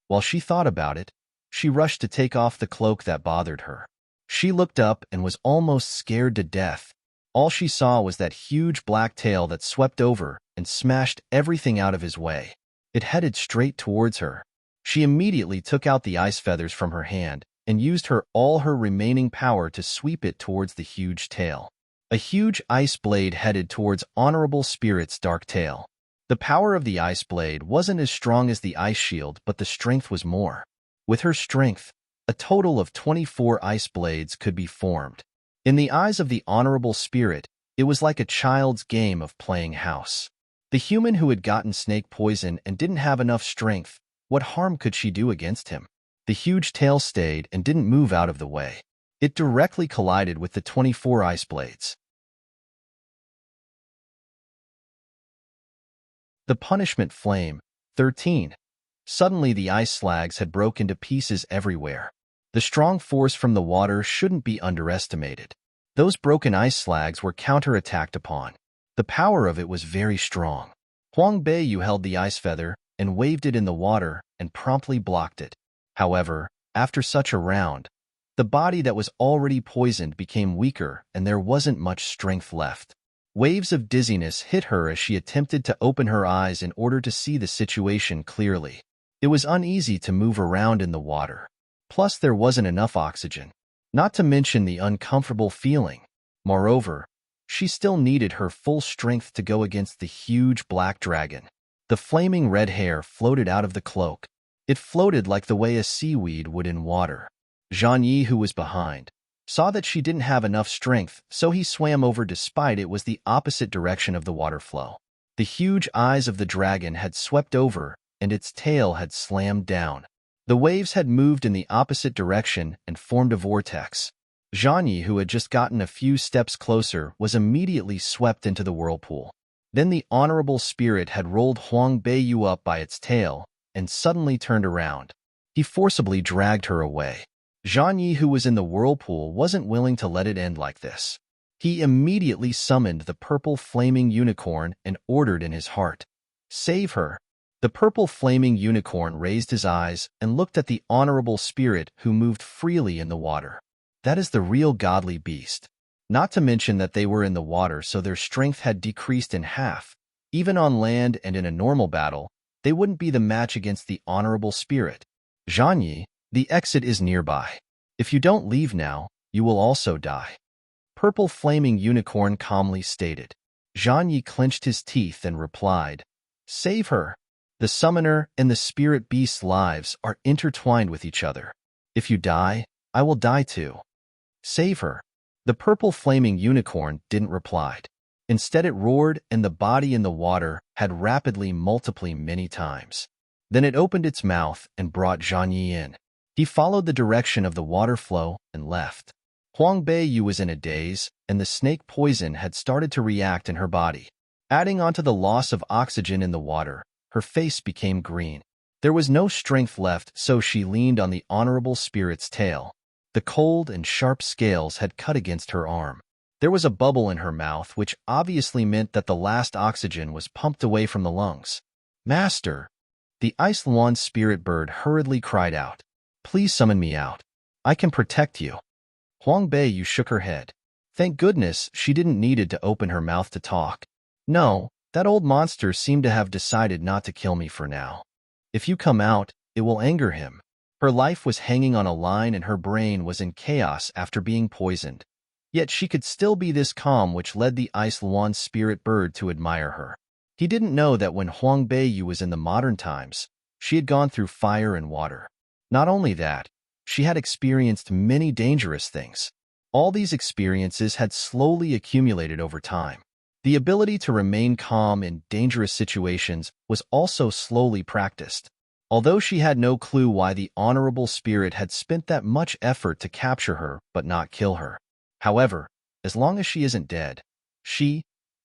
While she thought about it, she rushed to take off the cloak that bothered her. She looked up and was almost scared to death. All she saw was that huge black tail that swept over and smashed everything out of his way. It headed straight towards her. She immediately took out the ice feathers from her hand and used all her remaining power to sweep it towards the huge tail. A huge ice blade headed towards Honorable Spirit's dark tail. The power of the ice blade wasn't as strong as the ice shield, but the strength was more. With her strength, a total of 24 ice blades could be formed. In the eyes of the Honorable Spirit, it was like a child's game of playing house. The human who had gotten snake poison and didn't have enough strength, what harm could she do against him? The huge tail stayed and didn't move out of the way. It directly collided with the 24 ice blades. The punishment flame. 13. Suddenly the ice slags had broke into pieces everywhere. The strong force from the water shouldn't be underestimated. Those broken ice slags were counterattacked upon. The power of it was very strong. Huang Beiyu held the ice feather and waved it in the water and promptly blocked it. However, after such a round, the body that was already poisoned became weaker and there wasn't much strength left. Waves of dizziness hit her as she attempted to open her eyes in order to see the situation clearly. It was uneasy to move around in the water. Plus, there wasn't enough oxygen, not to mention the uncomfortable feeling. Moreover, she still needed her full strength to go against the huge black dragon. The flaming red hair floated out of the cloak. It floated like the way a seaweed would in water. Zhang Yi, who was behind, saw that she didn't have enough strength, so he swam over despite it was the opposite direction of the water flow. The huge eyes of the dragon had swept over, and its tail had slammed down. The waves had moved in the opposite direction and formed a vortex. Zhang Yi, who had just gotten a few steps closer, was immediately swept into the whirlpool. Then the honorable spirit had rolled Huang Beiyu up by its tail and suddenly turned around. He forcibly dragged her away. Zhang Yi, who was in the whirlpool, wasn't willing to let it end like this. He immediately summoned the purple flaming unicorn and ordered in his heart, "Save her." The purple flaming unicorn raised his eyes and looked at the honorable spirit who moved freely in the water. That is the real godly beast. Not to mention that they were in the water, so their strength had decreased in half. Even on land and in a normal battle, they wouldn't be the match against the honorable spirit. "Zhang Yi, the exit is nearby. If you don't leave now, you will also die," Purple Flaming Unicorn calmly stated. Zhang Yi clenched his teeth and replied, "Save her. The summoner and the spirit beast's lives are intertwined with each other. If you die, I will die too. Save her." The purple flaming unicorn didn't reply. Instead, it roared, and the body in the water had rapidly multiplied many times. Then it opened its mouth and brought Zhang Yi in. He followed the direction of the water flow and left. Huang Beiyu was in a daze, and the snake poison had started to react in her body. Adding onto the loss of oxygen in the water, her face became green. There was no strength left, so she leaned on the honorable spirit's tail. The cold and sharp scales had cut against her arm. There was a bubble in her mouth, which obviously meant that the last oxygen was pumped away from the lungs. "Master!" The Ice Lawn spirit bird hurriedly cried out. "Please summon me out. I can protect you." Huang Beiyu shook her head. Thank goodness she didn't needed to open her mouth to talk. "No, that old monster seemed to have decided not to kill me for now. If you come out, it will anger him." Her life was hanging on a line and her brain was in chaos after being poisoned. Yet she could still be this calm, which led the Ice Lawn spirit bird to admire her. He didn't know that when Huang Beiyu was in the modern times, she had gone through fire and water. Not only that, she had experienced many dangerous things. All these experiences had slowly accumulated over time. The ability to remain calm in dangerous situations was also slowly practiced. Although she had no clue why the honorable spirit had spent that much effort to capture her but not kill her. However, as long as she isn't dead,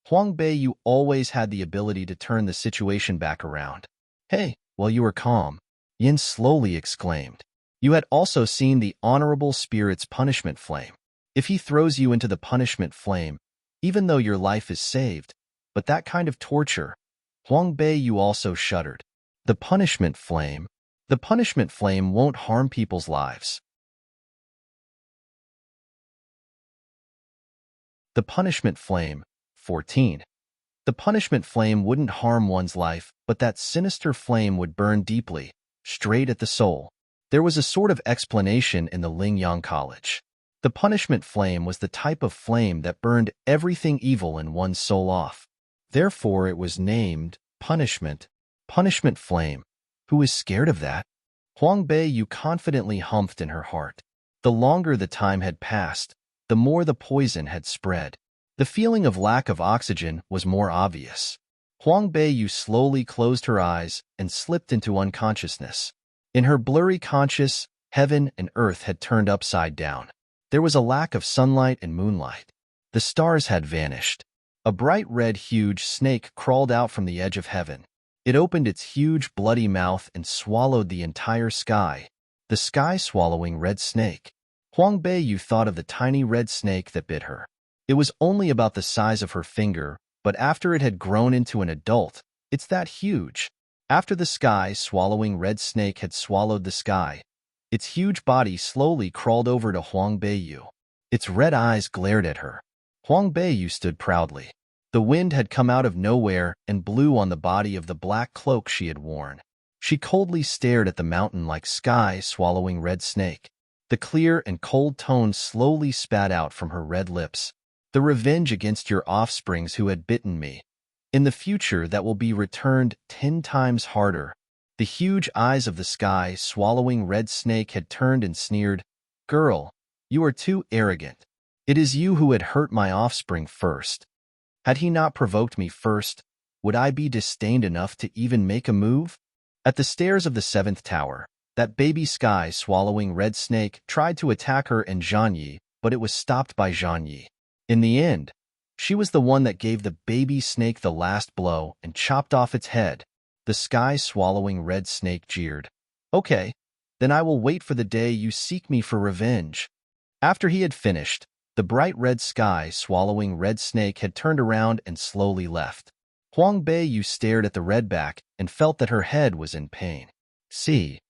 Huang Beiyu, always had the ability to turn the situation back around. "Hey, while you were calm," Yin slowly exclaimed. "You had also seen the honorable spirit's punishment flame. If he throws you into the punishment flame, even though your life is saved, but that kind of torture," Huang Beiyu also shuddered. The punishment flame won't harm people's lives. The punishment flame, 14. The punishment flame wouldn't harm one's life, but that sinister flame would burn deeply, straight at the soul. There was a sort of explanation in the Lingyang College. The punishment flame was the type of flame that burned everything evil in one's soul off. Therefore, it was named punishment flame. Who is scared of that? Huang Beiyu confidently humphed in her heart. The longer the time had passed, the more the poison had spread. The feeling of lack of oxygen was more obvious. Huang Beiyu slowly closed her eyes and slipped into unconsciousness. In her blurry conscious, heaven and earth had turned upside down. There was a lack of sunlight and moonlight. The stars had vanished. A bright red huge snake crawled out from the edge of heaven. It opened its huge bloody mouth and swallowed the entire sky. The sky-swallowing red snake. Huang Beiyu thought of the tiny red snake that bit her. It was only about the size of her finger, but after it had grown into an adult, it's that huge. After the sky-swallowing red snake had swallowed the sky, its huge body slowly crawled over to Huang Beiyu. Its red eyes glared at her. Huang Beiyu stood proudly. The wind had come out of nowhere and blew on the body of the black cloak she had worn. She coldly stared at the mountain-like sky-swallowing red snake. The clear and cold tones slowly spat out from her red lips. "The revenge against your offsprings who had bitten me. In the future that will be returned 10 times harder." The huge eyes of the sky-swallowing red snake had turned and sneered, "Girl, you are too arrogant. It is you who had hurt my offspring first. Had he not provoked me first, would I be disdained enough to even make a move?" At the stairs of the 7th tower, That baby sky swallowing red snake tried to attack her and Zhang Yi, but it was stopped by Zhang Yi. In the end, she was the one that gave the baby snake the last blow and chopped off its head. The sky swallowing red snake jeered. Okay, then I will wait for the day you seek me for revenge. After he had finished, the bright red sky swallowing red snake had turned around and slowly left. Huang Beiyu stared at the redback and felt that her head was in pain. See,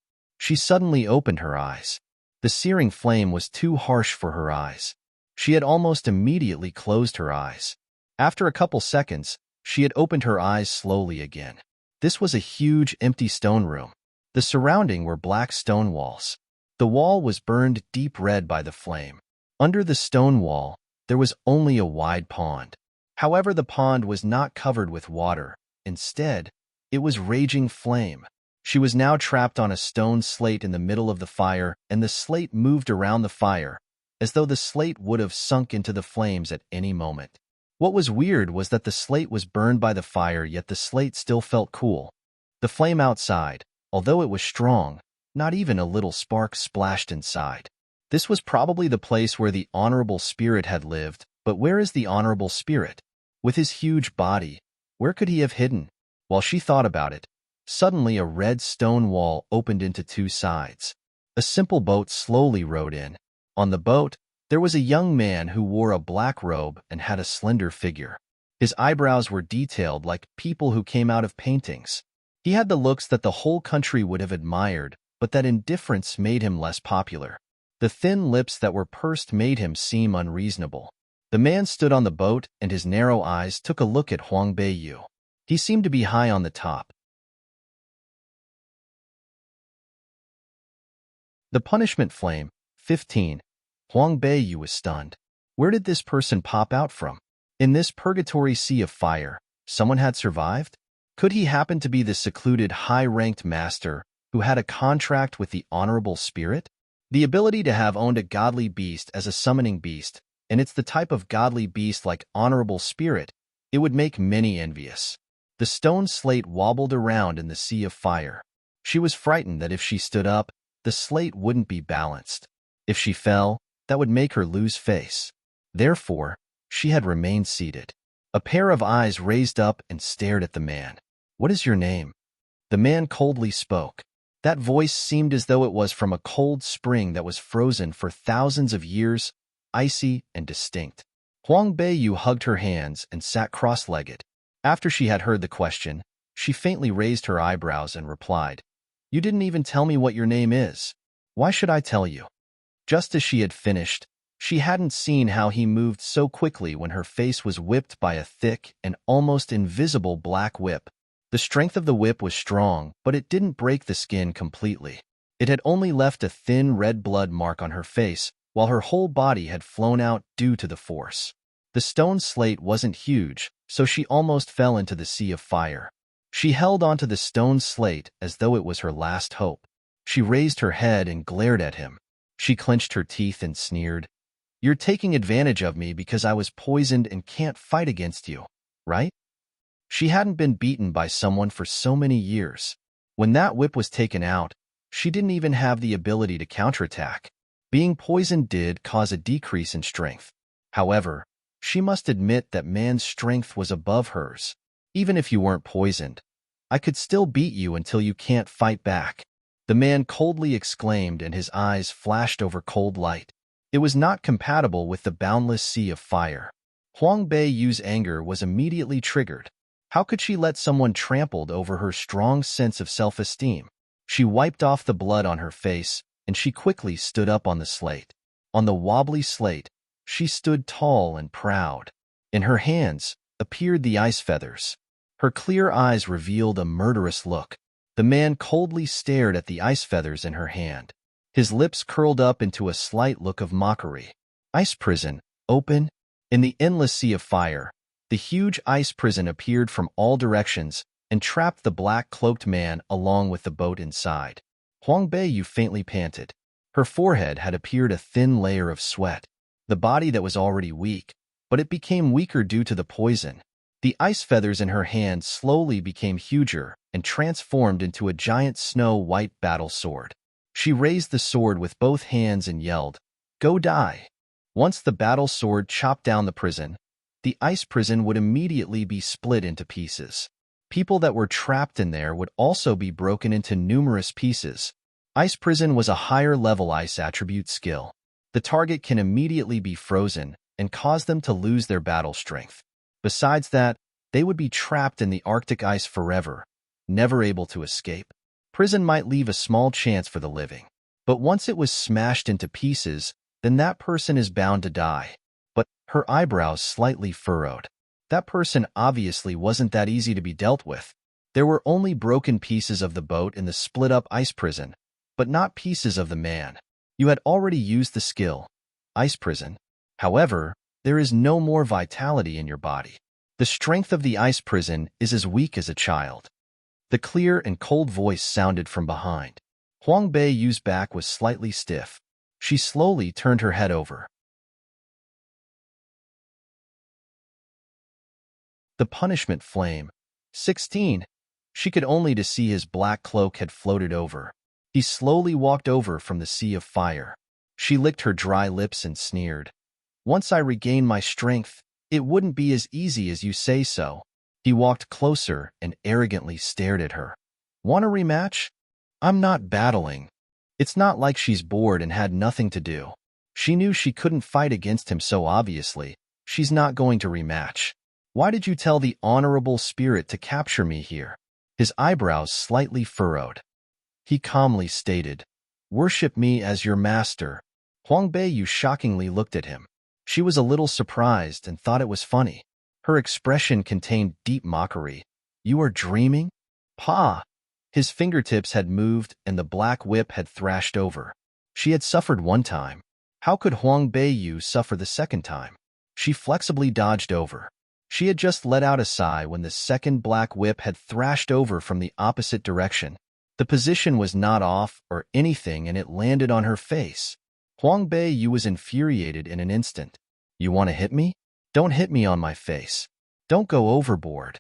she suddenly opened her eyes. The searing flame was too harsh for her eyes. She had almost immediately closed her eyes. After a couple seconds, she had opened her eyes slowly again. This was a huge empty stone room. The surrounding were black stone walls. The wall was burned deep red by the flame. Under the stone wall, there was only a wide pond. However, the pond was not covered with water. Instead, it was raging flame. She was now trapped on a stone slate in the middle of the fire, and the slate moved around the fire, as though the slate would have sunk into the flames at any moment. What was weird was that the slate was burned by the fire, yet the slate still felt cool. The flame outside, although it was strong, not even a little spark splashed inside. This was probably the place where the honorable spirit had lived, but where is the honorable spirit? With his huge body, where could he have hidden? While she thought about it, suddenly a red stone wall opened into two sides. A simple boat slowly rowed in. On the boat, there was a young man who wore a black robe and had a slender figure. His eyebrows were detailed like people who came out of paintings. He had the looks that the whole country would have admired, but that indifference made him less popular. The thin lips that were pursed made him seem unreasonable. The man stood on the boat, and his narrow eyes took a look at Huang Beiyu. He seemed to be high on the top. The punishment flame, 15. Huang Beiyu was stunned. Where did this person pop out from? In this purgatory sea of fire, someone had survived? Could he happen to be the secluded high-ranked master who had a contract with the honorable spirit? The ability to have owned a godly beast as a summoning beast, and it's the type of godly beast like honorable spirit, it would make many envious. The stone slate wobbled around in the sea of fire. She was frightened that if she stood up, the slate wouldn't be balanced. If she fell, that would make her lose face. Therefore, she had remained seated. A pair of eyes raised up and stared at the man. "What is your name?" The man coldly spoke. That voice seemed as though it was from a cold spring that was frozen for thousands of years, icy and distinct. Huang Beiyu hugged her hands and sat cross-legged. After she had heard the question, she faintly raised her eyebrows and replied, "You didn't even tell me what your name is. Why should I tell you?" Just as she had finished, she hadn't seen how he moved so quickly when her face was whipped by a thick and almost invisible black whip. The strength of the whip was strong, but it didn't break the skin completely. It had only left a thin red blood mark on her face, while her whole body had flown out due to the force. The stone slate wasn't huge, so she almost fell into the sea of fire. She held onto the stone slate as though it was her last hope. She raised her head and glared at him. She clenched her teeth and sneered, "You're taking advantage of me because I was poisoned and can't fight against you, right?" She hadn't been beaten by someone for so many years. When that whip was taken out, she didn't even have the ability to counterattack. Being poisoned did cause a decrease in strength. However, she must admit that man's strength was above hers. "Even if you weren't poisoned, I could still beat you until you can't fight back," the man coldly exclaimed, and his eyes flashed over cold light. It was not compatible with the boundless sea of fire. Huang Beiyu's anger was immediately triggered. How could she let someone trampled over her strong sense of self-esteem? She wiped off the blood on her face, and she quickly stood up on the slate. On the wobbly slate, she stood tall and proud. In her hands appeared the ice feathers. Her clear eyes revealed a murderous look. The man coldly stared at the ice feathers in her hand. His lips curled up into a slight look of mockery. "Ice prison, open?" In the endless sea of fire, the huge ice prison appeared from all directions and trapped the black-cloaked man along with the boat inside. Huang Beiyu faintly panted. Her forehead had appeared a thin layer of sweat. The body that was already weak, but it became weaker due to the poison. The ice feathers in her hand slowly became huger and transformed into a giant snow-white battle sword. She raised the sword with both hands and yelled, "Go die!" Once the battle sword chopped down the ice prison would immediately be split into pieces. People that were trapped in there would also be broken into numerous pieces. Ice prison was a higher-level ice attribute skill. The target can immediately be frozen and cause them to lose their battle strength. Besides that, they would be trapped in the Arctic ice forever, never able to escape. Prison might leave a small chance for the living, but once it was smashed into pieces, then that person is bound to die. But her eyebrows slightly furrowed. That person obviously wasn't that easy to be dealt with. There were only broken pieces of the boat in the split-up ice prison, but not pieces of the man. You had already used the skill, ice prison. However, there is no more vitality in your body. The strength of the ice prison is as weak as a child. The clear and cold voice sounded from behind. Huang Beiyu's back was slightly stiff. She slowly turned her head over. The punishment flame. 16. She could only to see his black cloak had floated over. He slowly walked over from the sea of fire. She licked her dry lips and sneered. Once I regain my strength, it wouldn't be as easy as you say so. He walked closer and arrogantly stared at her. Want a rematch? I'm not battling. It's not like she's bored and had nothing to do. She knew she couldn't fight against him so obviously. She's not going to rematch. Why did you tell the honorable spirit to capture me here? His eyebrows slightly furrowed. He calmly stated, "Worship me as your master." Huang Beiyu shockingly looked at him. She was a little surprised and thought it was funny. Her expression contained deep mockery. You are dreaming? Pa! His fingertips had moved and the black whip had thrashed over. She had suffered one time. How could Huang Beiyu suffer the second time? She flexibly dodged over. She had just let out a sigh when the second black whip had thrashed over from the opposite direction. The position was not off or anything and it landed on her face. Huang Beiyu was infuriated in an instant. You want to hit me? Don't hit me on my face. Don't go overboard.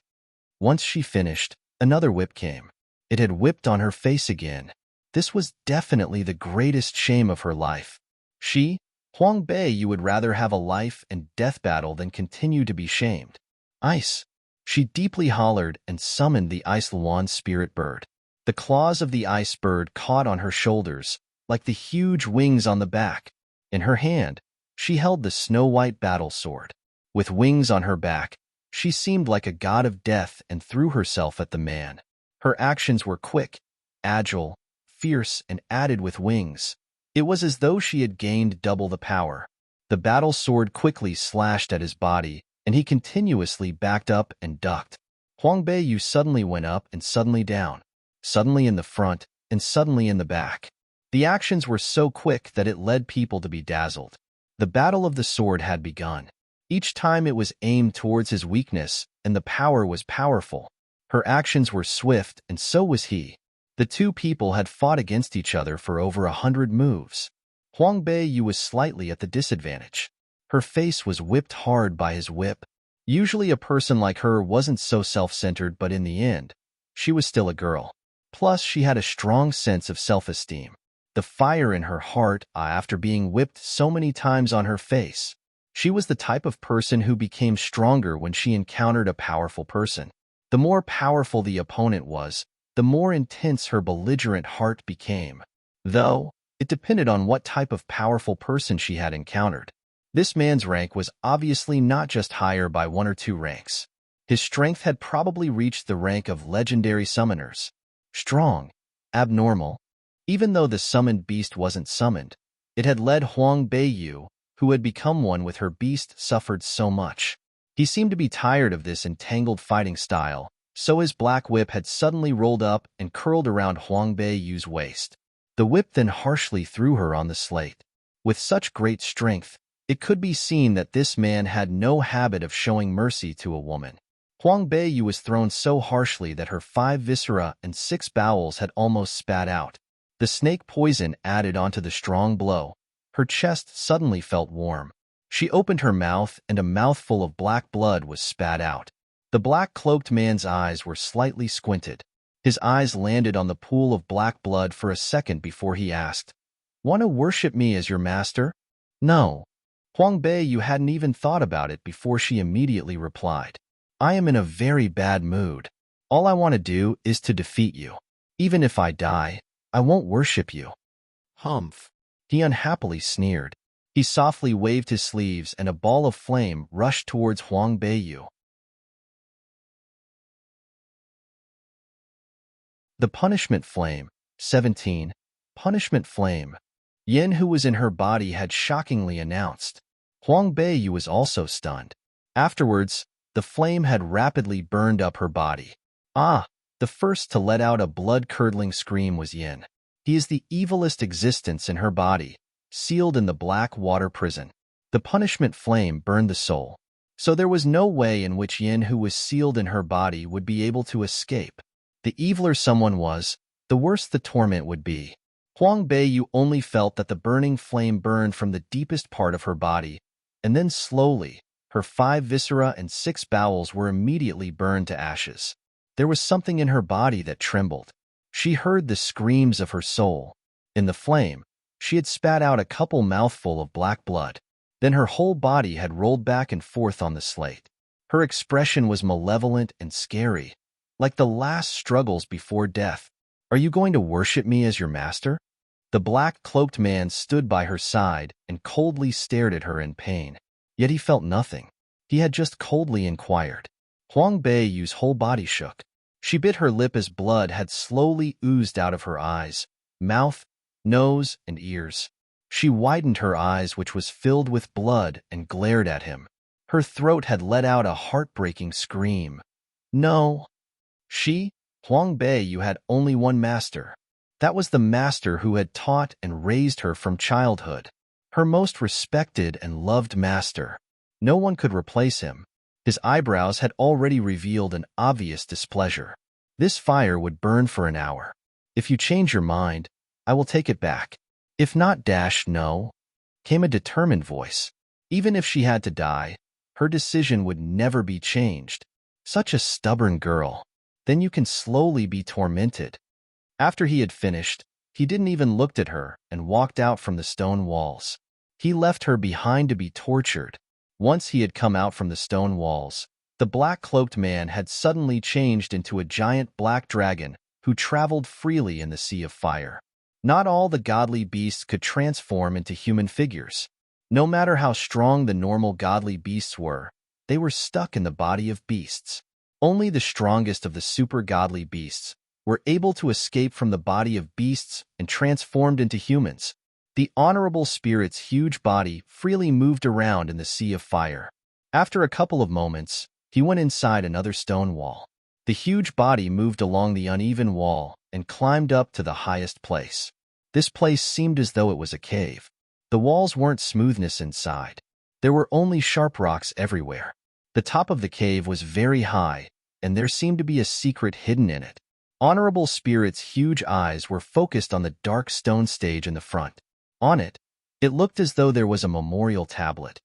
Once she finished, another whip came. It had whipped on her face again. This was definitely the greatest shame of her life. She, Huang Beiyu, would rather have a life and death battle than continue to be shamed. Ice. She deeply hollered and summoned the Ice Luan spirit bird. The claws of the ice bird caught on her shoulders, like the huge wings on the back. In her hand, she held the snow-white battle sword. With wings on her back, she seemed like a god of death and threw herself at the man. Her actions were quick, agile, fierce, and added with wings. It was as though she had gained double the power. The battle sword quickly slashed at his body, and he continuously backed up and ducked. Huang Beiyu suddenly went up and suddenly down, suddenly in the front and suddenly in the back. The actions were so quick that it led people to be dazzled. The battle of the sword had begun. Each time it was aimed towards his weakness, and the power was powerful. Her actions were swift, and so was he. The two people had fought against each other for over 100 moves. Huang Beiyu was slightly at the disadvantage. Her face was whipped hard by his whip. Usually a person like her wasn't so self-centered, but in the end, she was still a girl. Plus, she had a strong sense of self-esteem. The fire in her heart after being whipped so many times on her face. She was the type of person who became stronger when she encountered a powerful person. The more powerful the opponent was, the more intense her belligerent heart became. Though, it depended on what type of powerful person she had encountered. This man's rank was obviously not just higher by 1 or 2 ranks. His strength had probably reached the rank of legendary summoners. Strong, abnormal. Even though the summoned beast wasn't summoned, it had led Huang Beiyu, who had become one with her beast, suffered so much. He seemed to be tired of this entangled fighting style, so his black whip had suddenly rolled up and curled around Huang Beiyu's waist. The whip then harshly threw her on the slate. With such great strength, it could be seen that this man had no habit of showing mercy to a woman. Huang Beiyu was thrown so harshly that her 5 viscera and 6 bowels had almost spat out. The snake poison added onto the strong blow. Her chest suddenly felt warm. She opened her mouth and a mouthful of black blood was spat out. The black-cloaked man's eyes were slightly squinted. His eyes landed on the pool of black blood for a second before he asked, "Want to worship me as your master?" "No." Huang Bei, you hadn't even thought about it before she immediately replied, "I am in a very bad mood. All I want to do is to defeat you. Even if I die, I won't worship you." "Humph." He unhappily sneered. He softly waved his sleeves and a ball of flame rushed towards Huang Beiyu. The Punishment Flame. 17. Punishment Flame. Yin, who was in her body, had shockingly announced. Huang Beiyu was also stunned. Afterwards, the flame had rapidly burned up her body. The first to let out a blood-curdling scream was Yin. He is the evilest existence in her body, sealed in the black water prison. The punishment flame burned the soul, so there was no way in which Yin, who was sealed in her body, would be able to escape. The eviler someone was, the worse the torment would be. Huang Beiyu only felt that the burning flame burned from the deepest part of her body, and then slowly, her 5 viscera and 6 bowels were immediately burned to ashes. There was something in her body that trembled. She heard the screams of her soul. In the flame, she had spat out a couple mouthful of black blood. Then her whole body had rolled back and forth on the slate. Her expression was malevolent and scary, like the last struggles before death. "Are you going to worship me as your master?" The black-cloaked man stood by her side and coldly stared at her in pain. Yet he felt nothing. He had just coldly inquired. Huang Beiyu's whole body shook. She bit her lip as blood had slowly oozed out of her eyes, mouth, nose, and ears. She widened her eyes, which was filled with blood, and glared at him. Her throat had let out a heartbreaking scream. No. Huang Beiyu, had only one master. That was the master who had taught and raised her from childhood. Her most respected and loved master. No one could replace him. His eyebrows had already revealed an obvious displeasure. "This fire would burn for an hour. If you change your mind, I will take it back. If not, no," came a determined voice. Even if she had to die, her decision would never be changed. Such a stubborn girl. Then you can slowly be tormented. After he had finished, he didn't even look at her and walked out from the stone walls. He left her behind to be tortured. Once he had come out from the stone walls, the black-cloaked man had suddenly changed into a giant black dragon who traveled freely in the sea of fire. Not all the godly beasts could transform into human figures. No matter how strong the normal godly beasts were, they were stuck in the body of beasts. Only the strongest of the super godly beasts were able to escape from the body of beasts and transformed into humans. The honorable spirit's huge body freely moved around in the sea of fire. After a couple of moments, he went inside another stone wall. The huge body moved along the uneven wall and climbed up to the highest place. This place seemed as though it was a cave. The walls weren't smoothness inside. There were only sharp rocks everywhere. The top of the cave was very high, and there seemed to be a secret hidden in it. Honorable Spirit's huge eyes were focused on the dark stone stage in the front. On it, it looked as though there was a memorial tablet.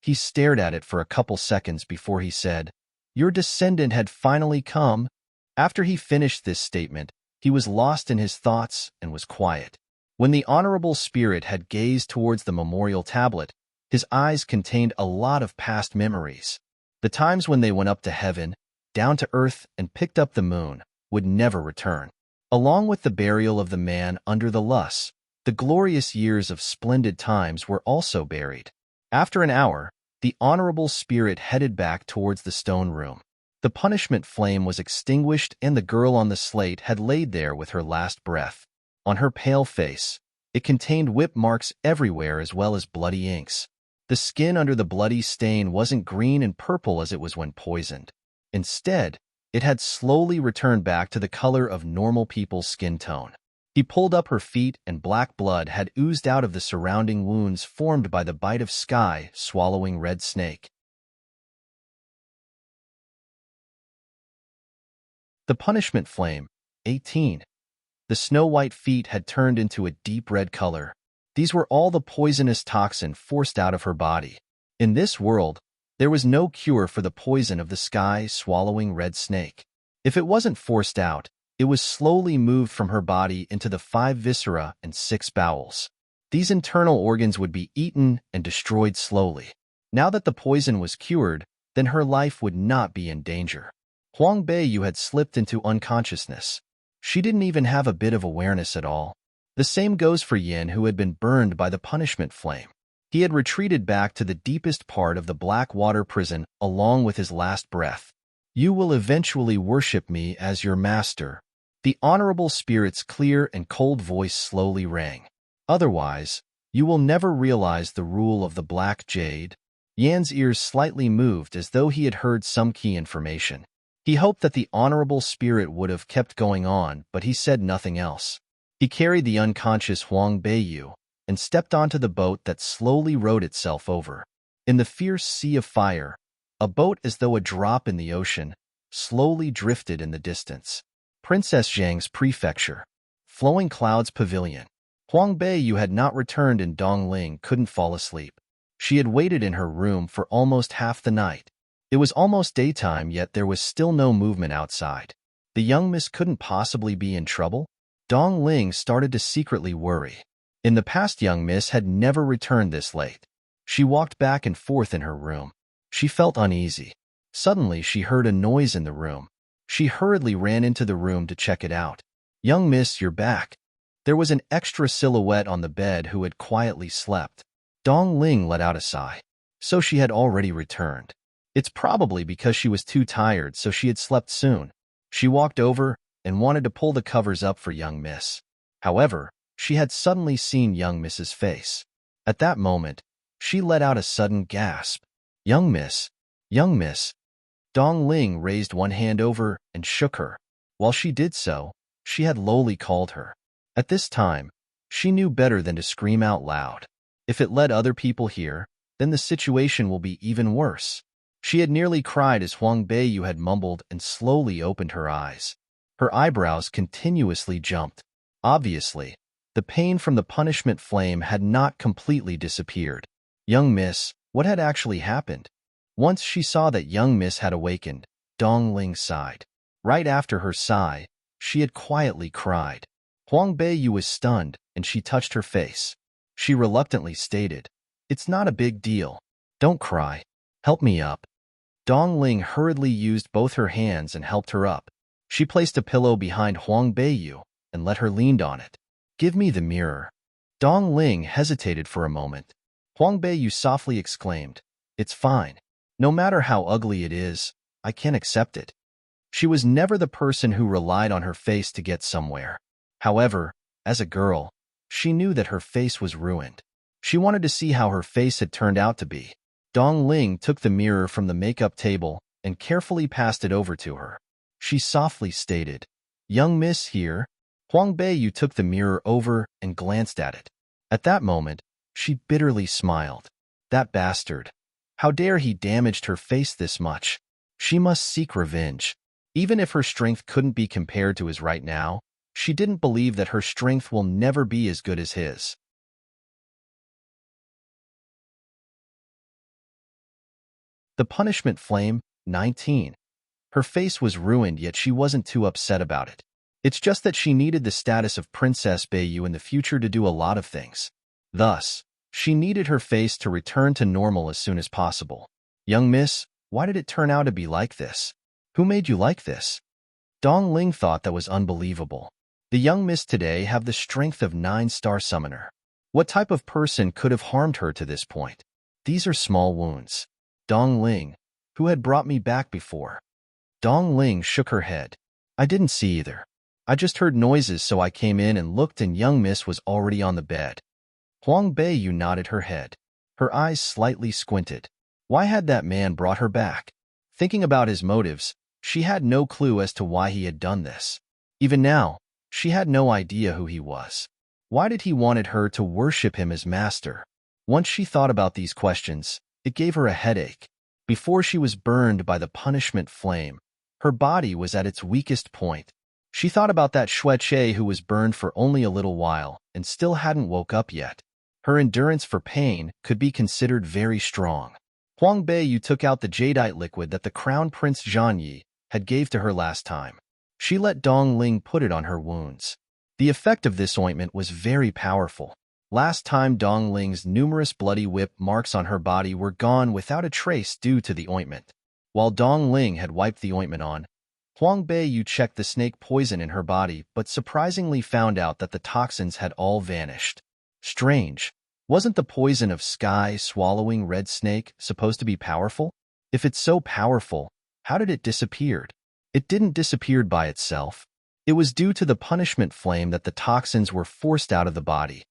He stared at it for a couple seconds before he said, "Your descendant had finally come." After he finished this statement, he was lost in his thoughts and was quiet. When the Honorable Spirit had gazed towards the memorial tablet, his eyes contained a lot of past memories. The times when they went up to heaven, down to earth, and picked up the moon would never return. Along with the burial of the man under the lus, the glorious years of splendid times were also buried. After an hour, the Honorable Spirit headed back towards the stone room. The punishment flame was extinguished and the girl on the slate had laid there with her last breath. On her pale face, it contained whip marks everywhere as well as bloody inks. The skin under the bloody stain wasn't green and purple as it was when poisoned. Instead, it had slowly returned back to the color of normal people's skin tone. He pulled up her feet and black blood had oozed out of the surrounding wounds formed by the bite of sky swallowing red snake. The punishment flame. 18. The snow-white feet had turned into a deep red color. These were all the poisonous toxin forced out of her body. In this world, there was no cure for the poison of the sky swallowing red snake. If it wasn't forced out, It was slowly moved from her body into the 5 viscera and 6 bowels. These internal organs would be eaten and destroyed slowly. Now that the poison was cured, then her life would not be in danger. Huang Beiyu had slipped into unconsciousness. She didn't even have a bit of awareness at all. The same goes for Yin, who had been burned by the punishment flame. He had retreated back to the deepest part of the black water prison along with his last breath. You will eventually worship me as your master. The honorable spirit's clear and cold voice slowly rang. Otherwise, you will never realize the rule of the black jade. Yan's ears slightly moved as though he had heard some key information. He hoped that the honorable spirit would have kept going on, but he said nothing else. He carried the unconscious Huang Beiyu and stepped onto the boat that slowly rowed itself over. In the fierce sea of fire, a boat as though a drop in the ocean slowly drifted in the distance. Princess Zhang's prefecture. Flowing Clouds Pavilion. Huang Beiyu had not returned and Dongling couldn't fall asleep. She had waited in her room for almost half the night. It was almost daytime, yet there was still no movement outside. The young miss couldn't possibly be in trouble? Dongling started to secretly worry. In the past, young miss had never returned this late. She walked back and forth in her room. She felt uneasy. Suddenly, she heard a noise in the room. She hurriedly ran into the room to check it out. Young miss, you're back. There was an extra silhouette on the bed who had quietly slept. Dongling let out a sigh. So she had already returned. It's probably because she was too tired, so she had slept soon. She walked over and wanted to pull the covers up for young miss. However, she had suddenly seen young miss's face. At that moment, she let out a sudden gasp. Young miss, young miss. Dongling raised one hand over and shook her. While she did so, she had lowly called her. At this time, she knew better than to scream out loud. If it let other people hear, then the situation will be even worse. She had nearly cried as Huang Beiyu had mumbled and slowly opened her eyes. Her eyebrows continuously jumped. Obviously, the pain from the punishment flame had not completely disappeared. Young miss, what had actually happened? Once she saw that young miss had awakened, Dongling sighed. Right after her sigh, she had quietly cried. Huang Beiyu was stunned, and she touched her face. She reluctantly stated, "It's not a big deal. Don't cry. Help me up." Dongling hurriedly used both her hands and helped her up. She placed a pillow behind Huang Beiyu and let her lean on it. "Give me the mirror." Dongling hesitated for a moment. Huang Beiyu softly exclaimed, "It's fine. No matter how ugly it is, I can accept it." She was never the person who relied on her face to get somewhere. However, as a girl, she knew that her face was ruined. She wanted to see how her face had turned out to be. Dongling took the mirror from the makeup table and carefully passed it over to her. She softly stated, "Young miss here." Huang Beiyu took the mirror over and glanced at it. At that moment, she bitterly smiled. That bastard. How dare he damaged her face this much? She must seek revenge. Even if her strength couldn't be compared to his right now, she didn't believe that her strength will never be as good as his. The punishment flame, 19. Her face was ruined, yet she wasn't too upset about it. It's just that she needed the status of Princess Beiyu in the future to do a lot of things. Thus, she needed her face to return to normal as soon as possible. Young miss, why did it turn out to be like this? Who made you like this? Dongling thought that was unbelievable. The young miss today have the strength of 9-star summoner. What type of person could have harmed her to this point? These are small wounds. Dongling, who had brought me back before? Dongling shook her head. I didn't see either. I just heard noises, so I came in and looked, and young miss was already on the bed. Huang Beiyu nodded her head. Her eyes slightly squinted. Why had that man brought her back? Thinking about his motives, she had no clue as to why he had done this. Even now, she had no idea who he was. Why did he wanted her to worship him as master? Once she thought about these questions, it gave her a headache. Before she was burned by the punishment flame, her body was at its weakest point. She thought about that Shueche who was burned for only a little while and still hadn't woke up yet. Her endurance for pain could be considered very strong. Huang Beiyu took out the jadeite liquid that the Crown Prince Zhangyi had gave to her last time. She let Dong Ling put it on her wounds. The effect of this ointment was very powerful. Last time Dong Ling's numerous bloody whip marks on her body were gone without a trace due to the ointment. While Dong Ling had wiped the ointment on, Huang Beiyu checked the snake poison in her body but surprisingly found out that the toxins had all vanished. Strange. Wasn't the poison of sky-swallowing red snake supposed to be powerful? If it's so powerful, how did it disappear? It didn't disappear by itself. It was due to the punishment flame that the toxins were forced out of the body.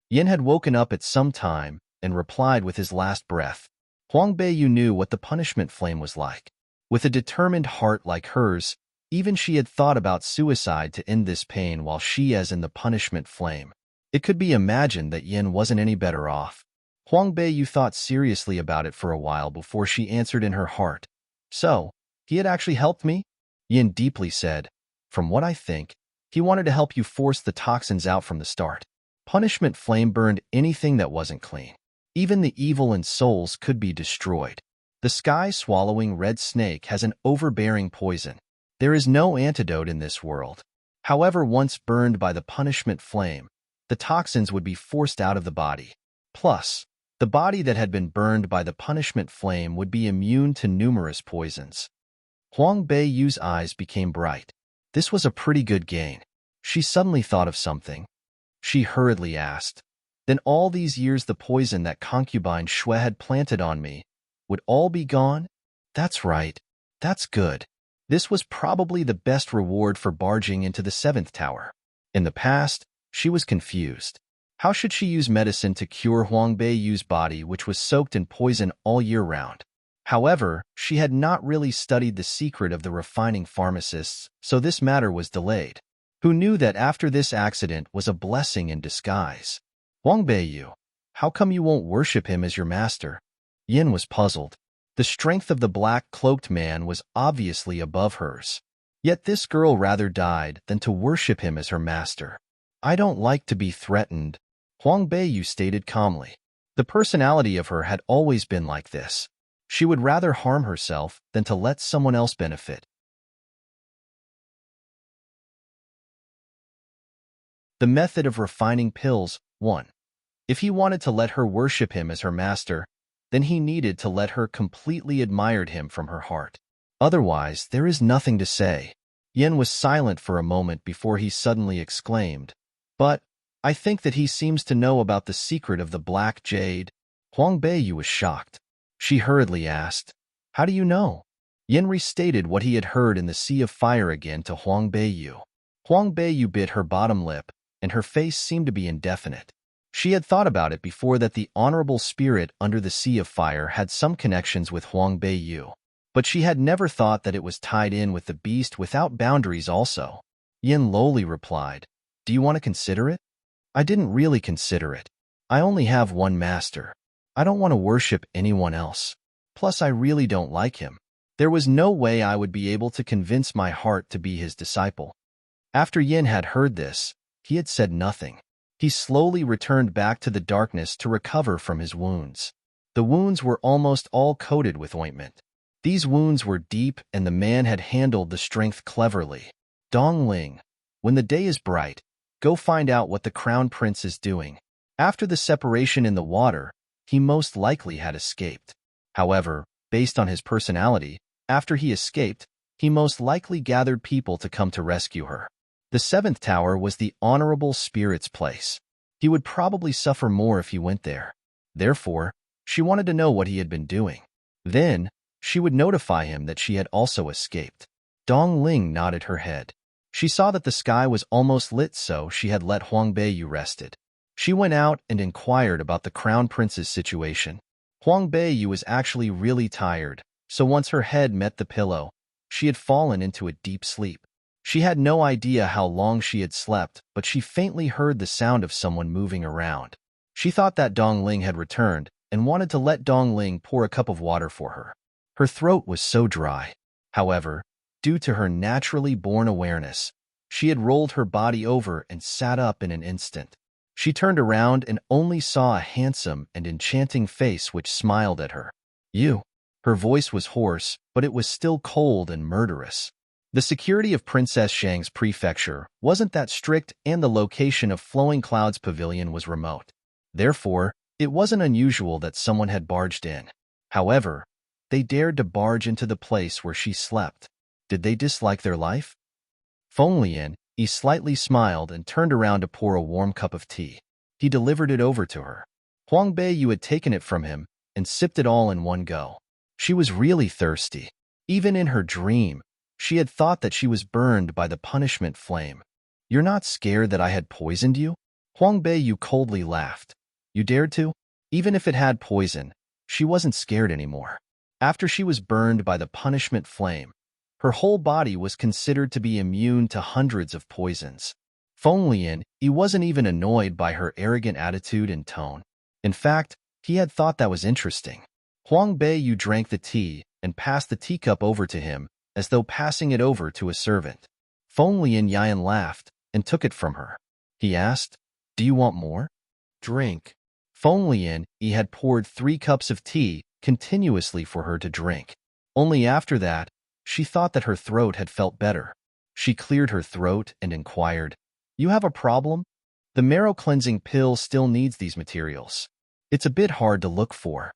Yin had woken up at some time and replied with his last breath. Huang Beiyu knew what the punishment flame was like. With a determined heart like hers, even she had thought about suicide to end this pain while she as in the punishment flame. It could be imagined that Yin wasn't any better off. Huang Beiyu thought seriously about it for a while before she answered in her heart. So, he had actually helped me? Yin deeply said. From what I think, he wanted to help you force the toxins out from the start. Punishment flame burned anything that wasn't clean. Even the evil in souls could be destroyed. The sky-swallowing red snake has an overbearing poison. There is no antidote in this world. However, once burned by the punishment flame, the toxins would be forced out of the body. Plus, the body that had been burned by the punishment flame would be immune to numerous poisons. Huang Beiyu's eyes became bright. This was a pretty good gain. She suddenly thought of something. She hurriedly asked, then all these years the poison that concubine Shui had planted on me would all be gone? That's right. That's good. This was probably the best reward for barging into the 7th tower. In the past, she was confused. How should she use medicine to cure Huang Beiyu's body, which was soaked in poison all year round? However, she had not really studied the secret of the refining pharmacists, so this matter was delayed. Who knew that after this accident was a blessing in disguise? Huang Beiyu, how come you won't worship him as your master? Yin was puzzled. The strength of the black-cloaked man was obviously above hers. Yet this girl rather died than to worship him as her master. I don't like to be threatened, Huang Beiyu stated calmly. The personality of her had always been like this. She would rather harm herself than to let someone else benefit. The method of refining pills. 1. If he wanted to let her worship him as her master, then he needed to let her completely admire him from her heart. Otherwise, there is nothing to say. Yin was silent for a moment before he suddenly exclaimed, but I think that he seems to know about the secret of the black jade. Huang Beiyu was shocked. She hurriedly asked, how do you know? Yin restated what he had heard in the Sea of Fire again to Huang Beiyu. Huang Beiyu bit her bottom lip, and her face seemed to be indefinite. She had thought about it before that the honorable spirit under the Sea of Fire had some connections with Huang Beiyu, but she had never thought that it was tied in with the beast without boundaries also. Yin lowly replied, do you want to consider it? I didn't really consider it. I only have one master. I don't want to worship anyone else. Plus, I really don't like him. There was no way I would be able to convince my heart to be his disciple. After Yin had heard this, he had said nothing. He slowly returned back to the darkness to recover from his wounds. The wounds were almost all coated with ointment. These wounds were deep, and the man had handled the strength cleverly. Dong Ling, when the day is bright, go find out what the crown prince is doing. After the separation in the water, he most likely had escaped. However, based on his personality, after he escaped, he most likely gathered people to come to rescue her. The 7th tower was the honorable spirit's place. He would probably suffer more if he went there. Therefore, she wanted to know what he had been doing. Then, she would notify him that she had also escaped. Dong Ling nodded her head. She saw that the sky was almost lit, so she had let Huang Beiyu rested. She went out and inquired about the crown prince's situation. Huang Beiyu was actually really tired, so once her head met the pillow, she had fallen into a deep sleep. She had no idea how long she had slept, but she faintly heard the sound of someone moving around. She thought that Dong Ling had returned and wanted to let Dong Ling pour a cup of water for her. Her throat was so dry. However, due to her naturally born awareness, she had rolled her body over and sat up in an instant. She turned around and only saw a handsome and enchanting face which smiled at her. You. Her voice was hoarse, but it was still cold and murderous. The security of Princess Shang's prefecture wasn't that strict and the location of Flowing Cloud's pavilion was remote. Therefore, it wasn't unusual that someone had barged in. However, they dared to barge into the place where she slept. Did they dislike their life? Feng Lian, he slightly smiled and turned around to pour a warm cup of tea. He delivered it over to her. Huang Beiyu had taken it from him and sipped it all in one go. She was really thirsty. Even in her dream, she had thought that she was burned by the punishment flame. "You're not scared that I had poisoned you?" Huang Beiyu coldly laughed. "You dared to?" Even if it had poison, she wasn't scared anymore. After she was burned by the punishment flame, her whole body was considered to be immune to hundreds of poisons. Feng Lian, he wasn't even annoyed by her arrogant attitude and tone. In fact, he had thought that was interesting. Huang Beiyu drank the tea and passed the teacup over to him, as though passing it over to a servant. Feng Lian Yan laughed and took it from her. He asked, "Do you want more?" "Drink." Feng Lian, he had poured 3 cups of tea continuously for her to drink. Only after that, she thought that her throat had felt better. She cleared her throat and inquired, "You have a problem?" "The marrow cleansing pill still needs these materials. It's a bit hard to look for."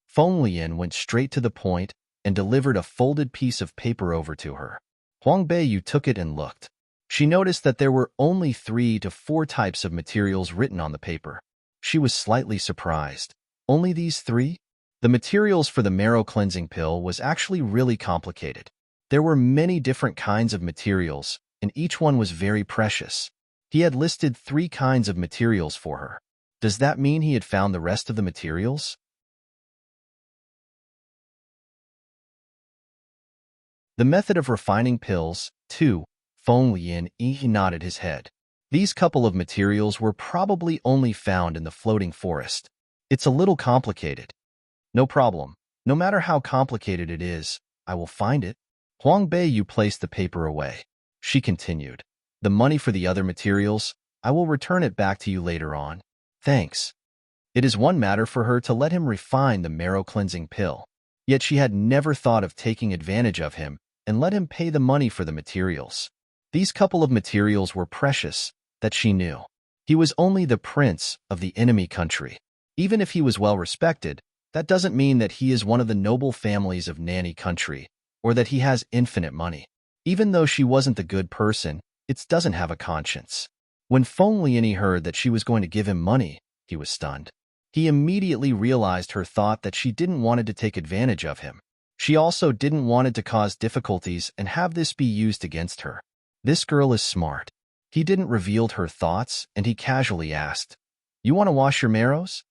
Feng Lian went straight to the point and delivered a folded piece of paper over to her. Huang Beiyu took it and looked. She noticed that there were only 3 to 4 types of materials written on the paper. She was slightly surprised. Only these 3? The materials for the marrow cleansing pill was actually really complicated. There were many different kinds of materials, and each one was very precious. He had listed 3 kinds of materials for her. Does that mean he had found the rest of the materials? The method of refining pills, too. Feng Lian, he nodded his head. These couple of materials were probably only found in the floating forest. It's a little complicated. No problem. No matter how complicated it is, I will find it. Huang Beiyu placed the paper away. She continued, "The money for the other materials, I will return it back to you later on." "Thanks." It is one matter for her to let him refine the marrow cleansing pill. Yet she had never thought of taking advantage of him and let him pay the money for the materials. These couple of materials were precious, that she knew. He was only the prince of the enemy country. Even if he was well respected, that doesn't mean that he is one of the noble families of Nanny country, or that he has infinite money. Even though she wasn't the good person, it doesn't have a conscience. When Feng Lian heard that she was going to give him money, he was stunned. He immediately realized her thought that she didn't want to take advantage of him. She also didn't want to cause difficulties and have this be used against her. This girl is smart. He didn't reveal her thoughts, and he casually asked, "You want to wash your marrows?"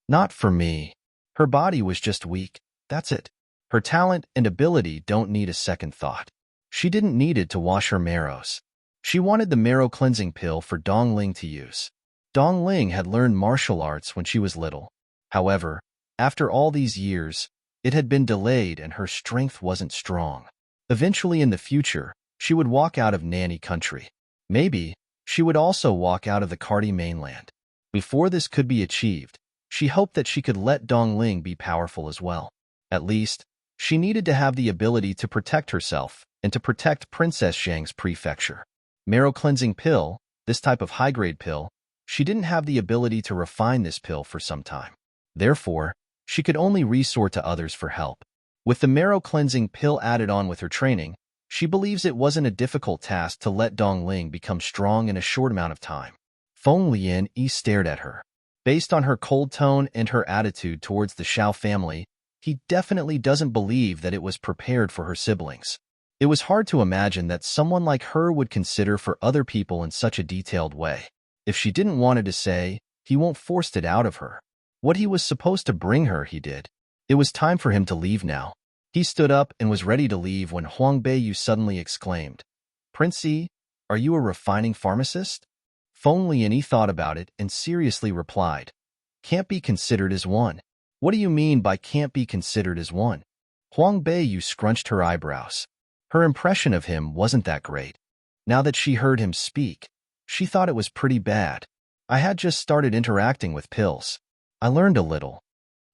"Not for me." Her body was just weak, that's it. Her talent and ability don't need a second thought. She didn't need it to wash her marrows. She wanted the marrow cleansing pill for Dongling to use. Dongling had learned martial arts when she was little. However, after all these years, it had been delayed and her strength wasn't strong. Eventually in the future, she would walk out of Nanny country. Maybe, she would also walk out of the Cardi mainland. Before this could be achieved, she hoped that she could let Dongling be powerful as well. At least, she needed to have the ability to protect herself and to protect Princess Shang's prefecture. Marrow cleansing pill, this type of high-grade pill, she didn't have the ability to refine this pill for some time. Therefore, she could only resort to others for help. With the marrow cleansing pill added on with her training, she believes it wasn't a difficult task to let Dongling become strong in a short amount of time. Feng Lian stared at her. Based on her cold tone and her attitude towards the Xiao family, he definitely doesn't believe that it was prepared for her siblings. It was hard to imagine that someone like her would consider for other people in such a detailed way. If she didn't want to say, he won't force it out of her. What he was supposed to bring her, he did. It was time for him to leave now. He stood up and was ready to leave when Huang Beiyu suddenly exclaimed, "Prince Yi, are you a refining pharmacist?" Feng Lian thought about it and seriously replied, "Can't be considered as one." "What do you mean by can't be considered as one?" Huang Beiyu scrunched her eyebrows. Her impression of him wasn't that great. Now that she heard him speak, she thought it was pretty bad. "I had just started interacting with pills. I learned a little.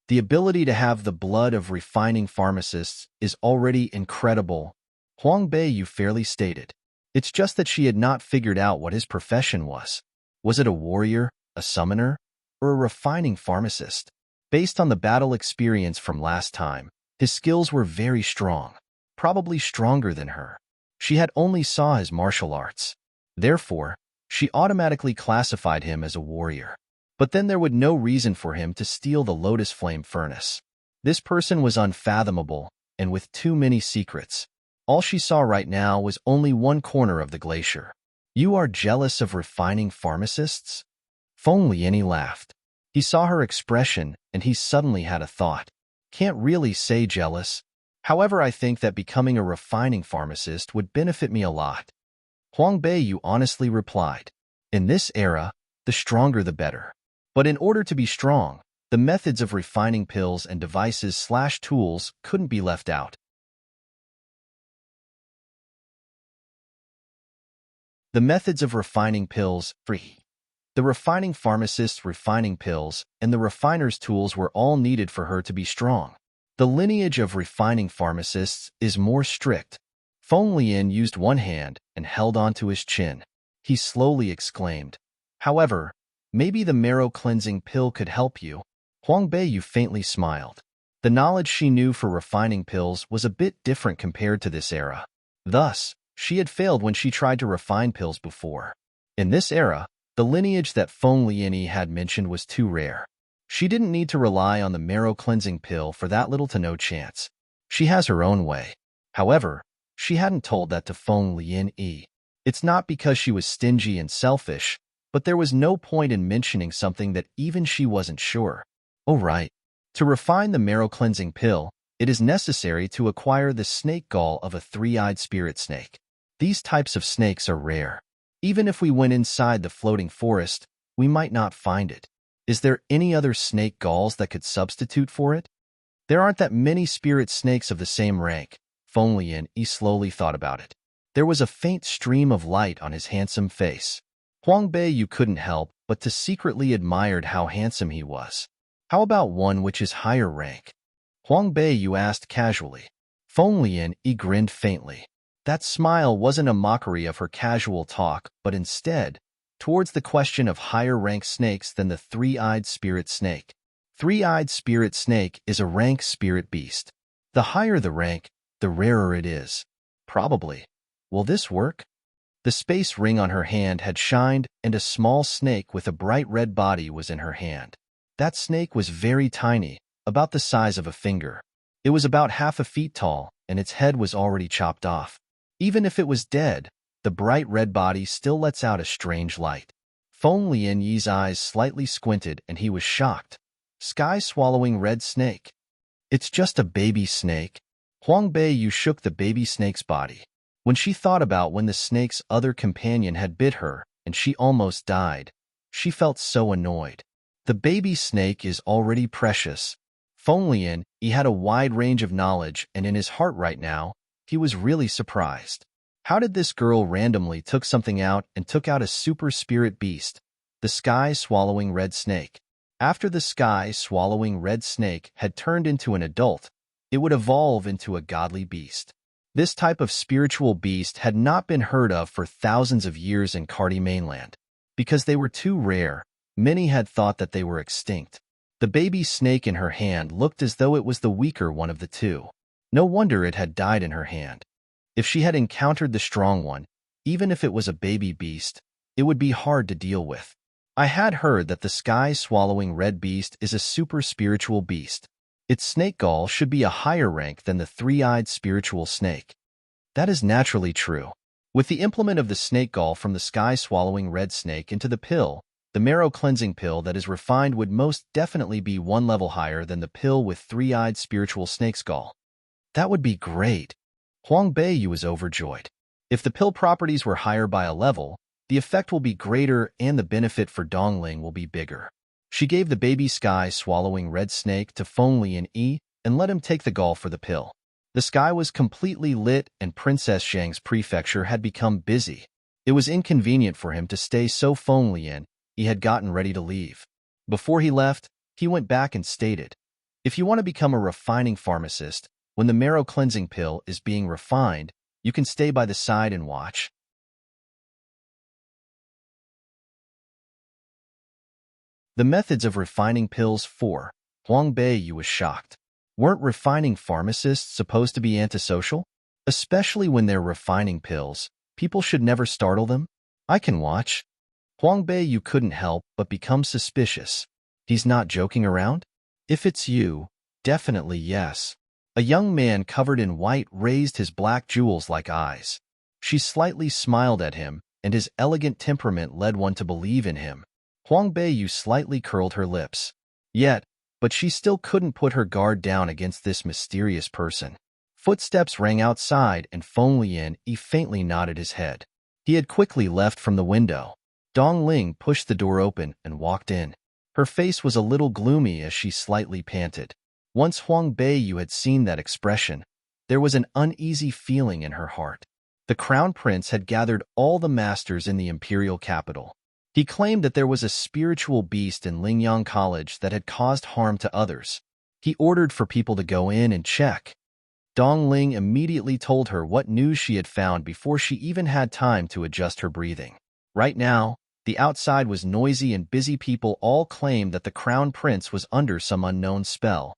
The ability to have the blood of refining pharmacists is already incredible. Huang Beiyu fairly stated. It's just that she had not figured out what his profession was. Was it a warrior, a summoner, or a refining pharmacist? Based on the battle experience from last time, his skills were very strong, probably stronger than her. She had only saw his martial arts. Therefore, she automatically classified him as a warrior. But then there would no reason for him to steal the Lotus Flame Furnace. This person was unfathomable and with too many secrets. All she saw right now was only one corner of the glacier. You are jealous of refining pharmacists? Feng Lianyi laughed. He saw her expression and he suddenly had a thought. Can't really say jealous. However, I think that becoming a refining pharmacist would benefit me a lot. Huang Beiyu honestly replied. In this era, the stronger the better. But in order to be strong, the methods of refining pills and devices/tools couldn't be left out. The methods of refining pills, 3. The refining pharmacist's refining pills and the refiner's tools were all needed for her to be strong. The lineage of refining pharmacists is more strict. Feng Lian used one hand and held onto his chin. He slowly exclaimed, however, maybe the marrow-cleansing pill could help you. Huang Beiyu faintly smiled. The knowledge she knew for refining pills was a bit different compared to this era. Thus, she had failed when she tried to refine pills before. In this era, the lineage that Feng Lianyi had mentioned was too rare. She didn't need to rely on the marrow-cleansing pill for that little to no chance. She has her own way. However, she hadn't told that to Feng Lianyi. It's not because she was stingy and selfish, but there was no point in mentioning something that even she wasn't sure. Oh right. To refine the marrow-cleansing pill, it is necessary to acquire the snake gall of a three-eyed spirit snake. These types of snakes are rare. Even if we went inside the floating forest, we might not find it. Is there any other snake galls that could substitute for it? There aren't that many spirit snakes of the same rank. Feng Lianyi slowly thought about it. There was a faint stream of light on his handsome face. Huang Beiyu couldn't help but to secretly admired how handsome he was. How about one which is higher rank? Huang Beiyu asked casually. Feng Lianyi grinned faintly. That smile wasn't a mockery of her casual talk, but instead, towards the question of higher-rank snakes than the three-eyed spirit snake. Three-eyed spirit snake is a rank spirit beast. The higher the rank, the rarer it is. Probably. Will this work? The space ring on her hand had shined, and a small snake with a bright red body was in her hand. That snake was very tiny, about the size of a finger. It was about half a feet tall, and its head was already chopped off. Even if it was dead, the bright red body still lets out a strange light. Feng Lianyi's eyes slightly squinted and he was shocked. Sky-swallowing red snake. It's just a baby snake. Huang Beiyu shook the baby snake's body. When she thought about when the snake's other companion had bit her and she almost died, she felt so annoyed. The baby snake is already precious. Feng Lianyi had a wide range of knowledge and in his heart right now, he was really surprised. How did this girl randomly took something out and took out a super spirit beast, the sky-swallowing red snake? After the sky-swallowing red snake had turned into an adult, it would evolve into a godly beast. This type of spiritual beast had not been heard of for thousands of years in Cardi mainland. Because they were too rare, many had thought that they were extinct. The baby snake in her hand looked as though it was the weaker one of the two. No wonder it had died in her hand. If she had encountered the strong one, even if it was a baby beast, it would be hard to deal with. I had heard that the sky-swallowing red beast is a super spiritual beast. Its snake gall should be a higher rank than the three-eyed spiritual snake. That is naturally true. With the implement of the snake gall from the sky-swallowing red snake into the pill, the marrow-cleansing pill that is refined would most definitely be one level higher than the pill with three-eyed spiritual snake's gall. That would be great. Huang Beiyu was overjoyed. If the pill properties were higher by a level, the effect will be greater and the benefit for Dongling will be bigger. She gave the baby sky-swallowing red snake to Feng Lianyi and let him take the gall for the pill. The sky was completely lit and Princess Zhang's prefecture had become busy. It was inconvenient for him to stay, so Feng Lianyi had gotten ready to leave. Before he left, he went back and stated, if you want to become a refining pharmacist, when the marrow cleansing pill is being refined, You can stay by the side and watch. The methods of refining pills 4. Huang Beiyu was shocked. Weren't refining pharmacists supposed to be antisocial? Especially when they're refining pills, people should never startle them. I can watch. Huang Beiyu couldn't help but become suspicious. He's not joking around? If it's you, definitely yes. A young man covered in white raised his black jewels-like eyes. She slightly smiled at him, and his elegant temperament led one to believe in him. Huang Beiyu slightly curled her lips. But she still couldn't put her guard down against this mysterious person. Footsteps rang outside, and Feng Lian faintly nodded his head. He had quickly left from the window. Dong Ling pushed the door open and walked in. Her face was a little gloomy as she slightly panted. Once Huang Beiyu had seen that expression, there was an uneasy feeling in her heart. The Crown Prince had gathered all the masters in the imperial capital. He claimed that there was a spiritual beast in Lingyang College that had caused harm to others. He ordered for people to go in and check. Dong Ling immediately told her what news she had found before she even had time to adjust her breathing. Right now, the outside was noisy and busy. People all claimed that the Crown Prince was under some unknown spell.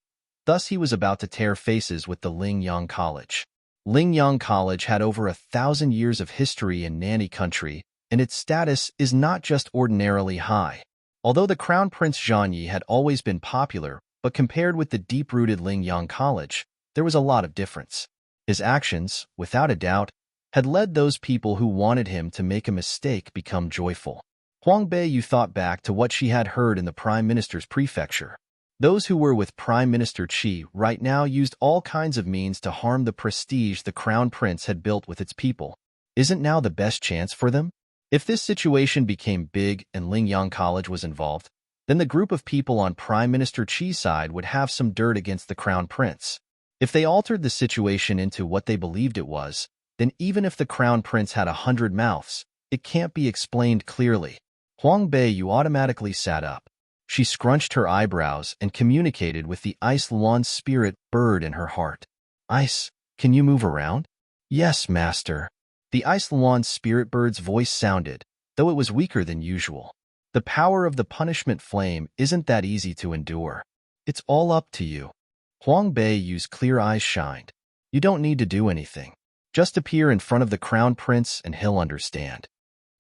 Thus he was about to tear faces with the Lingyang College. Lingyang College had over 1,000 years of history in Nanny country, and its status is not just ordinarily high. Although the Crown Prince Zhangyi had always been popular, but compared with the deep-rooted Lingyang College, there was a lot of difference. His actions, without a doubt, had led those people who wanted him to make a mistake become joyful. Huang Beiyu thought back to what she had heard in the Prime Minister's prefecture. Those who were with Prime Minister Qi right now used all kinds of means to harm the prestige the Crown Prince had built with its people. Isn't now the best chance for them? If this situation became big and Lingyang College was involved, then the group of people on Prime Minister Qi's side would have some dirt against the Crown Prince. If they altered the situation into what they believed it was, then even if the Crown Prince had 100 mouths, it can't be explained clearly. Huang Beiyu automatically sat up. She scrunched her eyebrows and communicated with the Ice Luan spirit bird in her heart. Ice, can you move around? Yes, master. The Ice Luan spirit bird's voice sounded, though it was weaker than usual. The power of the punishment flame isn't that easy to endure. It's all up to you. Huang Beiyu's clear eyes shined. You don't need to do anything. Just appear in front of the Crown Prince and he'll understand.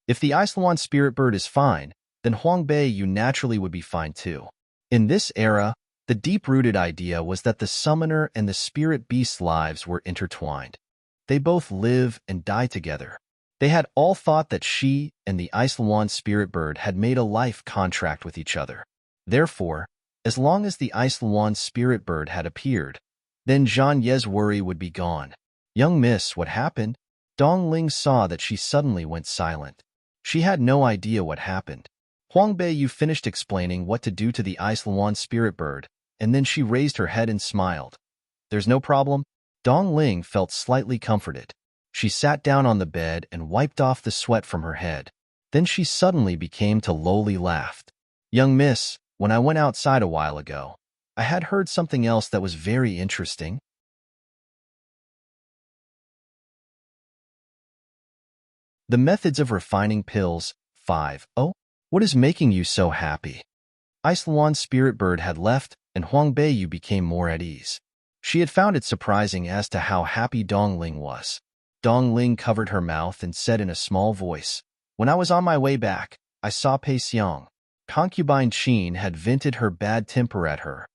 If the Ice Luan spirit bird is fine, then Huang Beiyu naturally would be fine too. In this era, the deep-rooted idea was that the summoner and the spirit beast's lives were intertwined. They both live and die together. They had all thought that she and the Ice Luan spirit bird had made a life contract with each other. Therefore, as long as the Ice Luan spirit bird had appeared, then Zhang Ye's worry would be gone. Young miss, what happened? Dong Ling saw that she suddenly went silent. She had no idea what happened. Huang Beiyu finished explaining what to do to the Ice Luan spirit bird, and then she raised her head and smiled. There's no problem. Dong Ling felt slightly comforted. She sat down on the bed and wiped off the sweat from her head. Then she suddenly became to lowly laughed. Young miss, when I went outside a while ago, I had heard something else that was very interesting. The methods of refining pills 5. Oh, what is making you so happy? Ice Luan's spirit bird had left, and Huang Beiyu became more at ease. She had found it surprising as to how happy Dong Ling was. Dong Ling covered her mouth and said in a small voice, When I was on my way back, I saw Pei Xiang. Concubine Qin had vented her bad temper at her.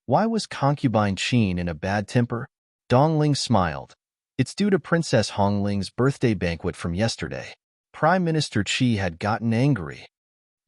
Why was Concubine Qin in a bad temper? Dong Ling smiled. It's due to Princess Hong Ling's birthday banquet from yesterday. Prime Minister Qi had gotten angry.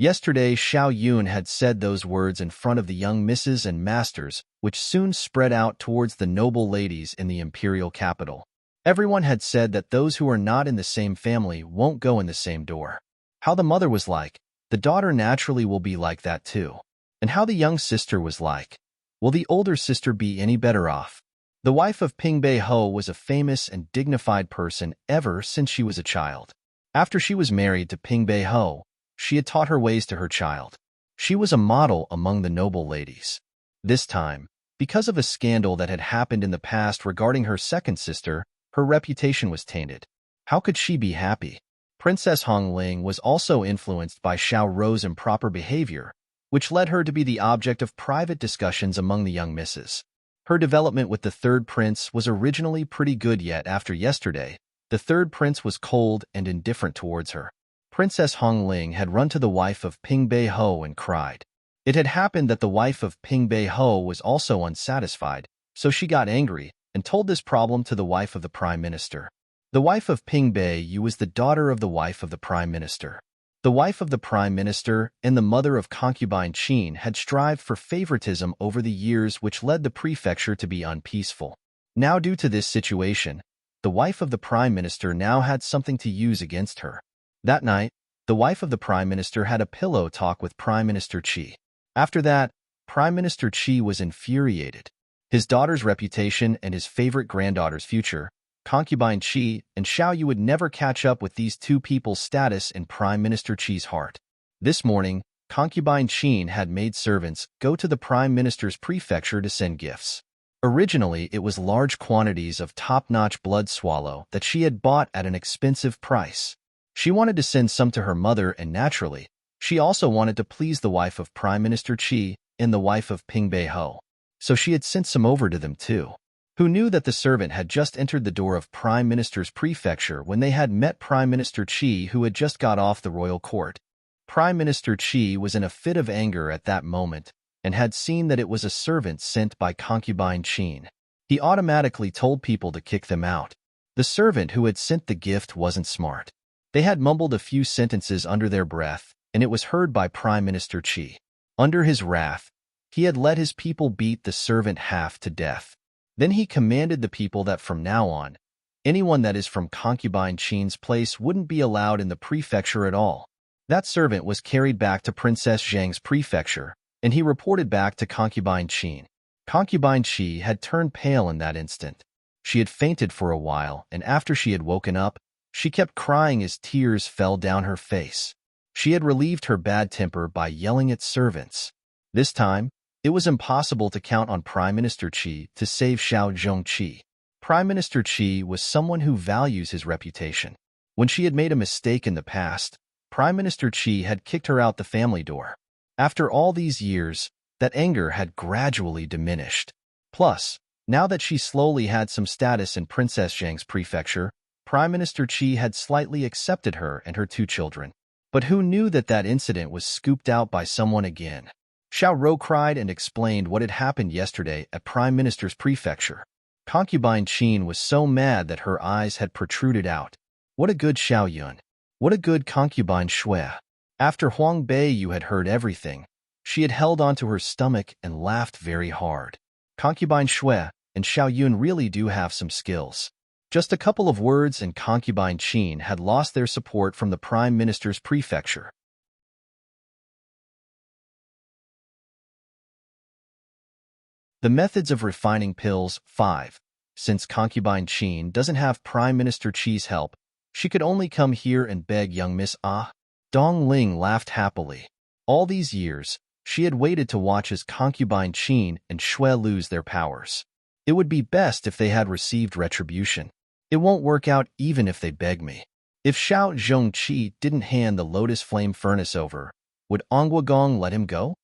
Yesterday, Xiao Yun had said those words in front of the young misses and masters, which soon spread out towards the noble ladies in the imperial capital. Everyone had said that those who are not in the same family won't go in the same door. How the mother was like, the daughter naturally will be like that too. And how the young sister was like, will the older sister be any better off? The wife of Ping Bei Ho was a famous and dignified person ever since she was a child. After she was married to Ping Bei Ho, she had taught her ways to her child. She was a model among the noble ladies. This time, because of a scandal that had happened in the past regarding her second sister, Her reputation was tainted. How could she be happy? Princess Hong Ling was also influenced by Xiao Rou's improper behavior, which led her to be the object of private discussions among the young misses. Her development with the third prince was originally pretty good, yet after yesterday, the third prince was cold and indifferent towards her. Princess Hong Ling had run to the wife of Ping Bei Ho and cried. It had happened that the wife of Ping Bei Ho was also unsatisfied, so she got angry and told this problem to the wife of the prime minister. The wife of Ping Bei Yu was the daughter of the wife of the prime minister. The wife of the prime minister and the mother of concubine Qin had strived for favoritism over the years, which led the prefecture to be unpeaceful. Now, due to this situation, the wife of the prime minister now had something to use against her. That night, the wife of the prime minister had a pillow talk with Prime Minister Qi. After that, Prime Minister Qi was infuriated. His daughter's reputation and his favorite granddaughter's future, concubine Qi and Xiao Yu, would never catch up with these two people's status in Prime Minister Qi's heart. This morning, concubine Qin had made servants go to the Prime Minister's prefecture to send gifts. Originally, it was large quantities of top-notch blood swallow that she had bought at an expensive price. She wanted to send some to her mother, and naturally, she also wanted to please the wife of Prime Minister Qi and the wife of Ping Bei Ho. So she had sent some over to them too. Who knew that the servant had just entered the door of Prime Minister's prefecture when they had met Prime Minister Qi, who had just got off the royal court. Prime Minister Qi was in a fit of anger at that moment and had seen that it was a servant sent by concubine Qin. He automatically told people to kick them out. The servant who had sent the gift wasn't smart. They had mumbled a few sentences under their breath, and it was heard by Prime Minister Qi. Under his wrath, he had let his people beat the servant half to death. Then he commanded the people that from now on, anyone that is from concubine Qin's place wouldn't be allowed in the prefecture at all. That servant was carried back to Princess Zhang's prefecture, and he reported back to concubine Qin. Concubine Qi had turned pale in that instant. She had fainted for a while, and after she had woken up, she kept crying as tears fell down her face. She had relieved her bad temper by yelling at servants. This time, it was impossible to count on Prime Minister Qi to save Xiao Zhongqi. Prime Minister Qi was someone who values his reputation. When she had made a mistake in the past, Prime Minister Qi had kicked her out the family door. After all these years, that anger had gradually diminished. Plus, now that she slowly had some status in Princess Zhang's prefecture, Prime Minister Qi had slightly accepted her and her two children. But who knew that that incident was scooped out by someone again? Xiao Rou cried and explained what had happened yesterday at Prime Minister's prefecture. Concubine Qin was so mad that her eyes had protruded out. What a good Xiao Yun! What a good concubine Shui! After Huang Bei Yu had heard everything, she had held onto her stomach and laughed very hard. Concubine Shui and Xiao Yun really do have some skills. Just a couple of words and concubine Qin had lost their support from the Prime Minister's prefecture. The methods of refining pills. 5. Since concubine Qin doesn't have Prime Minister Qi's help, she could only come here and beg young Miss Ah. Dong Ling laughed happily. All these years, she had waited to watch as concubine Qin and Shui lose their powers. It would be best if they had received retribution. It won't work out even if they beg me. If Xiao Zhongqi didn't hand the lotus flame furnace over, would Onguagong let him go?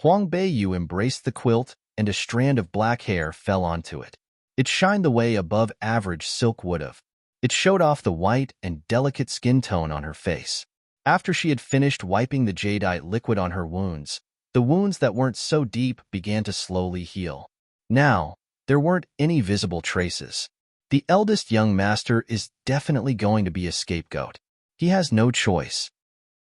Huang Bei Yu embraced the quilt, and a strand of black hair fell onto it. It shined the way above average silk would have. It showed off the white and delicate skin tone on her face. After she had finished wiping the jadeite liquid on her wounds, the wounds that weren't so deep began to slowly heal. Now, there weren't any visible traces. The eldest young master is definitely going to be a scapegoat. He has no choice.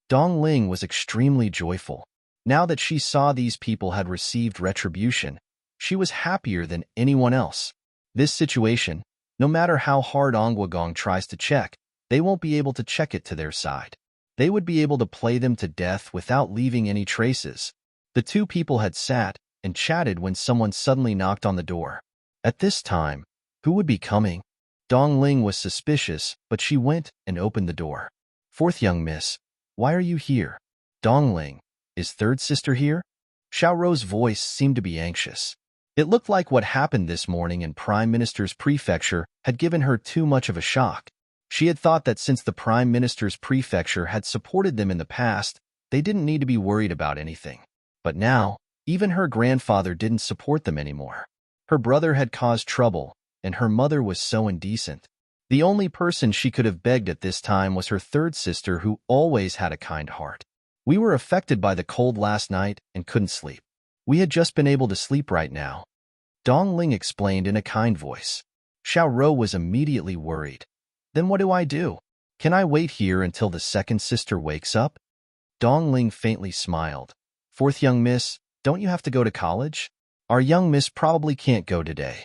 Dong Ling was extremely joyful. Now that she saw these people had received retribution, she was happier than anyone else. This situation, no matter how hard Onguagong tries to check, they won't be able to check it to their side. They would be able to play them to death without leaving any traces. The two people had sat and chatted when someone suddenly knocked on the door. At this time, who would be coming? Dong Ling was suspicious, but she went and opened the door. Fourth young miss, why are you here? Dong Ling, is third sister here? Xiao Rou's voice seemed to be anxious. It looked like what happened this morning in Prime Minister's prefecture had given her too much of a shock. She had thought that since the Prime Minister's prefecture had supported them in the past, they didn't need to be worried about anything. But now, even her grandfather didn't support them anymore. Her brother had caused trouble, and her mother was so indecent. The only person she could have begged at this time was her third sister, who always had a kind heart. We were affected by the cold last night and couldn't sleep. We had just been able to sleep right now, Dong Ling explained in a kind voice. Xiao Rou was immediately worried. Then what do I do? Can I wait here until the second sister wakes up? Dong Ling faintly smiled. Fourth young miss, don't you have to go to college? Our young miss probably can't go today.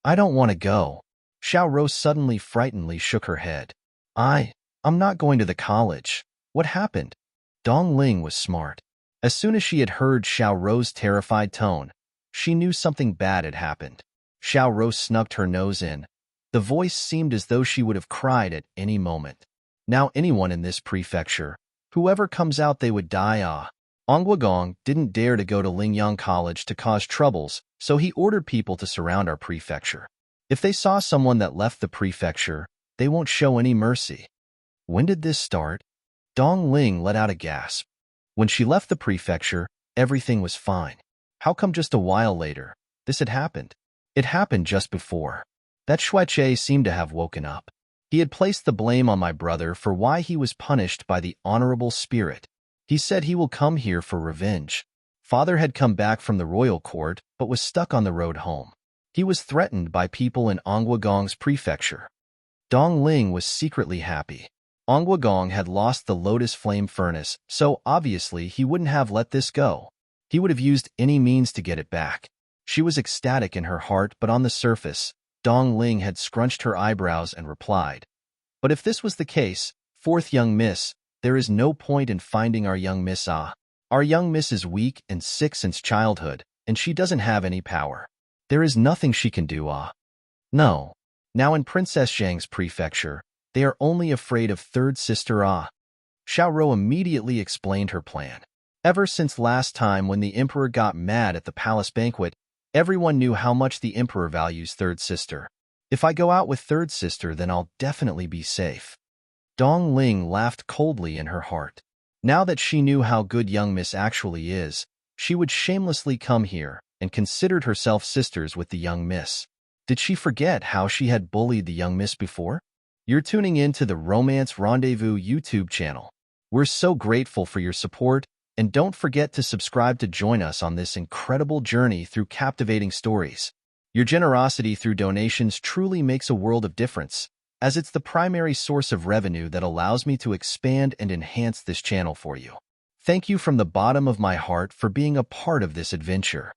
I don't want to go. Xiao Rou suddenly frightenedly shook her head. I'm not going to the college. What happened? Dong Ling was smart. As soon as she had heard Xiao Rou's terrified tone, she knew something bad had happened. Xiao Rou snugged her nose in. The voice seemed as though she would have cried at any moment. Now anyone in this prefecture, whoever comes out, they would die. Ongwagong didn't dare to go to Lingyang College to cause troubles, so he ordered people to surround our prefecture. If they saw someone that left the prefecture, they won't show any mercy. When did this start? Dong Ling let out a gasp. When she left the prefecture, everything was fine. How come just a while later, this had happened? It happened just before. That Shuaiche seemed to have woken up. He had placed the blame on my brother for why he was punished by the honorable spirit. He said he will come here for revenge. Father had come back from the royal court, but was stuck on the road home. He was threatened by people in Ongwagong's prefecture. Dong Ling was secretly happy. Ongwagong had lost the Lotus Flame Furnace, so obviously he wouldn't have let this go. He would have used any means to get it back. She was ecstatic in her heart, but on the surface, Dong Ling had scrunched her eyebrows and replied, But if this was the case, fourth young miss, there is no point in finding our young miss. Our young miss is weak and sick since childhood, and she doesn't have any power. There is nothing she can do. No. Now in Princess Zhang's prefecture, they are only afraid of third sister. Xiao Rou immediately explained her plan. Ever since last time when the emperor got mad at the palace banquet, everyone knew how much the emperor values third sister. If I go out with third sister, then I'll definitely be safe. Dong Ling laughed coldly in her heart. Now that she knew how good young miss actually is, she would shamelessly come here and considered herself sisters with the young miss. Did she forget how she had bullied the young miss before? You're tuning in to the Romance Rendezvous YouTube channel. We're so grateful for your support, and don't forget to subscribe to join us on this incredible journey through captivating stories. Your generosity through donations truly makes a world of difference, as it's the primary source of revenue that allows me to expand and enhance this channel for you. Thank you from the bottom of my heart for being a part of this adventure.